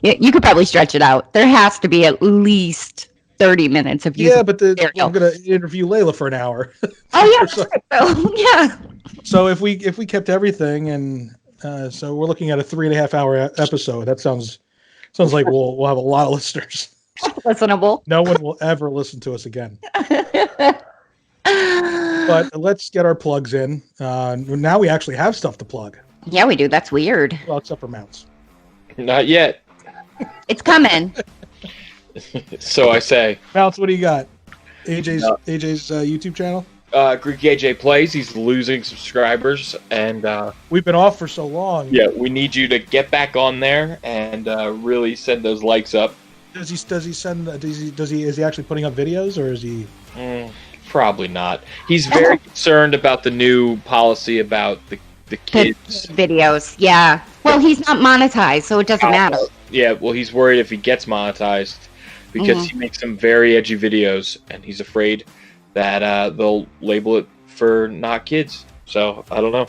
You could probably stretch it out. There has to be at least 30 minutes of Yeah, but I'm material. going to interview Layla for an hour. Oh So- yeah. Yeah. So if we kept everything, and so we're looking at a 3.5 hour episode. That sounds like we'll have a lot of listeners. Listenable. No one will ever listen to us again. But let's get our plugs in. Now we actually have stuff to plug. Yeah, we do. That's weird. Well, except for Mounts. Not yet. It's coming. So I say. Mounts, what do you got? AJ's YouTube channel? Greek AJ plays. He's losing subscribers, and We've been off for so long. yeah, we need you to get back on there and really send those likes up. Is he actually putting up videos, or is he? Probably not. He's very concerned about the new policy about the The kids. videos. Yeah. Well, he's not monetized, so it doesn't matter. Yeah, well, he's worried if he gets monetized because he makes some very edgy videos, and he's afraid that they'll label it for not kids. So I don't know.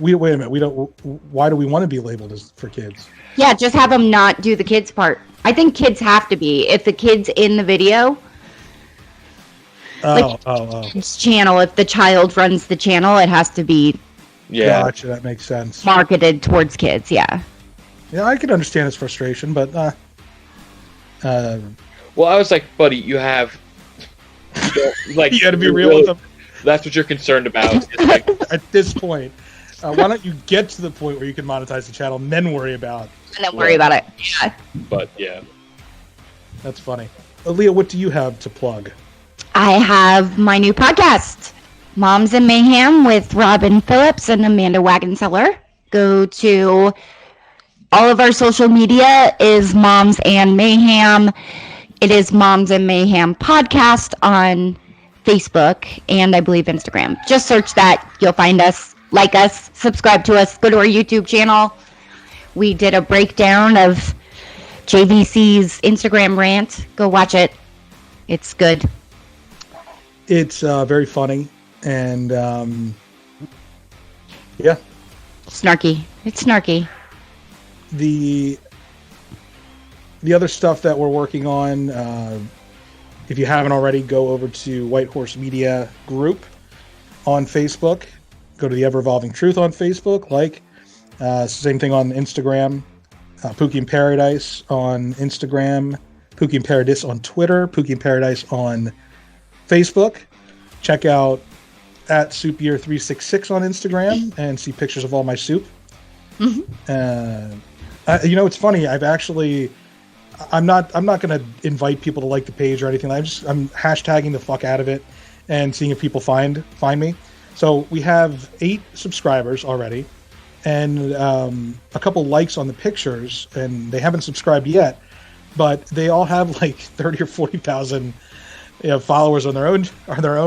Wait a minute. We don't. Why do we want to be labeled as for kids? Yeah, just have him not do the kids part. I think kids have to be. If the kid's in the video, Oh. kids channel, if the child runs the channel, it has to be Yeah. Gotcha. That makes sense. marketed towards kids. Yeah. Yeah, I can understand his frustration, but Well, I was like, buddy, you have like you got to be real with him. That's what you're concerned about. It's like, At this point. Why don't you get to the point where you can monetize the channel and then worry about? And then worry about it. Yeah. but yeah. That's funny. Aaliyah, what do you have to plug? I have my new podcast, Moms in Mayhem, with Robin Phillips and Amanda Wagenseller. Go to all of our social media is Moms and Mayhem. It is Moms and Mayhem podcast on Facebook and I believe Instagram. Just search that. You'll find us. Like us, subscribe to us, go to our YouTube channel. We did a breakdown of JVC's Instagram rant. Go watch it. It's good. It's very funny, and yeah, Snarky. It's snarky. the other stuff that we're working on, if you haven't already, go over to White Horse Media Group on Facebook. Go to the Ever Evolving Truth on Facebook. Same thing on Instagram. Pookie in Paradise on Instagram. Pookie in Paradise on Twitter. Pookie in Paradise on Facebook. Check out at SoupYear366 on Instagram and see pictures of all my soup. It's funny. I'm not going to invite people to like the page or anything. I'm hashtagging the fuck out of it and seeing if people find me. So we have 8 subscribers already, and a couple likes on the pictures, and they haven't subscribed yet, but they all have like 30 or 40,000 followers on their own because they're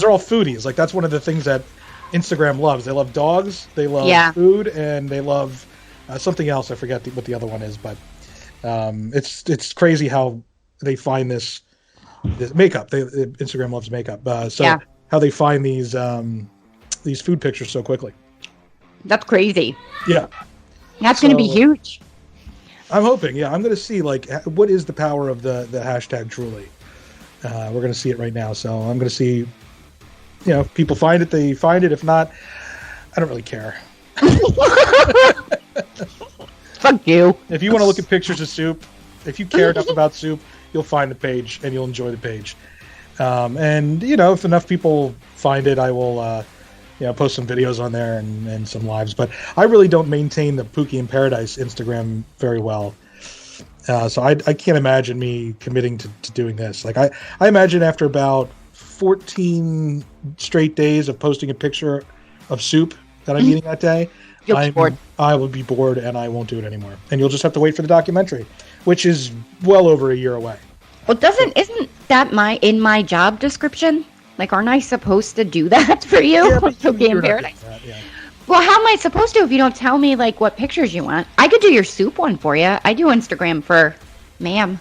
all foodies. Like that's one of the things that Instagram loves. They love dogs, they love food, and they love something else. I forget what the other one is, but it's crazy how they find this makeup. Instagram loves makeup. How they find these food pictures so quickly. That's crazy. Yeah. That's going to be huge. I'm hoping. Yeah, I'm going to see what is the power of the hashtag truly. We're going to see it right now. So I'm going to see, if people find it, they find it. If not, I don't really care. Fuck you. If you want to look at pictures of soup, if you care enough about soup, you'll find the page and you'll enjoy the page. And if enough people find it, I will post some videos on there and some lives. But I really don't maintain the Pookie in Paradise Instagram very well. So I can't imagine me committing to doing this. Like I imagine after about 14 straight days of posting a picture of soup that I'm eating that day, You'll be bored. I will be bored and I won't do it anymore. And you'll just have to wait for the documentary, which is well over a year away. Well, isn't that in my job description? Like, aren't I supposed to do that for you? Yeah, but Pookie in you're not doing Paradise. that, yeah. Well, how am I supposed to if you don't tell me like what pictures you want? I could do your soup one for you. I do Instagram for ma'am.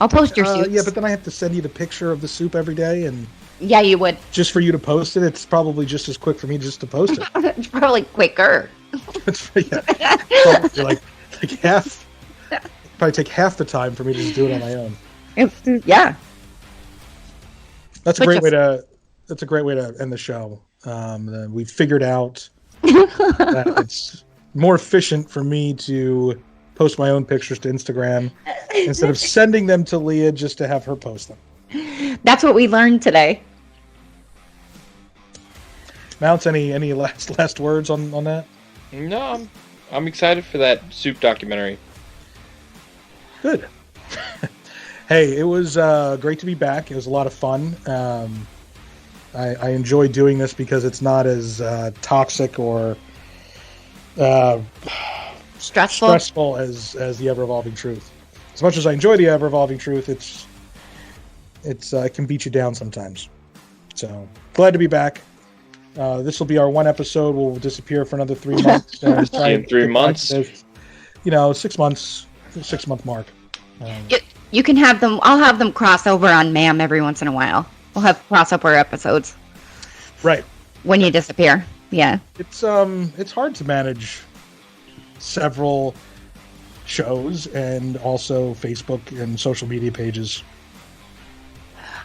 I'll post your soup. Yeah, but then I have to send you the picture of the soup every day, and Yeah, you would. just for you to post it, it's probably just as quick for me just to post it. It's probably quicker. It's probably like half. Probably take half the time for me to just do it on my own. Yeah. That's a But great just- way to. That's a great way to end the show. We've figured out that it's more efficient for me to post my own pictures to Instagram instead of sending them to Leah just to have her post them. That's what we learned today. Mounts, any last words on that? No, I'm excited for that soup documentary. Good. Hey, it was great to be back. It was a lot of fun. I enjoy doing this because it's not as toxic or Stressful. as the ever-evolving truth. As much as I enjoy the ever-evolving truth, it can beat you down sometimes. So glad to be back. This will be our one episode. We'll disappear for another 3 months. And try In and 3 get back months? to this, 6 months, 6 month mark. You can have them. I'll have them cross over on ma'am every once in a while. We'll have crossover episodes Right. when you disappear. Yeah. It's hard to manage several shows and also Facebook and social media pages.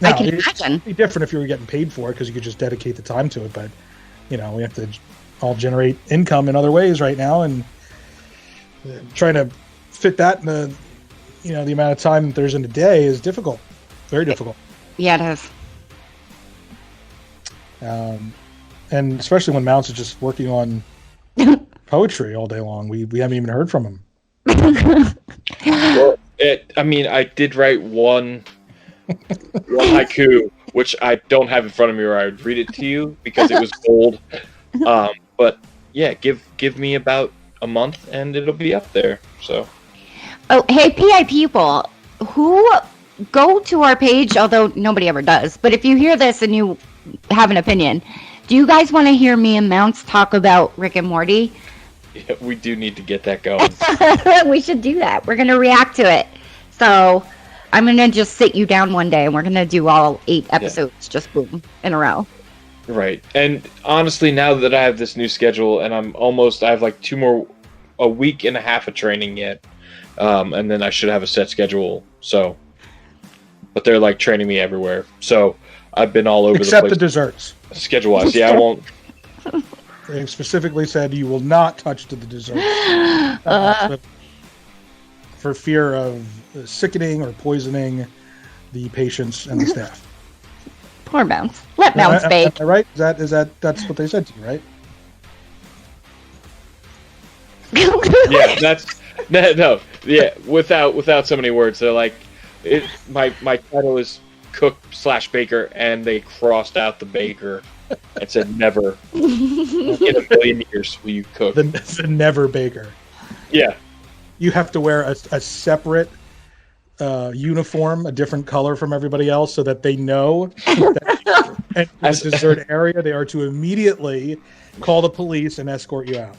I can It'd imagine. be different if you were getting paid for it because you could just dedicate the time to it. But we have to all generate income in other ways right now, and trying to fit that in the amount of time that there's in a day is difficult, very difficult. Yeah, it is. And especially when Mounts is just working on poetry all day long. We haven't even heard from him. Well, I did write one haiku, which I don't have in front of me, or I would read it to you because it was gold. But yeah, give me about a month and it'll be up there. So. Oh, hey, PI people, who go to our page, although nobody ever does, but if you hear this and you have an opinion, do you guys want to hear me and Mounts talk about Rick and Morty? Yeah, we do need to get that going. We should do that. We're going to react to it. So I'm going to just sit you down one day and we're going to do all 8 episodes, just boom, in a row. Right. And honestly, now that I have this new schedule and I have like a week and a half of training yet. And then I should have a set schedule. So, but they're like training me everywhere. So I've been all over Except the the place. desserts. Schedule wise. Yeah, I won't. They specifically said you will not touch the desserts for fear of sickening or poisoning the patients and the staff. Poor Mounts. Let Mounts Am bake. I right? That's what they said to you, right? Yeah, no. Yeah, without so many words. They're like, my title is cook/baker, and they crossed out the baker and said never in a million years will you cook. The never baker. Yeah. You have to wear a separate uniform, a different color from everybody else, so that they know that in the dessert area they are to immediately call the police and escort you out.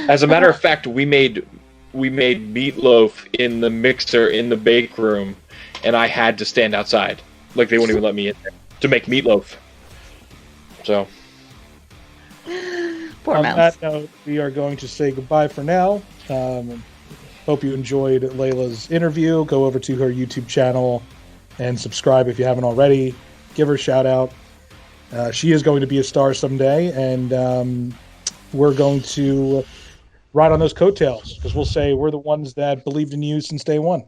As a matter of fact, we made meatloaf in the mixer in the bake room, and I had to stand outside. Like, they wouldn't even let me in there to make meatloaf. So. Poor On Mounts. that note, we are going to say goodbye for now. Hope you enjoyed Layla's interview. Go over to her YouTube channel and subscribe if you haven't already. Give her a shout out. She is going to be a star someday, and we're going to ride on those coattails because we'll say we're the ones that believed in you since day one.